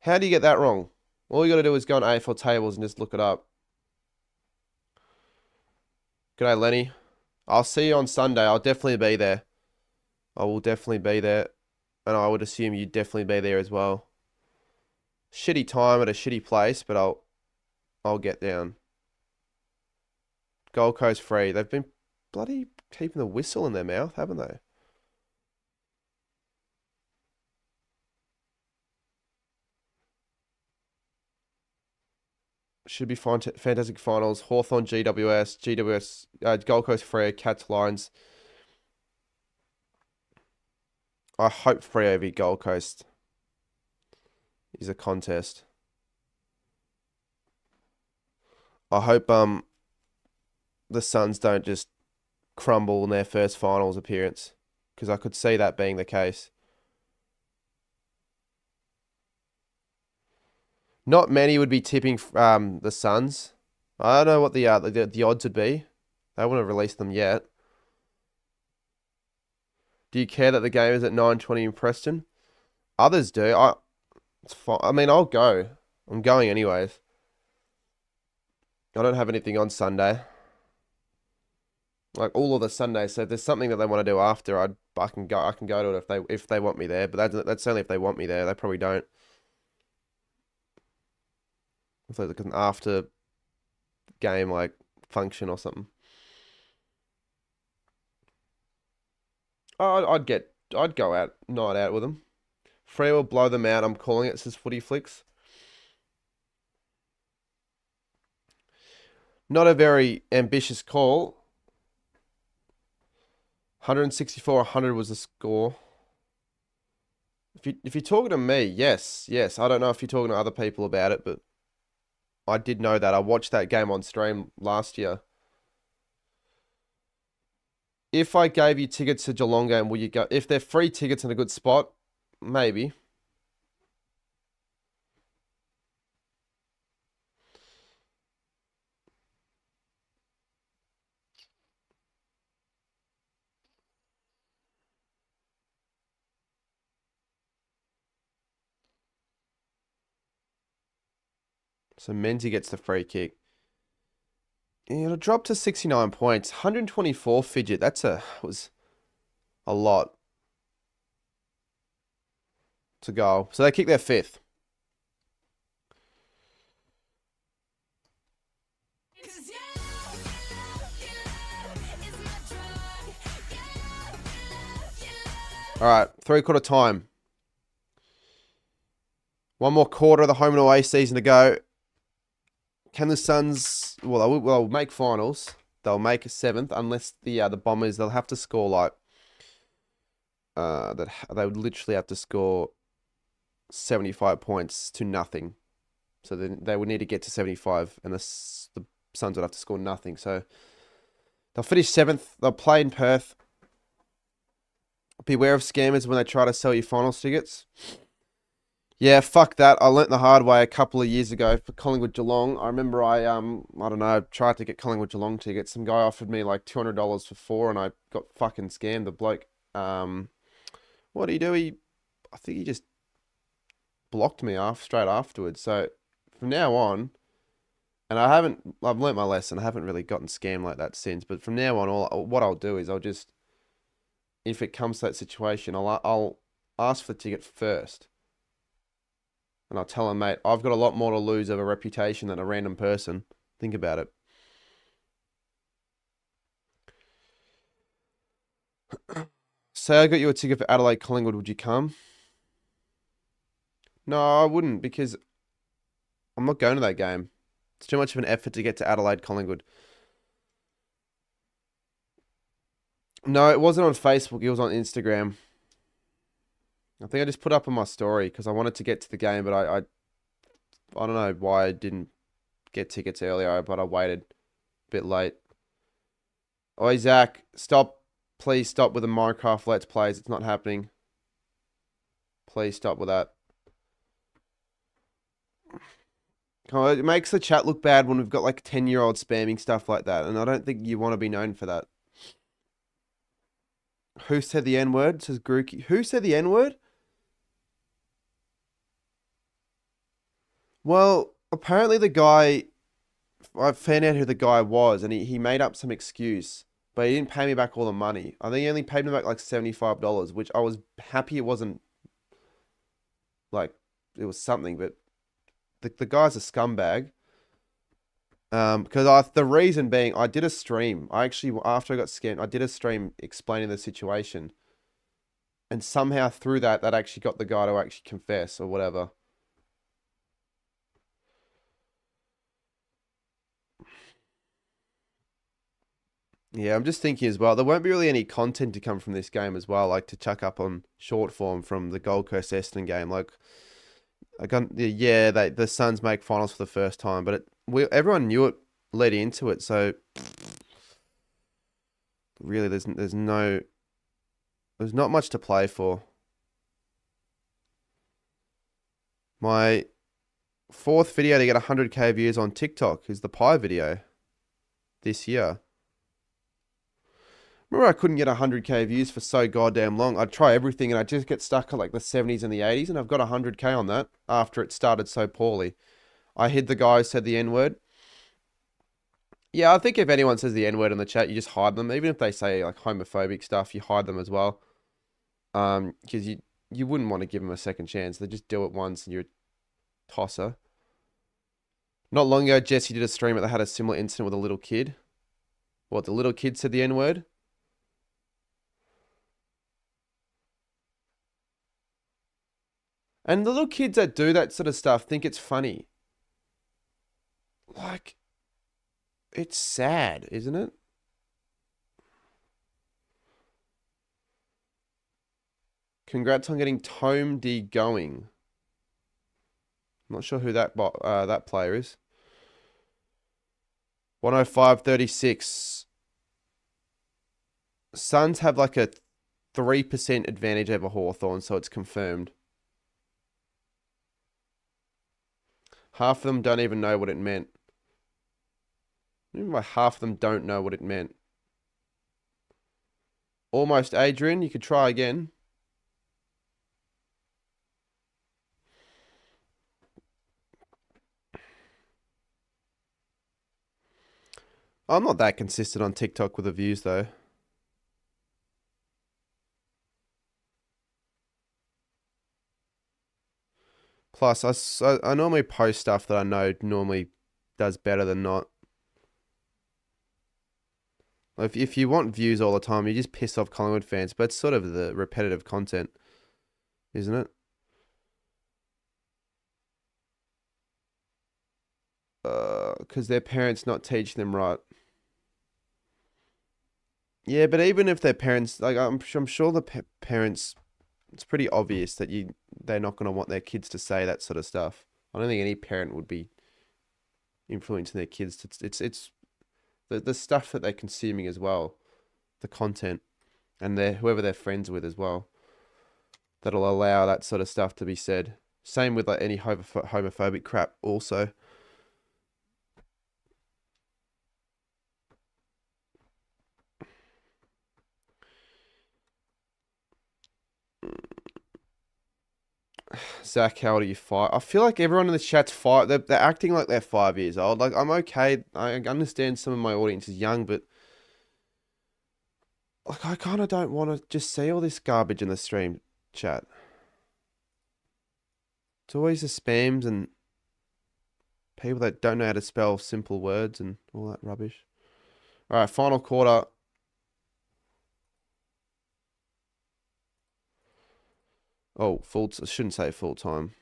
[SPEAKER 1] How do you get that wrong? All you got to do is go on AFL tables and just look it up. G'day, Lenny. I'll see you on Sunday. I'll definitely be there. I will definitely be there. And I would assume you'd definitely be there as well. Shitty time at a shitty place, but I'll get down. Gold Coast free. They've been bloody keeping the whistle in their mouth, haven't they? Should be fine. Fantastic finals. Hawthorn, GWS, Gold Coast free, Cats, Lions. I hope Freo v Gold Coast is a contest. I hope the Suns don't just crumble in their first finals appearance, because I could see that being the case. Not many would be tipping the Suns. I don't know what the odds would be. They wouldn't have released them yet. Do you care that the game is at 9:20 in Preston? Others do. It's fine. I mean, I'll go. I'm going anyways. I don't have anything on Sunday. Like all of the Sundays. So if there's something that they want to do after, I can go to it if they want me there. But that's only if they want me there. They probably don't. It's like an after game like function or something. Oh, I'd go out night out with them. Free will blow them out. I'm calling it, says Footy Flicks. Not a very ambitious call. 164-100 was the score. If you're talking to me, yes. I don't know if you're talking to other people about it, but I did know that. I watched that game on stream last year. If I gave you tickets to Geelong game, will you go? If they're free tickets in a good spot, maybe. So Menzies gets the free kick. It'll drop to 69 points. 124 fidget. Was a lot to go. So they kick their fifth. All right, 3/4 time. One more quarter of the home and away season to go. Can the Suns? Well, they'll make finals. They'll make a 7th unless the Bombers. They'll have to score like that. They would literally have to score 75 points to nothing. So then they would need to get to 75, and the Suns would have to score nothing. So they'll finish 7th. They'll play in Perth. Beware of scammers when they try to sell you finals tickets. Yeah, fuck that. I learnt the hard way a couple of years ago for Collingwood Geelong. I remember I don't know, tried to get Collingwood Geelong tickets. Some guy offered me like $200 for 4, and I got fucking scammed. The bloke, what did he do? I think he just blocked me straight afterwards. So from now on, and I've learnt my lesson. I haven't really gotten scammed like that since. But from now on, what I'll do is if it comes to that situation, I'll ask for the ticket first. And I'll tell him, mate, I've got a lot more to lose of a reputation than a random person. Think about it. Say I got you a ticket for Adelaide Collingwood, would you come? No, I wouldn't, because I'm not going to that game. It's too much of an effort to get to Adelaide Collingwood. No, it wasn't on Facebook. It was on Instagram. I think I just put up on my story because I wanted to get to the game, but I don't know why I didn't get tickets earlier, but I waited a bit late. Oi, Zach, stop. Please stop with the Minecraft Let's Plays. It's not happening. Please stop with that. Oh, it makes the chat look bad when we've got like 10-year-olds spamming stuff like that, and I don't think you want to be known for that. Who said the N-word? Says Grookey. Who said the N-word? Well, apparently the guy, I found out who the guy was, and he made up some excuse, but he didn't pay me back all the money. I think he only paid me back like $75, which I was happy it wasn't, like, it was something, but the guy's a scumbag. Because the reason being, I did a stream. After I got scammed, I did a stream explaining the situation. And somehow through that actually got the guy to actually confess or whatever. Yeah, I'm just thinking as well. There won't be really any content to come from this game as well, like to chuck up on short form from the Gold Coast Essendon game. Like, yeah, the Suns make finals for the first time, but everyone knew it leading into it. So really, there's not much to play for. My fourth video to get 100K views on TikTok is the pie video this year. Remember, I couldn't get 100K views for so goddamn long. I'd try everything and I'd just get stuck at like the 70s and the 80s, and I've got 100K on that after it started so poorly. I hid the guy who said the N-word. Yeah, I think if anyone says the N-word in the chat, you just hide them. Even if they say like homophobic stuff, you hide them as well. Because you wouldn't want to give them a second chance. They just do it once and you're a tosser. Not long ago, Jesse did a stream that they had a similar incident with a little kid. What, the little kid said the N-word? And the little kids that do that sort of stuff think it's funny. Like, it's sad, isn't it? Congrats on getting Tome D going. I'm not sure who that player is. 105.36. Suns have like a 3% advantage over Hawthorn, so it's confirmed. Half of them don't even know what it meant. Even by half of them don't know what it meant. Almost, Adrian. You could try again. I'm not that consistent on TikTok with the views, though. Plus, I normally post stuff that I know normally does better than not. If you want views all the time, you just piss off Collingwood fans. But it's sort of the repetitive content, isn't it? Because their parents not teaching them right. Yeah, but even if their parents, like I'm sure the parents, it's pretty obvious that they're not going to want their kids to say that sort of stuff. I don't think any parent would be influencing their kids to. It's the stuff that they're consuming as well, the content, and whoever they're friends with as well, that'll allow that sort of stuff to be said. Same with like any homophobic crap also. Zach, how old are you? 5? I feel like everyone in the chat's 5. They're acting like they're 5 years old. Like, I'm okay. I understand some of my audience is young, but like, I kind of don't want to just see all this garbage in the stream chat. It's always the spams and people that don't know how to spell simple words and all that rubbish. All right, final quarter. Oh, I shouldn't say full time.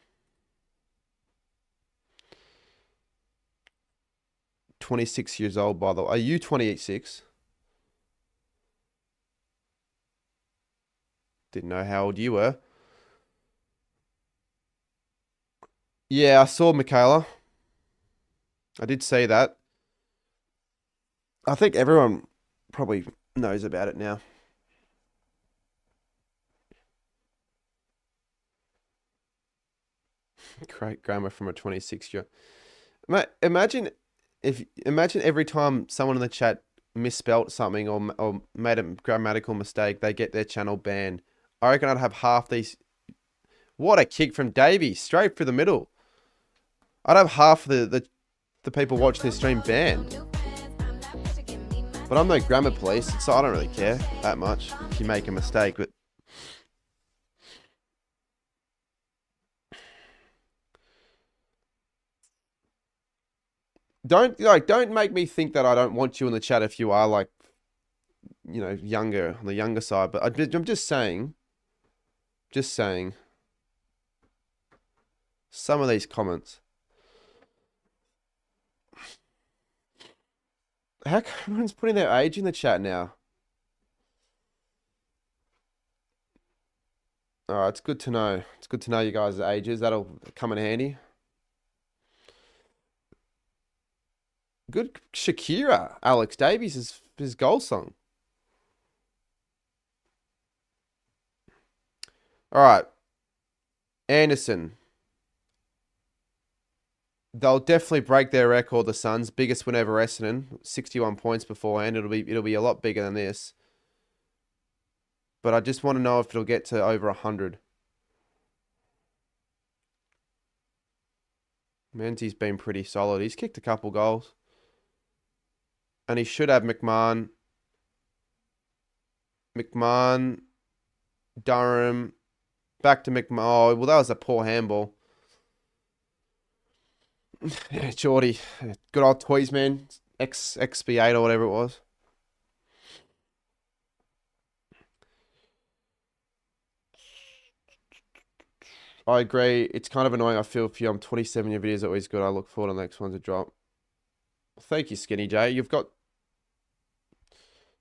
[SPEAKER 1] 26 years old, by the way. Are you 26? Didn't know how old you were. Yeah, I saw Michaela. I did see that. I think everyone probably knows about it now. Great grammar from a 26-year. Imagine every time someone in the chat misspelt something or made a grammatical mistake, they get their channel banned. I reckon I'd have half these. What a kick from Davey, straight through the middle. I'd have half the people watching this stream banned. But I'm no grammar police, so I don't really care that much if you make a mistake. But don't make me think that I don't want you in the chat if you are like, you know, younger, on the younger side. But I'm just saying, some of these comments. How come everyone's putting their age in the chat now? All right, it's good to know. It's good to know you guys' ages. That'll come in handy. Good Shakira, Alex Davies, his goal song. All right, Anderson. They'll definitely break their record. The Suns' biggest win over Essendon, 61 points beforehand. It'll be a lot bigger than this. But I just want to know if it'll get to over 100. Menzies been pretty solid. He's kicked a couple goals. And he should have McMahon, Durham, back to McMahon. Oh, well, that was a poor handball. Yeah, Geordie. Good old Toys, man. XB8 or whatever it was. I agree. It's kind of annoying. I feel for you. I'm 27. Your videos are always good. I look forward to the next one to drop. Thank you, Skinny J. You've got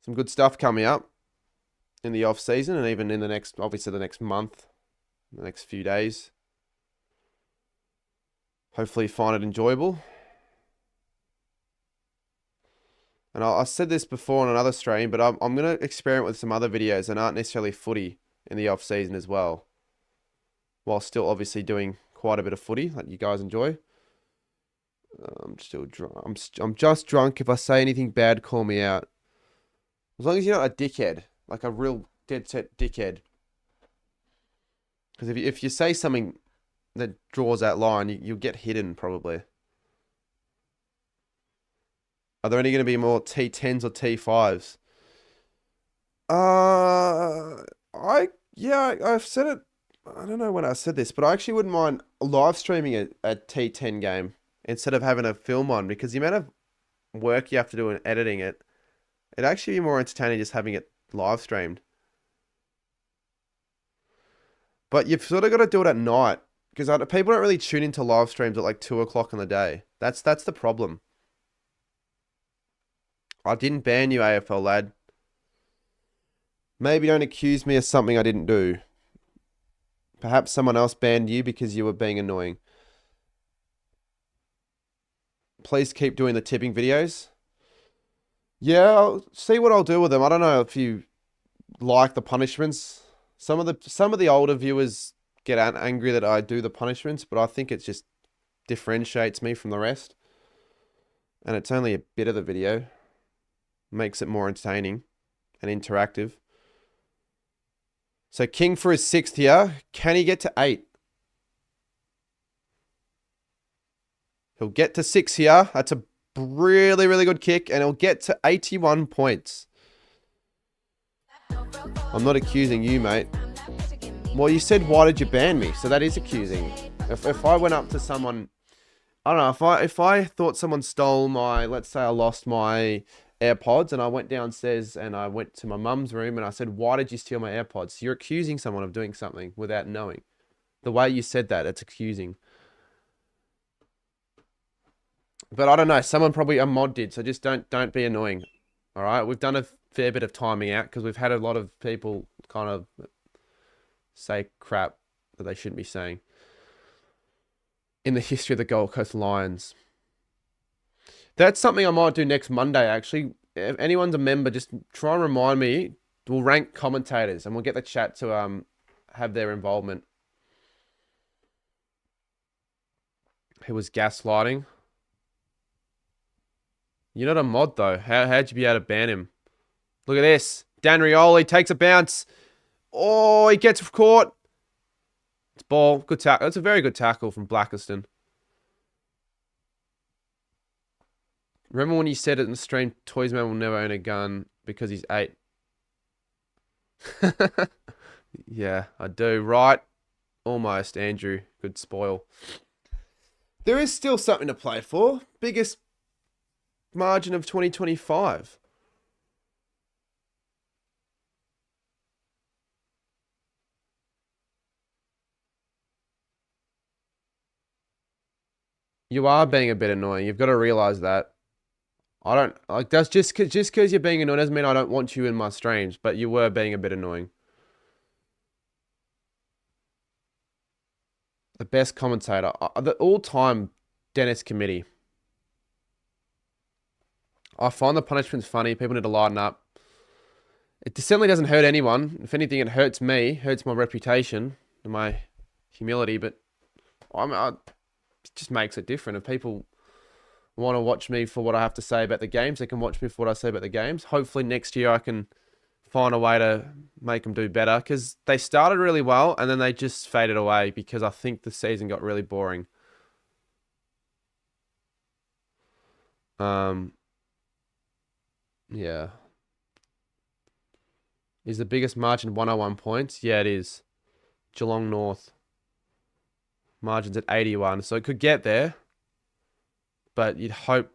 [SPEAKER 1] some good stuff coming up in the off season and even in the next, obviously the next month, the next few days. Hopefully you find it enjoyable. And I said this before on another stream, but I'm going to experiment with some other videos that aren't necessarily footy in the off season as well. While still obviously doing quite a bit of footy that you guys enjoy. I'm still drunk. I'm just drunk. If I say anything bad, call me out. As long as you're not a dickhead, like a real dead set dickhead. Because if you say something that draws that line, you'll get hidden probably. Are there only going to be more T10s or T5s? I've said it. I don't know when I said this, but I actually wouldn't mind live streaming a T10 game instead of having a film one, because the amount of work you have to do in editing it, it'd actually be more entertaining just having it live streamed. But you've sort of got to do it at night, because people don't really tune into live streams at like 2 o'clock in the day. That's the problem. I didn't ban you, AFL lad. Maybe don't accuse me of something I didn't do. Perhaps someone else banned you because you were being annoying. Please keep doing the tipping videos. Yeah, I'll see what I'll do with them. I don't know if you like the punishments. Some of the older viewers get angry that I do the punishments, but I think it just differentiates me from the rest. And it's only a bit of the video. Makes it more entertaining and interactive. So King for his 6th here. Can he get to 8? He'll get to 6 here. That's a really, really good kick. And he'll get to 81 points. I'm not accusing you, mate. Well, you said, why did you ban me? So that is accusing. If I went up to someone, I don't know, if I thought someone stole my, let's say I lost my AirPods and I went downstairs and I went to my mum's room and I said, why did you steal my AirPods? You're accusing someone of doing something without knowing. The way you said that, it's accusing. But I don't know, someone probably, a mod did, so just don't be annoying. All right, we've done a fair bit of timing out because we've had a lot of people kind of say crap that they shouldn't be saying in the history of the Gold Coast Lions. That's something I might do next Monday, actually. If anyone's a member, just try and remind me. We'll rank commentators and we'll get the chat to have their involvement. Who was gaslighting? You're not a mod, though. How'd you be able to ban him? Look at this. Dan Rioli takes a bounce. Oh, he gets caught. It's ball. Good tackle. That's a very good tackle from Blackiston. Remember when you said it in the stream, Toysman will never own a gun because he's 8? Yeah, I do. Right. Almost, Andrew. Good spoil. There is still something to play for. Biggest margin of 2025. You are being a bit annoying. You've got to realize that. I don't like that's just cause you're being annoying doesn't mean I don't want you in my streams, but you were being a bit annoying. The best commentator, the all-time Dennis Committee. I find the punishments funny. People need to lighten up. It certainly doesn't hurt anyone. If anything, it hurts me, hurts my reputation and my humility. But it just makes it different. If people want to watch me for what I have to say about the games, they can watch me for what I say about the games. Hopefully next year I can find a way to make them do better, because they started really well and then they just faded away because I think the season got really boring. Yeah. Is the biggest margin 101 points? Yeah, it is. Geelong North. Margin's at 81, so it could get there. But you'd hope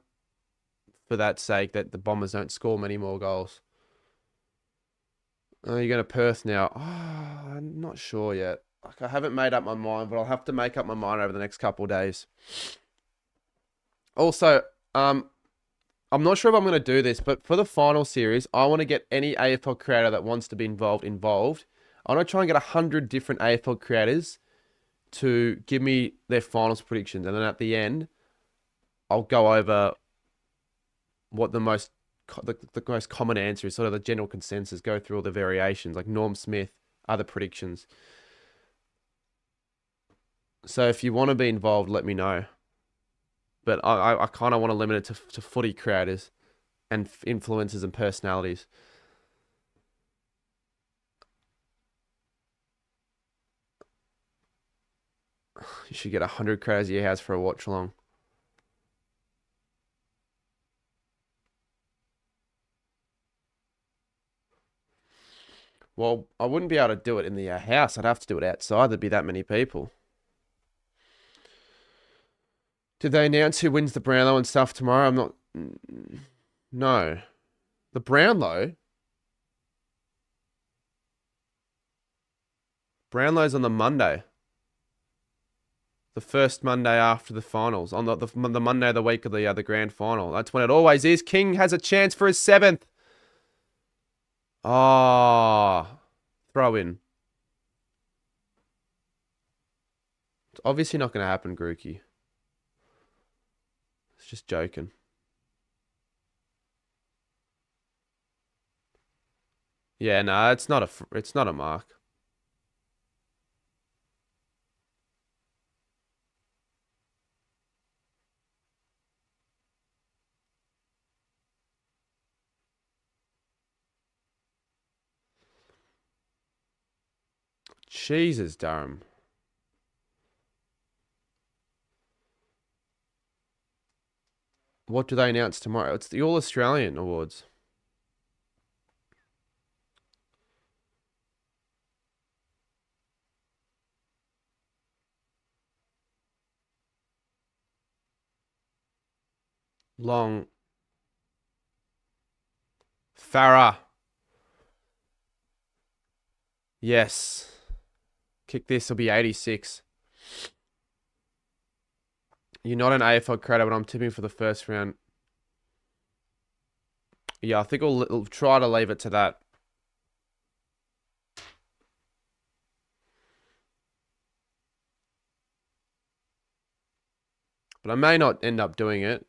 [SPEAKER 1] for that sake that the Bombers don't score many more goals. Oh, you're going to Perth now. Oh, I'm not sure yet. Like, I haven't made up my mind, but I'll have to make up my mind over the next couple of days. Also, I'm not sure if I'm going to do this, but for the final series, I want to get any AFL creator that wants to be involved. I want to try and get 100 different AFL creators to give me their finals predictions. And then at the end, I'll go over what the most common answer is, sort of the general consensus, go through all the variations, like Norm Smith, other predictions. So if you want to be involved, let me know. But I kind of want to limit it to footy creators and influencers and personalities. You should get 100 creators at your house for a watch along. Well, I wouldn't be able to do it in the house. I'd have to do it outside. There'd be that many people. Did they announce who wins the Brownlow and stuff tomorrow? I'm not... No. The Brownlow? Brownlow's on the Monday. The first Monday after the finals. On the Monday of the week of the grand final. That's when it always is. King has a chance for his 7th. Oh, throw in. It's obviously not going to happen, Grookey. It's just joking. Yeah, no, it's not a mark. Jesus, Durham. What do they announce tomorrow? It's the All-Australian Awards. Long. Farah. Yes. Kick this, will be 86. You're not an AFL creator, but I'm tipping for the first round. Yeah, I think we'll try to leave it to that. But I may not end up doing it.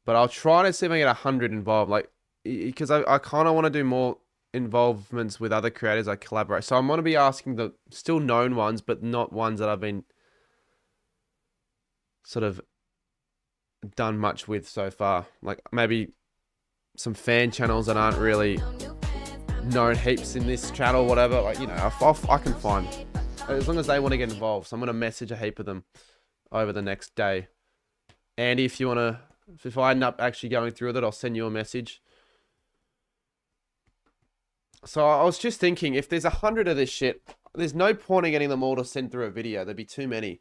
[SPEAKER 1] But I'll try to see if I get 100 involved. Like, because I kind of want to do more involvements with other creators I collaborate. So I'm going to be asking the still known ones, but not ones that I've been sort of done much with so far. Like maybe some fan channels that aren't really known heaps in this channel, whatever. Like, you know, I can find, as long as they want to get involved. So I'm going to message a heap of them over the next day. Andy, if you want to, if I end up actually going through with it, I'll send you a message. So I was just thinking, if there's 100 of this shit, there's no point in getting them all to send through a video. There'd be too many.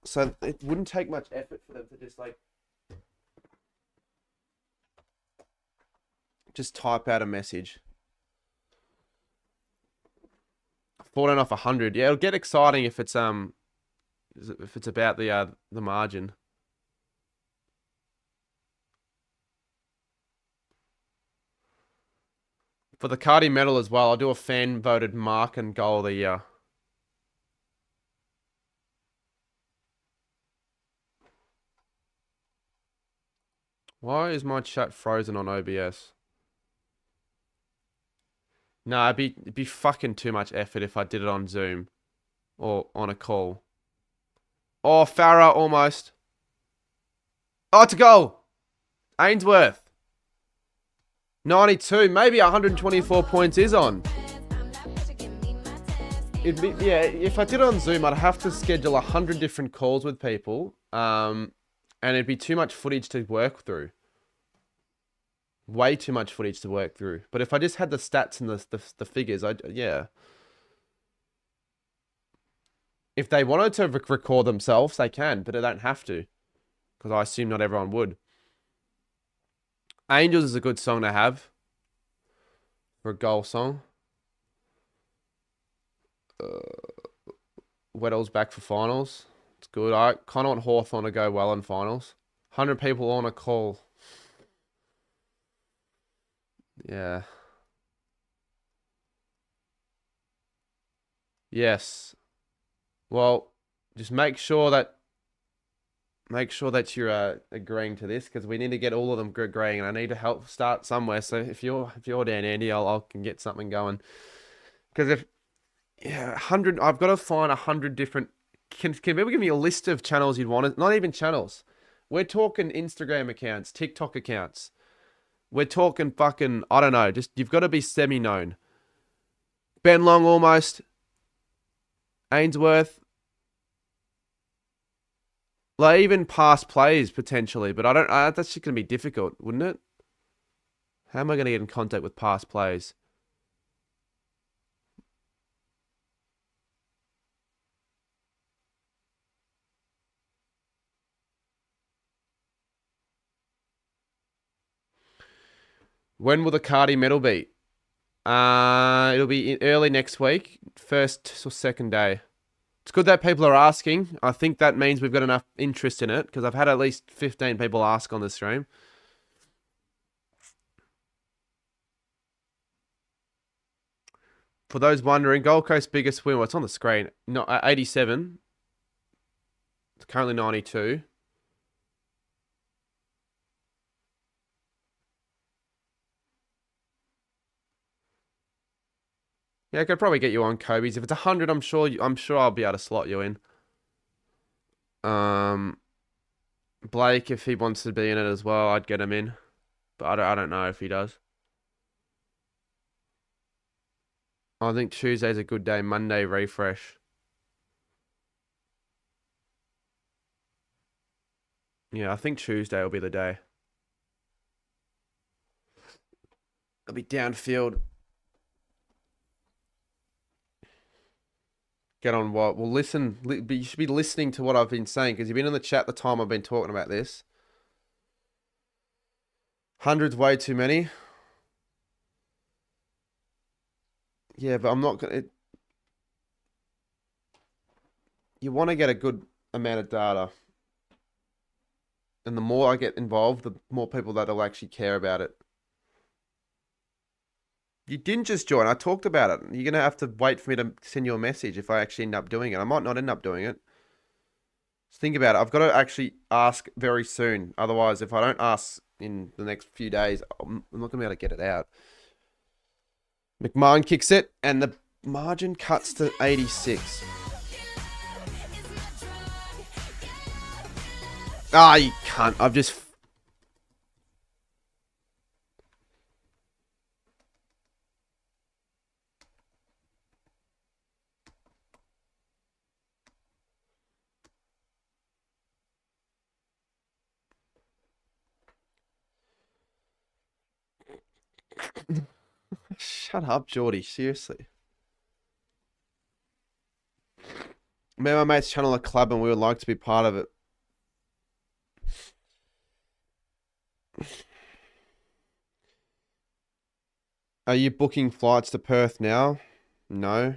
[SPEAKER 1] So it wouldn't take much effort for them to just type out a message. 14 off 100. Yeah, it'll get exciting if it's about the margin. For the Cardi medal as well, I'll do a fan voted mark and goal of the year. Why is my chat frozen on OBS? No, it'd be fucking too much effort if I did it on Zoom or on a call. Oh, Farah almost. Oh, it's a goal. Ainsworth. 92, maybe 124 points is on. Yeah, if I did it on Zoom, I'd have to schedule 100 different calls with people. And it'd be too much footage to work through. Way too much footage to work through. But if I just had the stats and the figures, yeah. If they wanted to record themselves, they can, but they don't have to. Because I assume not everyone would. Angels is a good song to have. For a goal song. Weddell's back for finals. It's good. I kind of want Hawthorn to go well in finals. 100 people on a call. Yeah. Yes. Well, just make sure that you're agreeing to this, because we need to get all of them agreeing, and I need to help start somewhere. So if you're Dan Andy, I can get something going. Because yeah, 100. I've got to find 100 different. Can people give me a list of channels you'd want? Not even channels. We're talking Instagram accounts, TikTok accounts. We're talking fucking, I don't know. Just you've got to be semi-known. Ben Long almost. Ainsworth. Like even past plays potentially, but I don't. That's just gonna be difficult, wouldn't it? How am I gonna get in contact with past plays? When will the Cardi medal be? It'll be early next week, first or second day. It's good that people are asking. I think that means we've got enough interest in it, because I've had at least 15 people ask on the stream. For those wondering, Gold Coast's biggest win, well, it's on the screen. No, 87. It's currently 92. Yeah, I could probably get you on Kobe's. If it's 100, I'm sure I'll be able to slot you in. Blake, if he wants to be in it as well, I'd get him in. But I don't know if he does. I think Tuesday's a good day. Monday, refresh. Yeah, I think Tuesday will be the day. I'll be downfield. Get on what? Well, listen. You should be listening to what I've been saying, because you've been in the chat the time I've been talking about this. 100's way too many. Yeah, but I'm not gonna. You want to get a good amount of data, and the more I get involved, the more people that'll actually care about it. You didn't just join. I talked about it. You're gonna have to wait for me to send you a message if I actually end up doing it. I might not end up doing it. Just think about it. I've got to actually ask very soon. Otherwise, if I don't ask in the next few days, I'm not gonna be able to get it out. McMahon kicks it, and the margin cuts to 86. Ah, you can't. I've just... Shut up, Geordie. Seriously. Me and my mates channel a club, and we would like to be part of it. Are you booking flights to Perth now? No.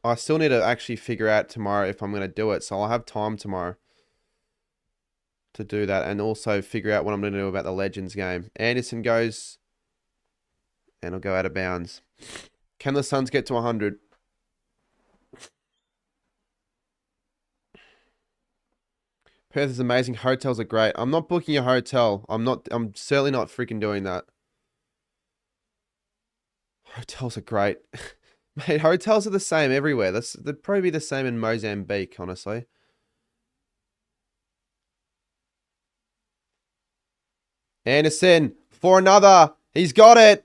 [SPEAKER 1] I still need to actually figure out tomorrow if I'm going to do it, so I'll have time tomorrow to do that and also figure out what I'm going to do about the Legends game. Anderson goes and I'll go out of bounds. Can the Suns get to 100? Perth is amazing. Hotels are great. I'm not booking a hotel. I'm certainly not freaking doing that. Hotels are great. Mate, hotels are the same everywhere. They'd probably be the same in Mozambique, honestly. Anderson for another. He's got it.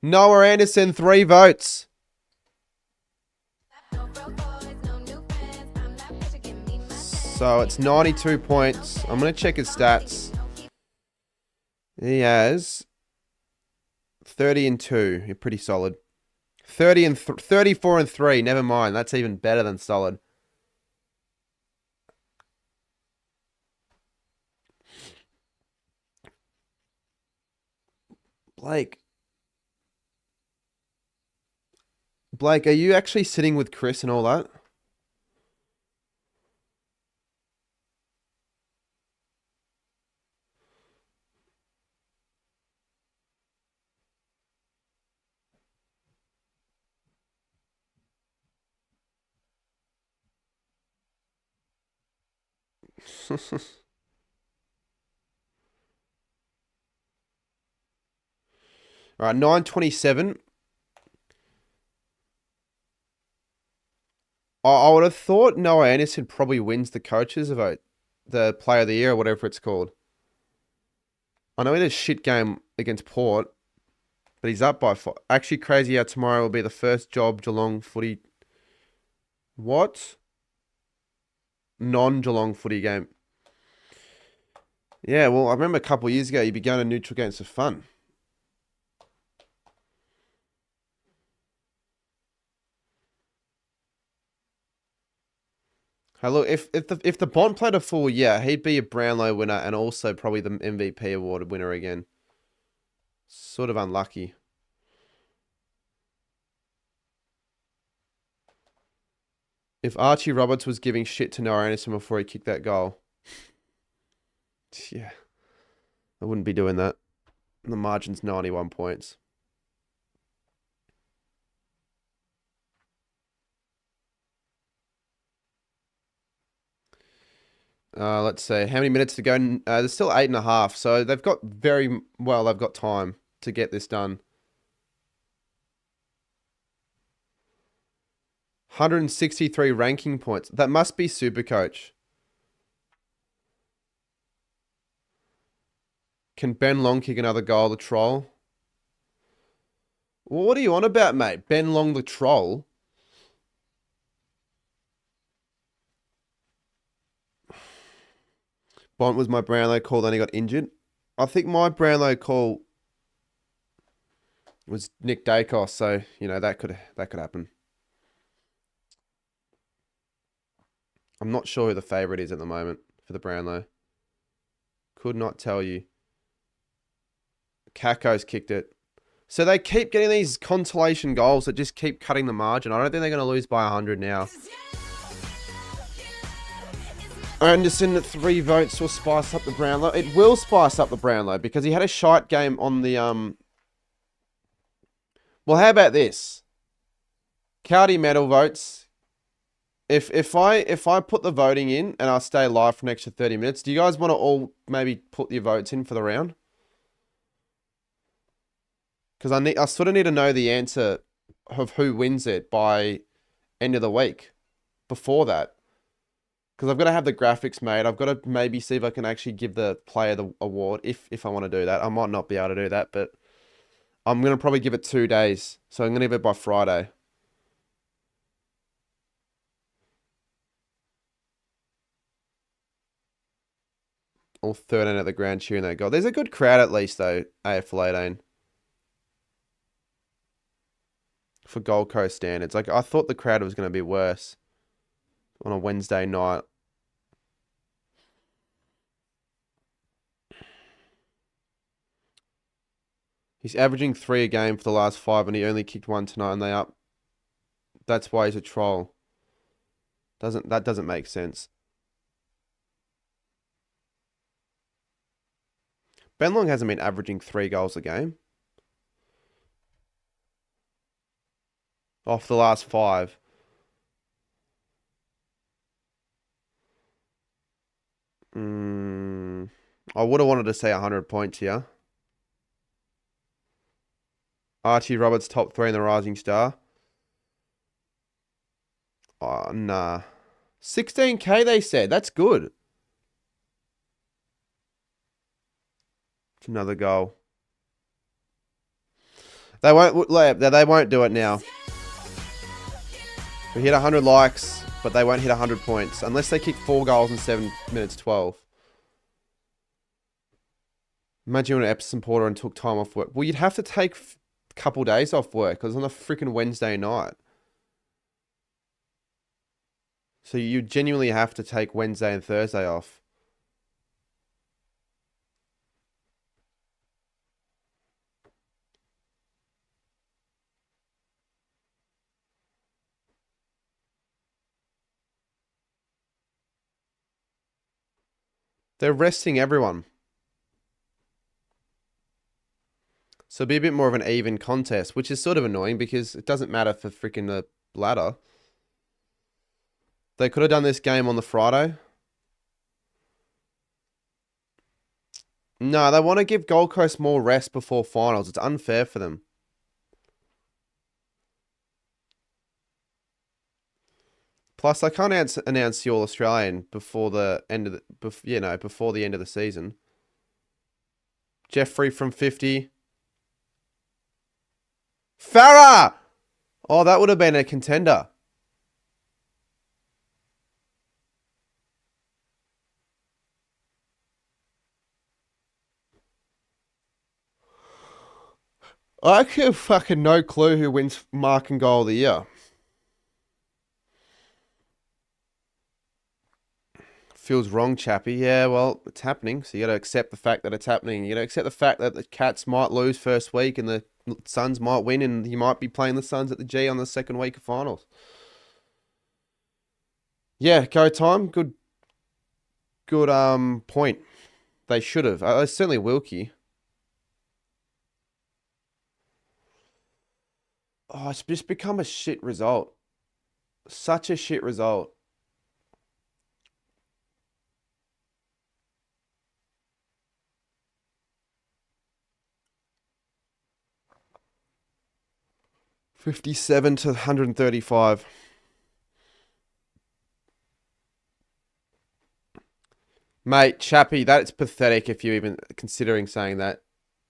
[SPEAKER 1] Noah Anderson, 3 votes. So it's 92 points. I'm going to check his stats. He has 30 and 2. You're pretty solid. 34 and 3. Never mind. That's even better than solid. Blake, are you actually sitting with Chris and all that? All right, 9:27. I would have thought Noah Anderson probably wins the coaches vote, the Player of the Year or whatever it's called. I know he had a shit game against Port, but he's up by 4. Actually, crazy how tomorrow will be the first job Geelong footy. What? Non-Geelong footy game. Yeah, well, I remember a couple of years ago you'd be going to neutral games for fun. Hello, if the Bond played a full year, he'd be a Brownlow winner and also probably the MVP award winner again. Sort of unlucky. If Archie Roberts was giving shit to Noah Anderson before he kicked that goal, yeah, I wouldn't be doing that. The margin's 91 points. Let's see. How many minutes to go? There's still 8.5, so they've got they've got time to get this done. 163 ranking points. That must be Supercoach. Can Ben Long kick another goal, the troll? Well, what are you on about, mate? Ben Long, the troll? Bont was my Brownlow call, then he got injured. I think my Brownlow call was Nick Dacos, so you know that could happen. I'm not sure who the favourite is at the moment for the Brownlow. Could not tell you. Kako's kicked it. So they keep getting these consolation goals that just keep cutting the margin. I don't think they're going to lose by 100 now. Anderson at 3 votes will spice up the Brownlow. It will spice up the Brownlow because he had a shite game on the Well, how about this? Cowdy medal votes. If I put the voting in and I'll stay live for an extra 30 minutes, do you guys want to all maybe put your votes in for the round? Because I sort of need to know the answer of who wins it by end of the week. Before that. Because I've got to have the graphics made. I've got to maybe see if I can actually give the player the award if I want to do that. I might not be able to do that, but I'm going to probably give it 2 days. So I'm going to give it by Friday. All 13 at the ground cheering that goal. There's a good crowd at least, though, AFL 18. For Gold Coast standards. Like, I thought the crowd was going to be worse on a Wednesday night. He's averaging 3 a game for the last 5 and he only kicked 1 tonight and they up. That's why he's a troll. That doesn't make sense. Ben Long hasn't been averaging 3 goals a game. Off the last 5. I would have wanted to say 100 points here. Archie Roberts, top 3 in the Rising Star. Oh, nah. 16k they said. That's good. It's another goal. They won't do it now. We hit 100 likes, but they won't hit 100 points unless they kick 4 goals in 7 minutes 12. Imagine you were an Epsom supporter and took time off work. Well, you'd have to take a couple days off work because it's on a freaking Wednesday night. So you genuinely have to take Wednesday and Thursday off. They're resting everyone. So it'll be a bit more of an even contest, which is sort of annoying because it doesn't matter for freaking the ladder. They could have done this game on the Friday. No, they want to give Gold Coast more rest before finals. It's unfair for them. Plus, I can't announce the All Australian before the end of the before the end of the season. Jeffrey from 50. Farah! Oh, that would have been a contender. I have fucking no clue who wins Mark and Goal of the Year. Feels wrong, Chappie. Yeah, well, it's happening, so you got to accept the fact that it's happening. You got to accept the fact that the Cats might lose first week and the Suns might win, and you might be playing the Suns at the G on the second week of finals. Yeah, go time. Good point. They should have. Certainly Wilkie. Oh, it's just become a shit result. Such a shit result. $57 to $135. Mate, Chappie, that's pathetic if you're even considering saying that.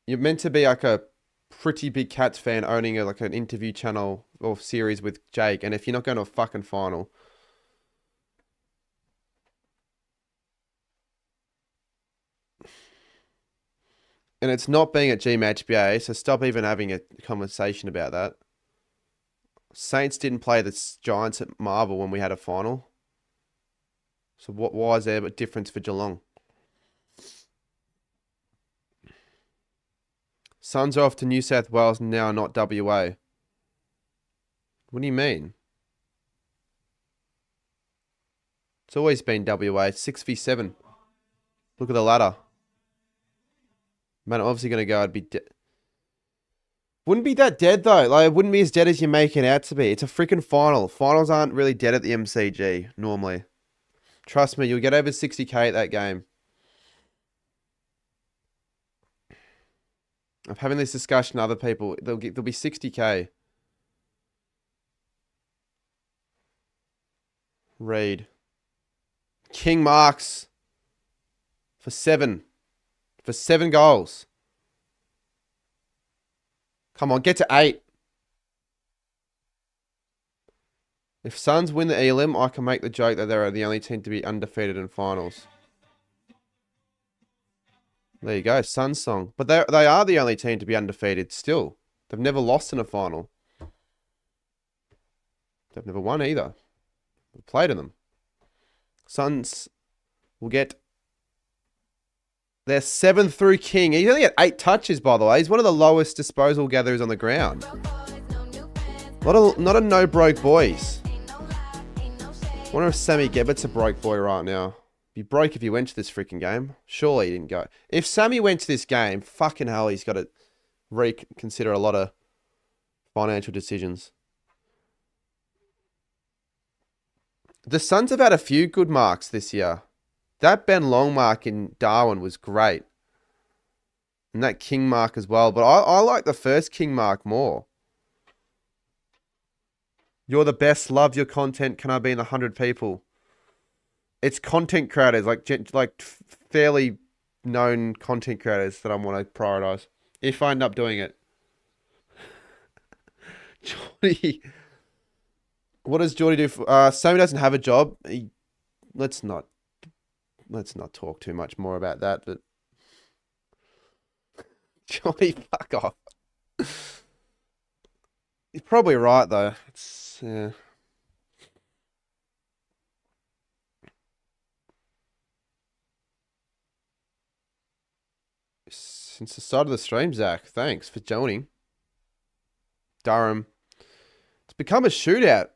[SPEAKER 1] You're meant to be like a pretty big Cats fan owning like an interview channel or series with Jake, and if you're not going to a fucking final. And it's not being at GMHBA, so stop even having a conversation about that. Saints didn't play the Giants at Marvel when we had a final. So why is there a difference for Geelong? Suns are off to New South Wales now, not WA. What do you mean? It's always been WA. 6v7. Look at the ladder. Man, I'm obviously going to go. I'd be dead. Wouldn't be that dead, though. Like, it wouldn't be as dead as you make it out to be. It's a freaking final. Finals aren't really dead at the MCG, normally. Trust me, you'll get over 60k at that game. I'm having this discussion with other people. There'll be 60k. Reed. King marks. For 7. For 7 goals. Come on, get to 8. If Suns win the Elim, I can make the joke that they're the only team to be undefeated in finals. There you go, Suns song. But they are the only team to be undefeated still. They've never lost in a final. They've never won either. We've played in them. Suns will get their 7th through King. He's only had 8 touches, by the way. He's one of the lowest disposal gatherers on the ground. Not a no broke boys. I wonder if Sammy Gebbett's a broke boy right now. Be broke if he went to this freaking game. Surely he didn't go. If Sammy went to this game, fucking hell, he's got to reconsider a lot of financial decisions. The Suns have had a few good marks this year. That Ben Long mark in Darwin was great. And that King mark as well. But I like the first King mark more. You're the best. Love your content. Can I be in the 100 people? It's content creators, like fairly known content creators that I want to prioritize. If I end up doing it. Jordy. What does Jordy do for... Sammy doesn't have a job. Let's not talk too much more about that, but... Jordy, fuck off. He's probably right, though. Yeah. Since the start of the stream, Zach, thanks for joining. Durham. It's become a shootout.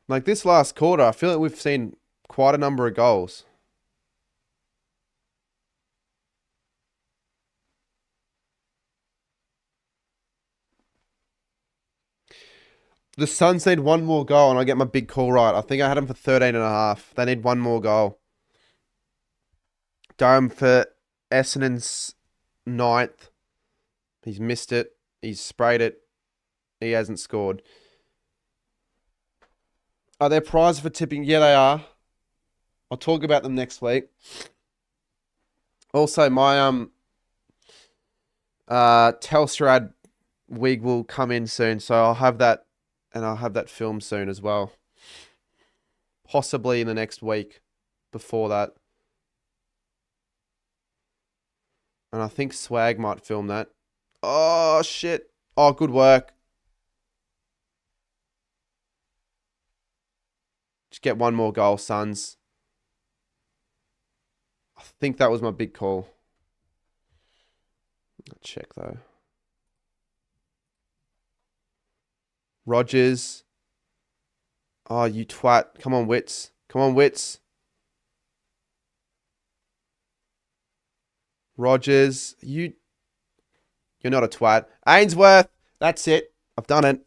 [SPEAKER 1] Like this last quarter, I feel like we've seen quite a number of goals. The Suns need one more goal and I get my big call right. I think I had them for 13.5. They need one more goal. Durham for Essendon's 9th. He's missed it. He's sprayed it. He hasn't scored. Are there prizes for tipping? Yeah, they are. I'll talk about them next week. Also, my Telstra wig will come in soon, so I'll have that, and I'll have that filmed soon as well. Possibly in the next week before that. And I think Swag might film that. Oh, shit. Oh, good work. Just get one more goal, Suns. I think that was my big call. I'll check, though. Rogers. Oh, you twat. Come on, Wits. Come on, Wits. Rogers. You're not a twat. Ainsworth. That's it. I've done it.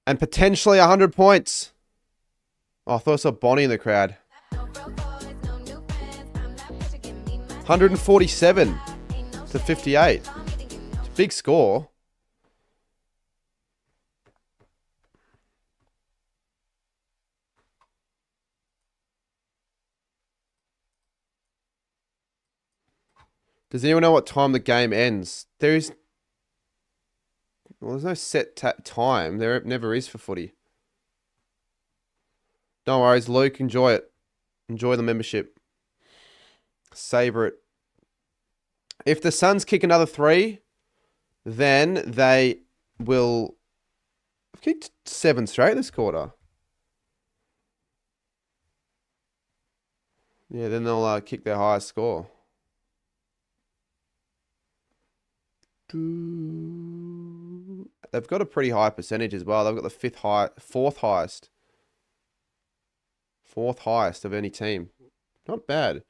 [SPEAKER 1] And potentially 100 points. Oh, I thought I saw Bonnie in the crowd. 147 to 58. It's a big score. Does anyone know what time the game ends? There's no set time. There never is for footy. No worries, Luke. Enjoy it. Enjoy the membership. Savor it. If the Suns kick another 3, then they will... I've kicked 7 straight this quarter. Yeah, then they'll kick their highest score. They've got a pretty high percentage as well. They've got the fourth highest. Fourth highest of any team. Not bad.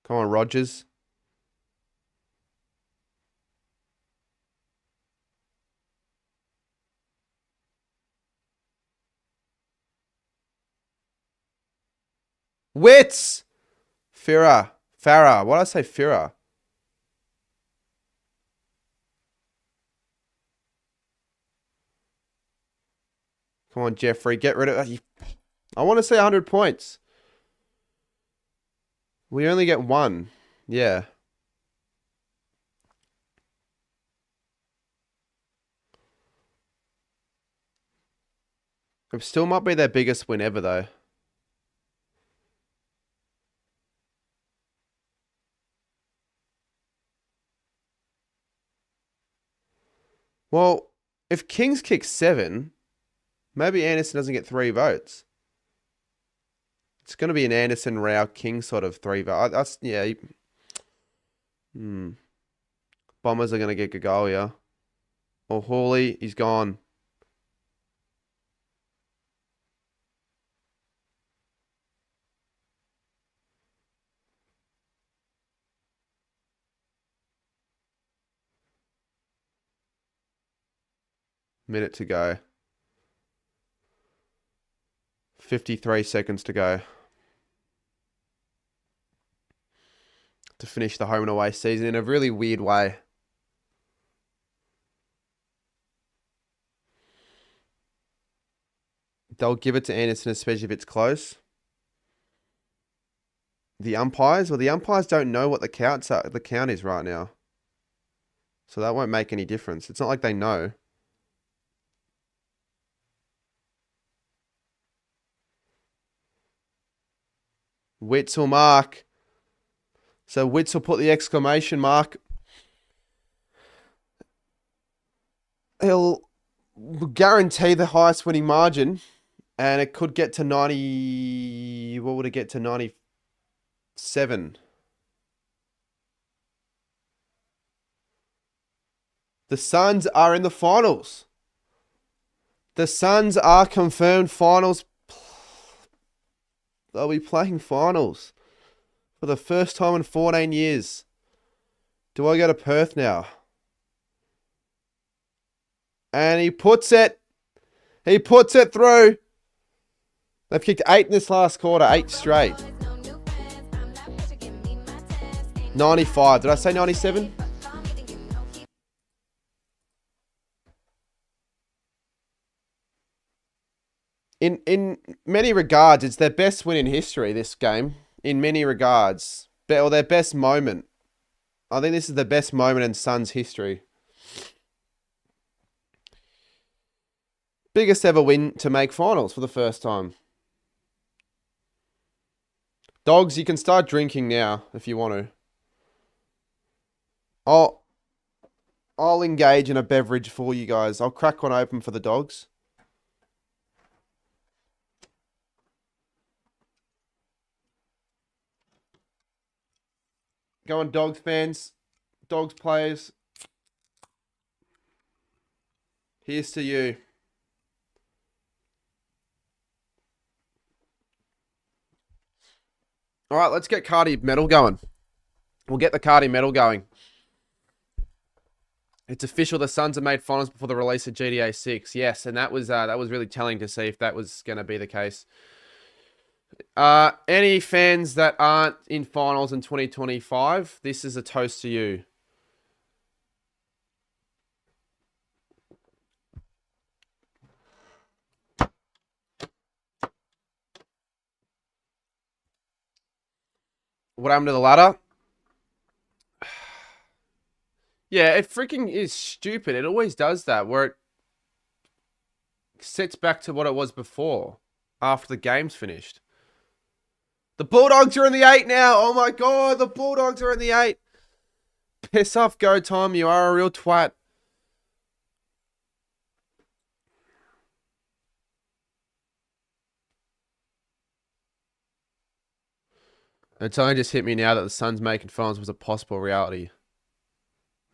[SPEAKER 1] Come on, Rogers. Wits! Farah. Why did I say Farah? Come on, Jeffrey. Get rid of it. I want to say 100 points. We only get 1. Yeah. It still might be their biggest win ever, though. Well, if Kings kick 7, maybe Anderson doesn't get 3 votes. It's going to be an Anderson, Rao, King sort of three. But that's, yeah. Bombers are going to get Gagolia. Or Hawley, he's gone. Minute to go. 53 seconds to go. To finish the home and away season in a really weird way. They'll give it to Anderson, especially if it's close. The umpires? Well, the umpires don't know what the count is right now. So that won't make any difference. It's not like they know. Witz will mark. So Witz will put the exclamation mark. He'll guarantee the highest winning margin. And it could get to 90... What would it get to? 97. The Suns are in the finals. The Suns are confirmed finals. They'll be playing finals for the first time in 14 years. Do I go to Perth now? And he puts it. He puts it through. They've kicked 8 in this last quarter. 8 straight. 95. Did I say 97? In many regards, it's their best win in history, this game. In many regards. Or their best moment. I think this is the best moment in Suns history. Biggest ever win to make finals for the first time. Dogs, you can start drinking now if you want to. I'll engage in a beverage for you guys. I'll crack one open for the dogs. Go on, Dogs fans. Dogs players. Here's to you. All right, let's get Cardi Metal going. We'll get the Cardi Metal going. It's official. The Suns have made finals before the release of GTA 6. Yes, and that was really telling to see if that was going to be the case. Any fans that aren't in finals in 2025, this is a toast to you. What happened to the ladder? Yeah, it freaking is stupid. It always does that, where it sets back to what it was before, after the game's finished. The Bulldogs are in the 8 now. Oh my God, the Bulldogs are in the 8. Piss off, Go Tom. You are a real twat. It's only just hit me now that the Suns making finals was a possible reality.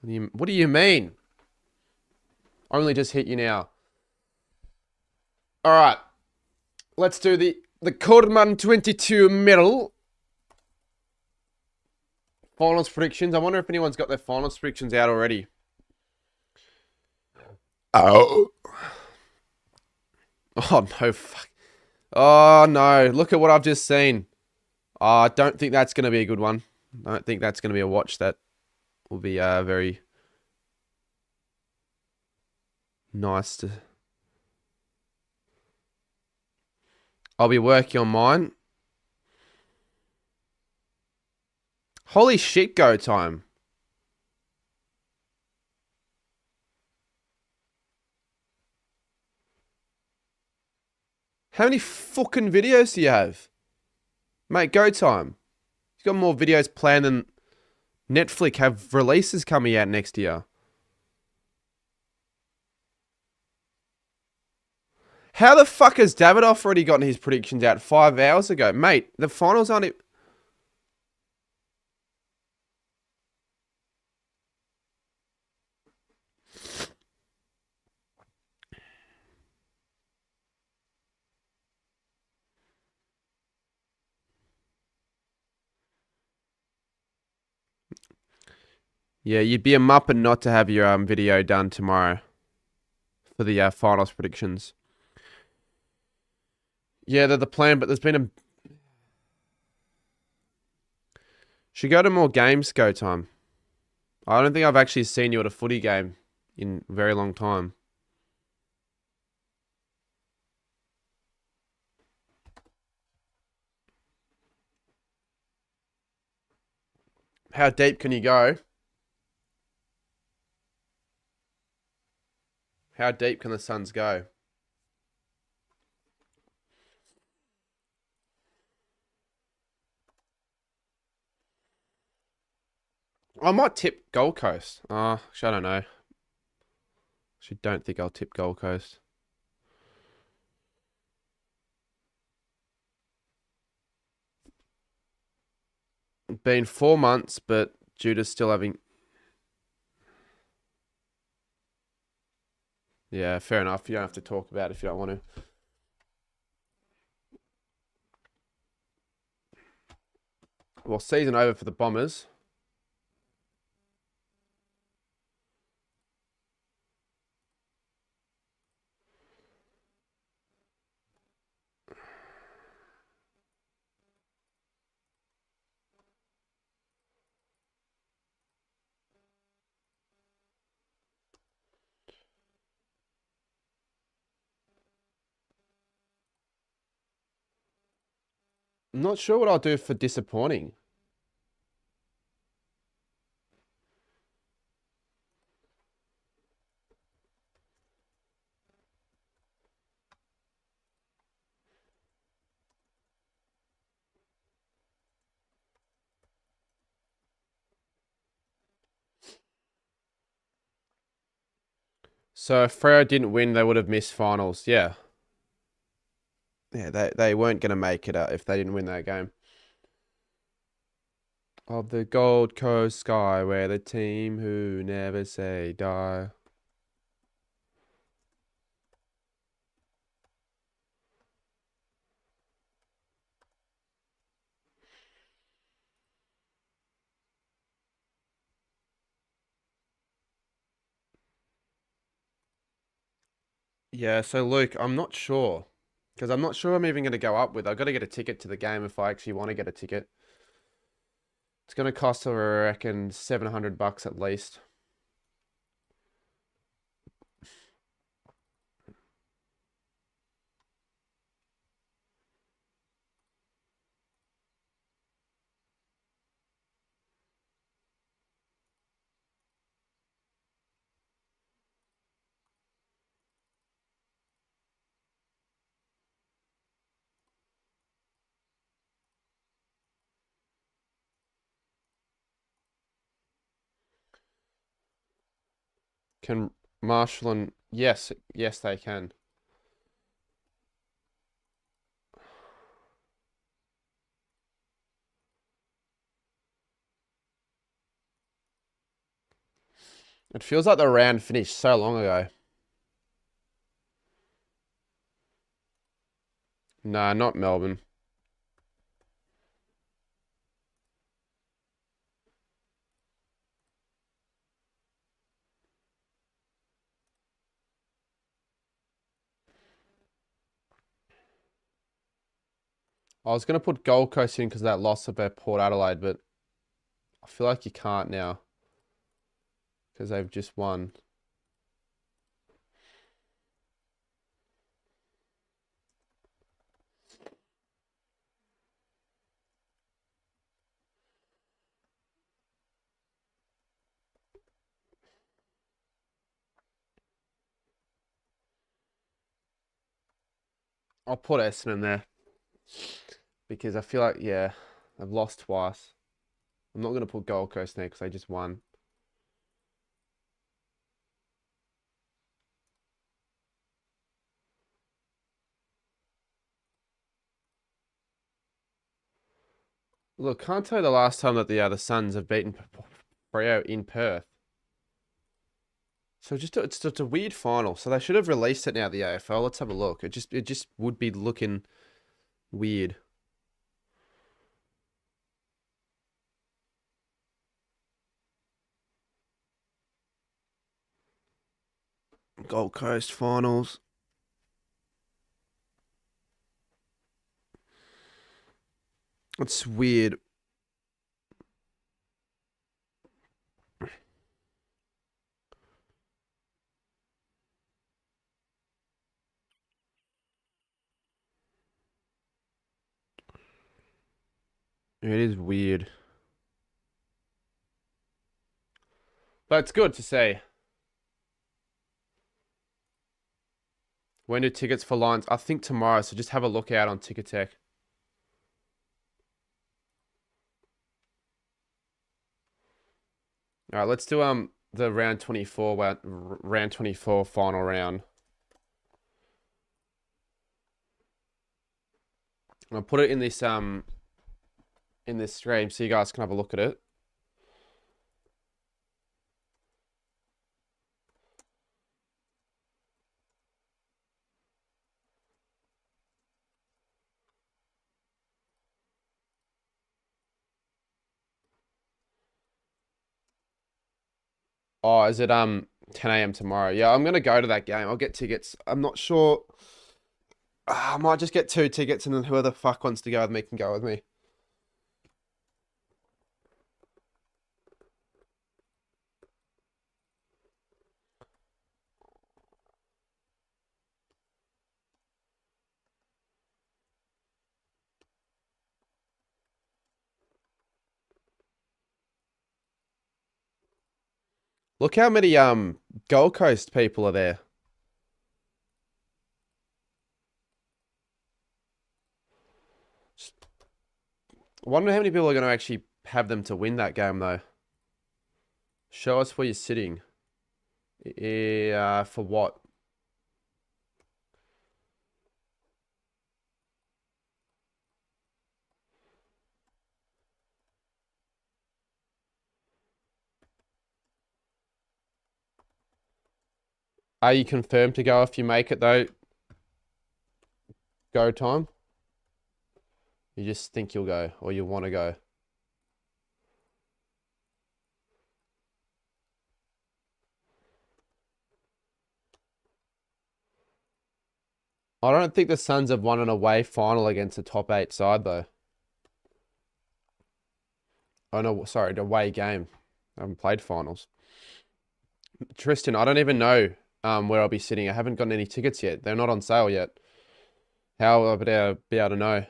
[SPEAKER 1] What do you mean? Only just hit you now. All right. Let's do the Cordman 22 middle. Finals predictions. I wonder if anyone's got their finals predictions out already. Oh. Oh, no. Fuck. Oh, no. Look at what I've just seen. I don't think that's going to be a good one. I don't think that's going to be a watch that will be very nice to... I'll be working on mine. Holy shit, Go Time. How many fucking videos do you have? Mate, Go Time. You've got more videos planned than Netflix have releases coming out next year. How the fuck has Davidoff already gotten his predictions out 5 hours ago? Mate, the finals aren't... Yeah, you'd be a muppet not to have your video done tomorrow for the finals predictions. Yeah, they're the plan, but there's been a... Should go to more games, go time. I don't think I've actually seen you at a footy game in a very long time. How deep can you go? How deep can the Suns go? I might tip Gold Coast. Actually, I don't know. Actually, don't think I'll tip Gold Coast. Been 4 months, but Judah's still having... Yeah, fair enough. You don't have to talk about it if you don't want to. Well, season over for the Bombers. I'm not sure what I'll do for disappointing. So if Freo didn't win, they would have missed finals. Yeah. Yeah, they weren't going to make it if they didn't win that game. Of the Gold Coast sky, where the team who never say die. Yeah, so Luke, I'm not sure. Because I'm not sure I'm even going to go up with. I've got to get a ticket to the game if I actually want to get a ticket. It's going to cost, I reckon, $700 at least. Can Marshall and... Yes, yes, they can. It feels like the round finished so long ago. Nah, not Melbourne. I was going to put Gold Coast in because of that loss of Port Adelaide, but I feel like you can't now because they've just won. I'll put Essendon there because I feel like, yeah, they've lost twice. I'm not going to put Gold Coast there because they just won. Look, can't tell you the last time that the Suns have beaten Freo in Perth. So it's just a weird final. So they should have released it now, the AFL. Let's have a look. It just would be looking weird. Gold Coast finals. It's weird. It is weird. But it's good to see. When do tickets for Lions? I think tomorrow, so just have a look out on Ticketek. All right, let's do the round 24 final round. I'll put it in this stream so you guys can have a look at it. Oh, is it 10 a.m. tomorrow? Yeah, I'm gonna go to that game. I'll get tickets. I'm not sure. I might just get 2 tickets and then whoever the fuck wants to go with me can go with me. Look how many Gold Coast people are there. I wonder how many people are going to actually have them to win that game, though. Show us where you're sitting. Yeah, for what? Are you confirmed to go if you make it, though? Go time? You just think you'll go, or you want to go? I don't think the Suns have won an away final against a top 8 side, though. Oh, no, sorry, an away game. I haven't played finals. Tristan, I don't even know where I'll be sitting. I haven't gotten any tickets yet. They're not on sale yet. How will I be able to know?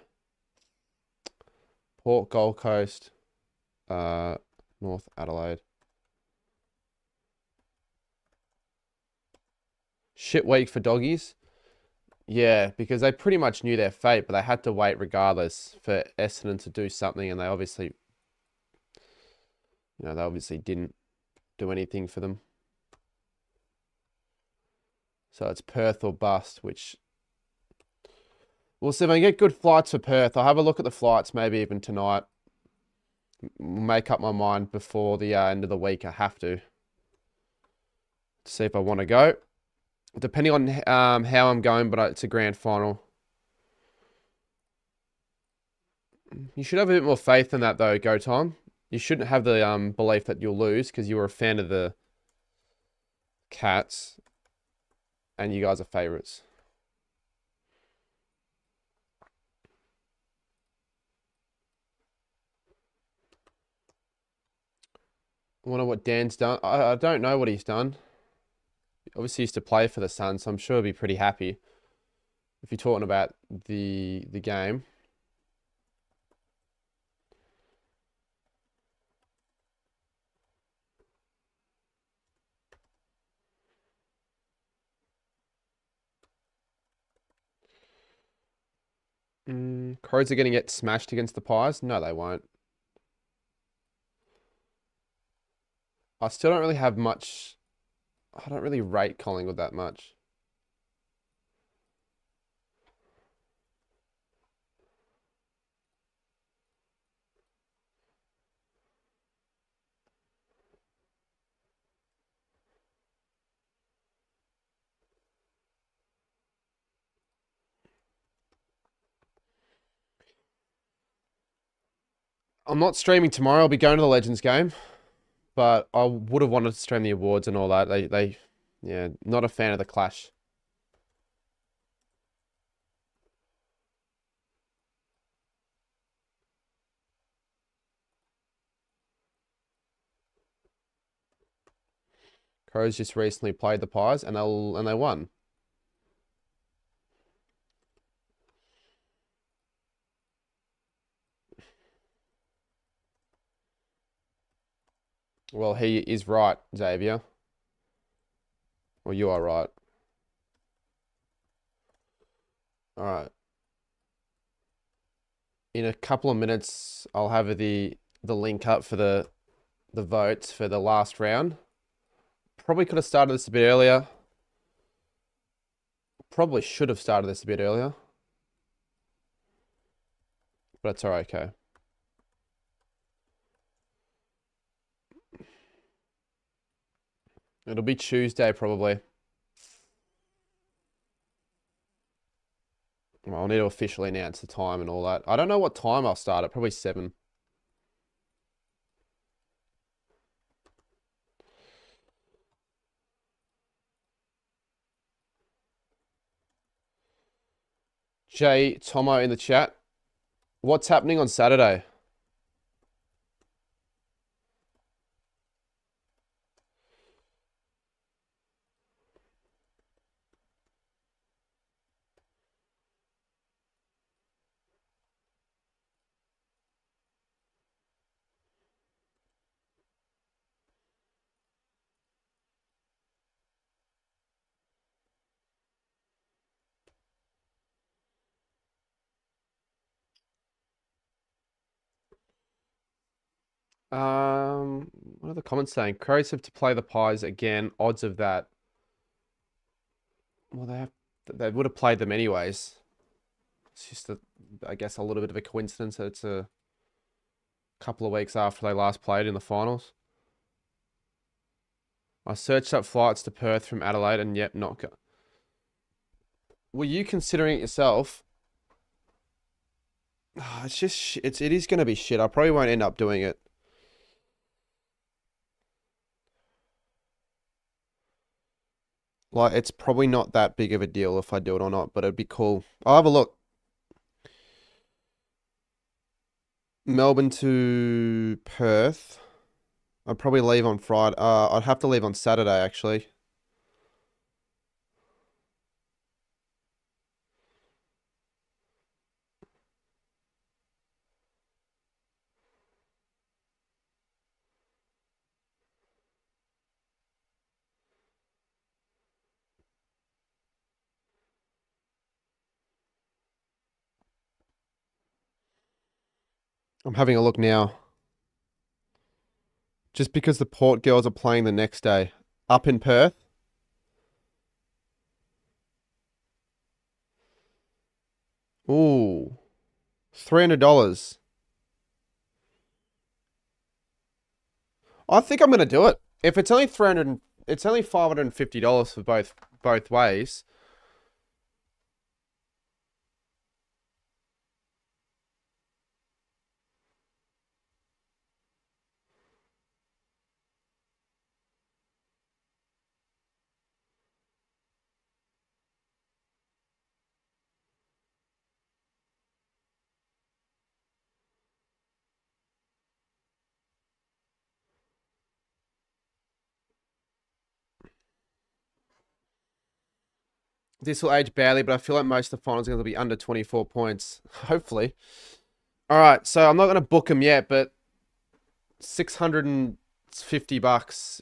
[SPEAKER 1] Port, Gold Coast, North Adelaide. Shit week for doggies. Yeah, because they pretty much knew their fate, but they had to wait regardless for Essendon to do something, and they obviously, they obviously didn't do anything for them. So it's Perth or bust, which we'll see if I can get good flights for Perth. I'll have a look at the flights maybe even tonight. Make up my mind before the end of the week. I have to see if I want to go. Depending on how I'm going, but it's a grand final. You should have a bit more faith in that, though, Go Time. You shouldn't have the belief that you'll lose because you were a fan of the Cats, and you guys are favourites. I wonder what Dan's done. I don't know what he's done. Obviously, he used to play for the Suns, so I'm sure he'll be pretty happy if you're talking about the game. Crows are going to get smashed against the Pies? No, they won't. I still don't really have much. I don't really rate Collingwood that much. I'm not streaming tomorrow. I'll be going to the Legends game, but I would have wanted to stream the awards and all that. Yeah, not a fan of the clash. Crows just recently played the Pies and they won. Well, he is right, Xavier. Well, you are right. All right. In a couple of minutes, I'll have the link up for the votes for the last round. Probably could have started this a bit earlier. Probably should have started this a bit earlier. But it's all right, okay. It'll be Tuesday, probably. Well, I'll need to officially announce the time and all that. I don't know what time I'll start at. Probably 7. Jay Tomo in the chat. What's happening on Saturday? What are the comments saying? Crows have to play the Pies again. Odds of that. Well, they would have played them anyways. It's just I guess a little bit of a coincidence that it's a couple of weeks after they last played in the finals. I searched up flights to Perth from Adelaide and yep, not go. Were you considering it yourself? It's just it is going to be shit. I probably won't end up doing it. Like, it's probably not that big of a deal if I do it or not, but it'd be cool. I'll have a look. Melbourne to Perth. I'd probably leave on Friday. I'd have to leave on Saturday, actually. I'm having a look now. Just because the Port girls are playing the next day. Up in Perth. Ooh. $300. I think I'm gonna do it. If it's only 300, it's only $550 for both ways. This will age badly, but I feel like most of the finals are going to be under 24 points. Hopefully. All right, so I'm not going to book them yet, but $650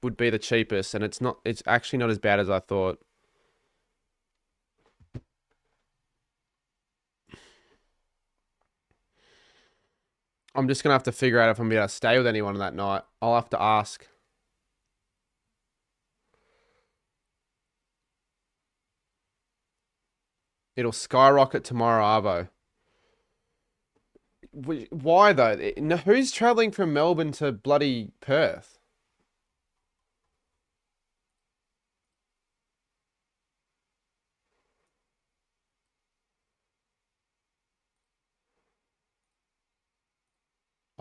[SPEAKER 1] would be the cheapest, and it's actually not as bad as I thought. I'm just gonna have to figure out if I'm gonna be able to stay with anyone that night. I'll have to ask. It'll skyrocket tomorrow, Arvo. Why though? Who's traveling from Melbourne to bloody Perth?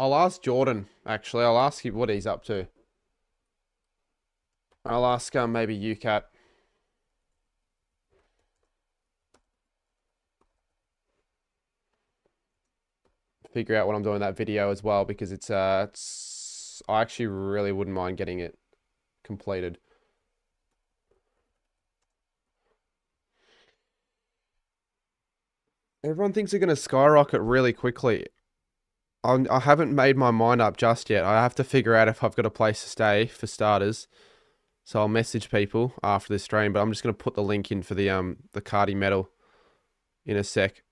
[SPEAKER 1] I'll ask Jordan, actually. I'll ask him what he's up to. I'll ask maybe UCAT. Figure out what I'm doing in that video as well, because it's I actually really wouldn't mind getting it completed. Everyone thinks they're going to skyrocket really quickly. I haven't made my mind up just yet. I have to figure out if I've got a place to stay for starters. So I'll message people after this stream, but I'm just going to put the link in for the Cardi medal in a sec.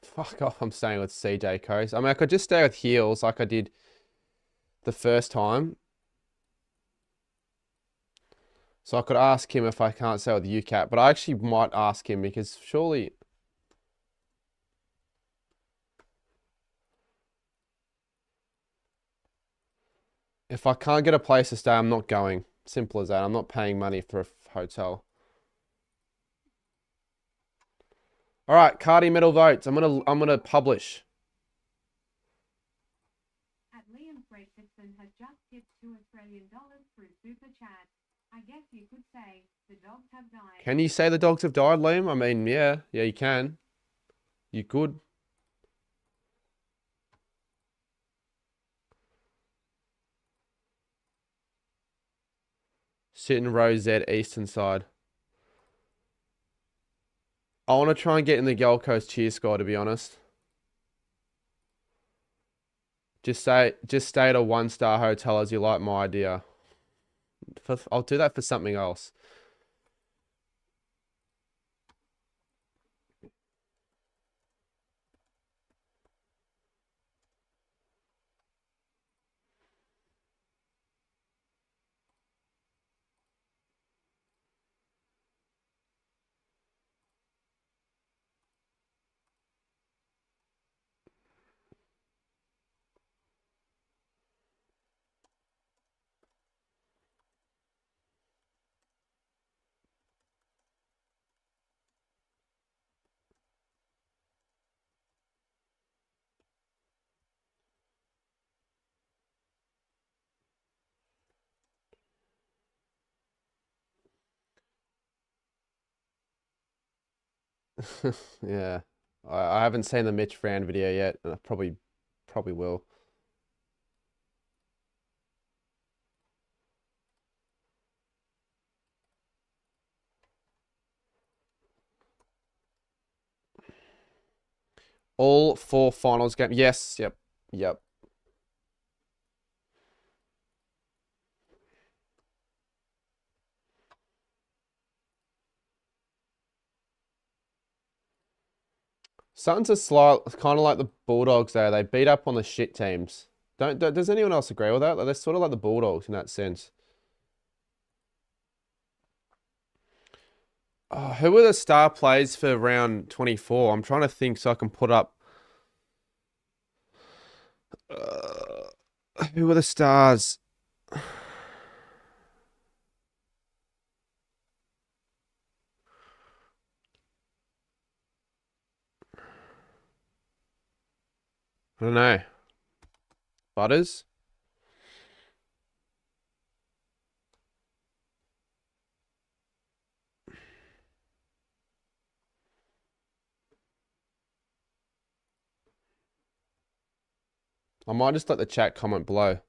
[SPEAKER 1] Fuck off, I'm staying with CJ Coast. I mean, I could just stay with heels like I did the first time. So I could ask him if I can't stay with UCAT, but I actually might ask him because surely... If I can't get a place to stay, I'm not going. Simple as that. I'm not paying money for a hotel. All right, Cardi medal votes. I'm gonna publish.
[SPEAKER 5] At Liam Fredrickson has just tipped $2 Australian through Super Chat. I guess you could say the dogs have died.
[SPEAKER 1] Can you say the dogs have died, Liam? I mean, yeah, you can. You could. Sit in row Z, eastern side. I want to try and get in the Gold Coast cheer squad, to be honest. Just stay at a 1-star hotel as you like my idea. I'll do that for something else. Yeah. I haven't seen the Mitch Fran video yet, and I probably will. All 4 finals games. Yes, yep. Suns are kind of like the Bulldogs there. They beat up on the shit teams. Does anyone else agree with that? Like, they're sort of like the Bulldogs in that sense. Oh, who were the star plays for round 24? I'm trying to think so I can put up. Who were the stars? I don't know. Butters? I might just let the chat comment below.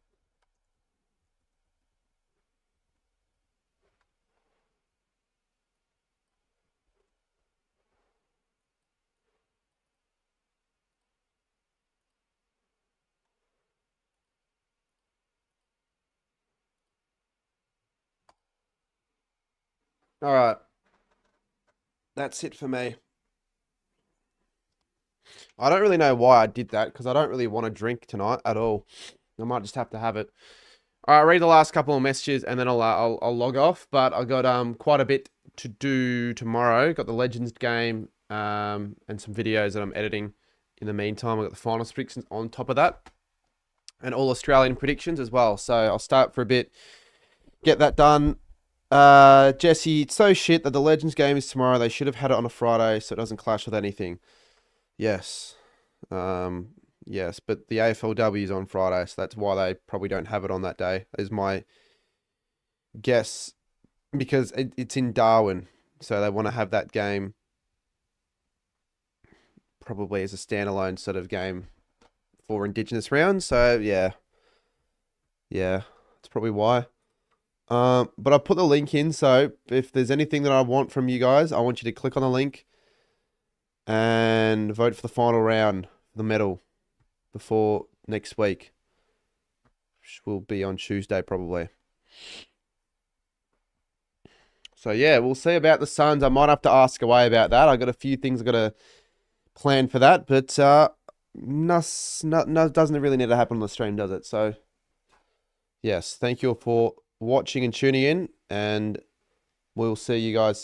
[SPEAKER 1] All right. That's it for me. I don't really know why I did that because I don't really want to drink tonight at all. I might just have to have it. All right, read the last couple of messages and then I'll log off. But I got quite a bit to do tomorrow. Got the Legends game and some videos that I'm editing. In the meantime, I've got the finals predictions on top of that. And all Australian predictions as well. So I'll start for a bit. Get that done. Jesse, it's so shit that the Legends game is tomorrow. They should have had it on a Friday so it doesn't clash with anything. Yes. Yes, but the AFLW is on Friday, so that's why they probably don't have it on that day, is my guess. Because it's in Darwin, so they want to have that game probably as a standalone sort of game for Indigenous round. So, yeah. Yeah, that's probably why. But I put the link in, so if there's anything that I want from you guys, I want you to click on the link and vote for the final round, the medal, before next week, which will be on Tuesday probably. So yeah, we'll see about the Suns. I might have to ask away about that. I got a few things I got to plan for that, but no, doesn't really need to happen on the stream, does it? So yes, thank you all for watching and tuning in, and we'll see you guys soon.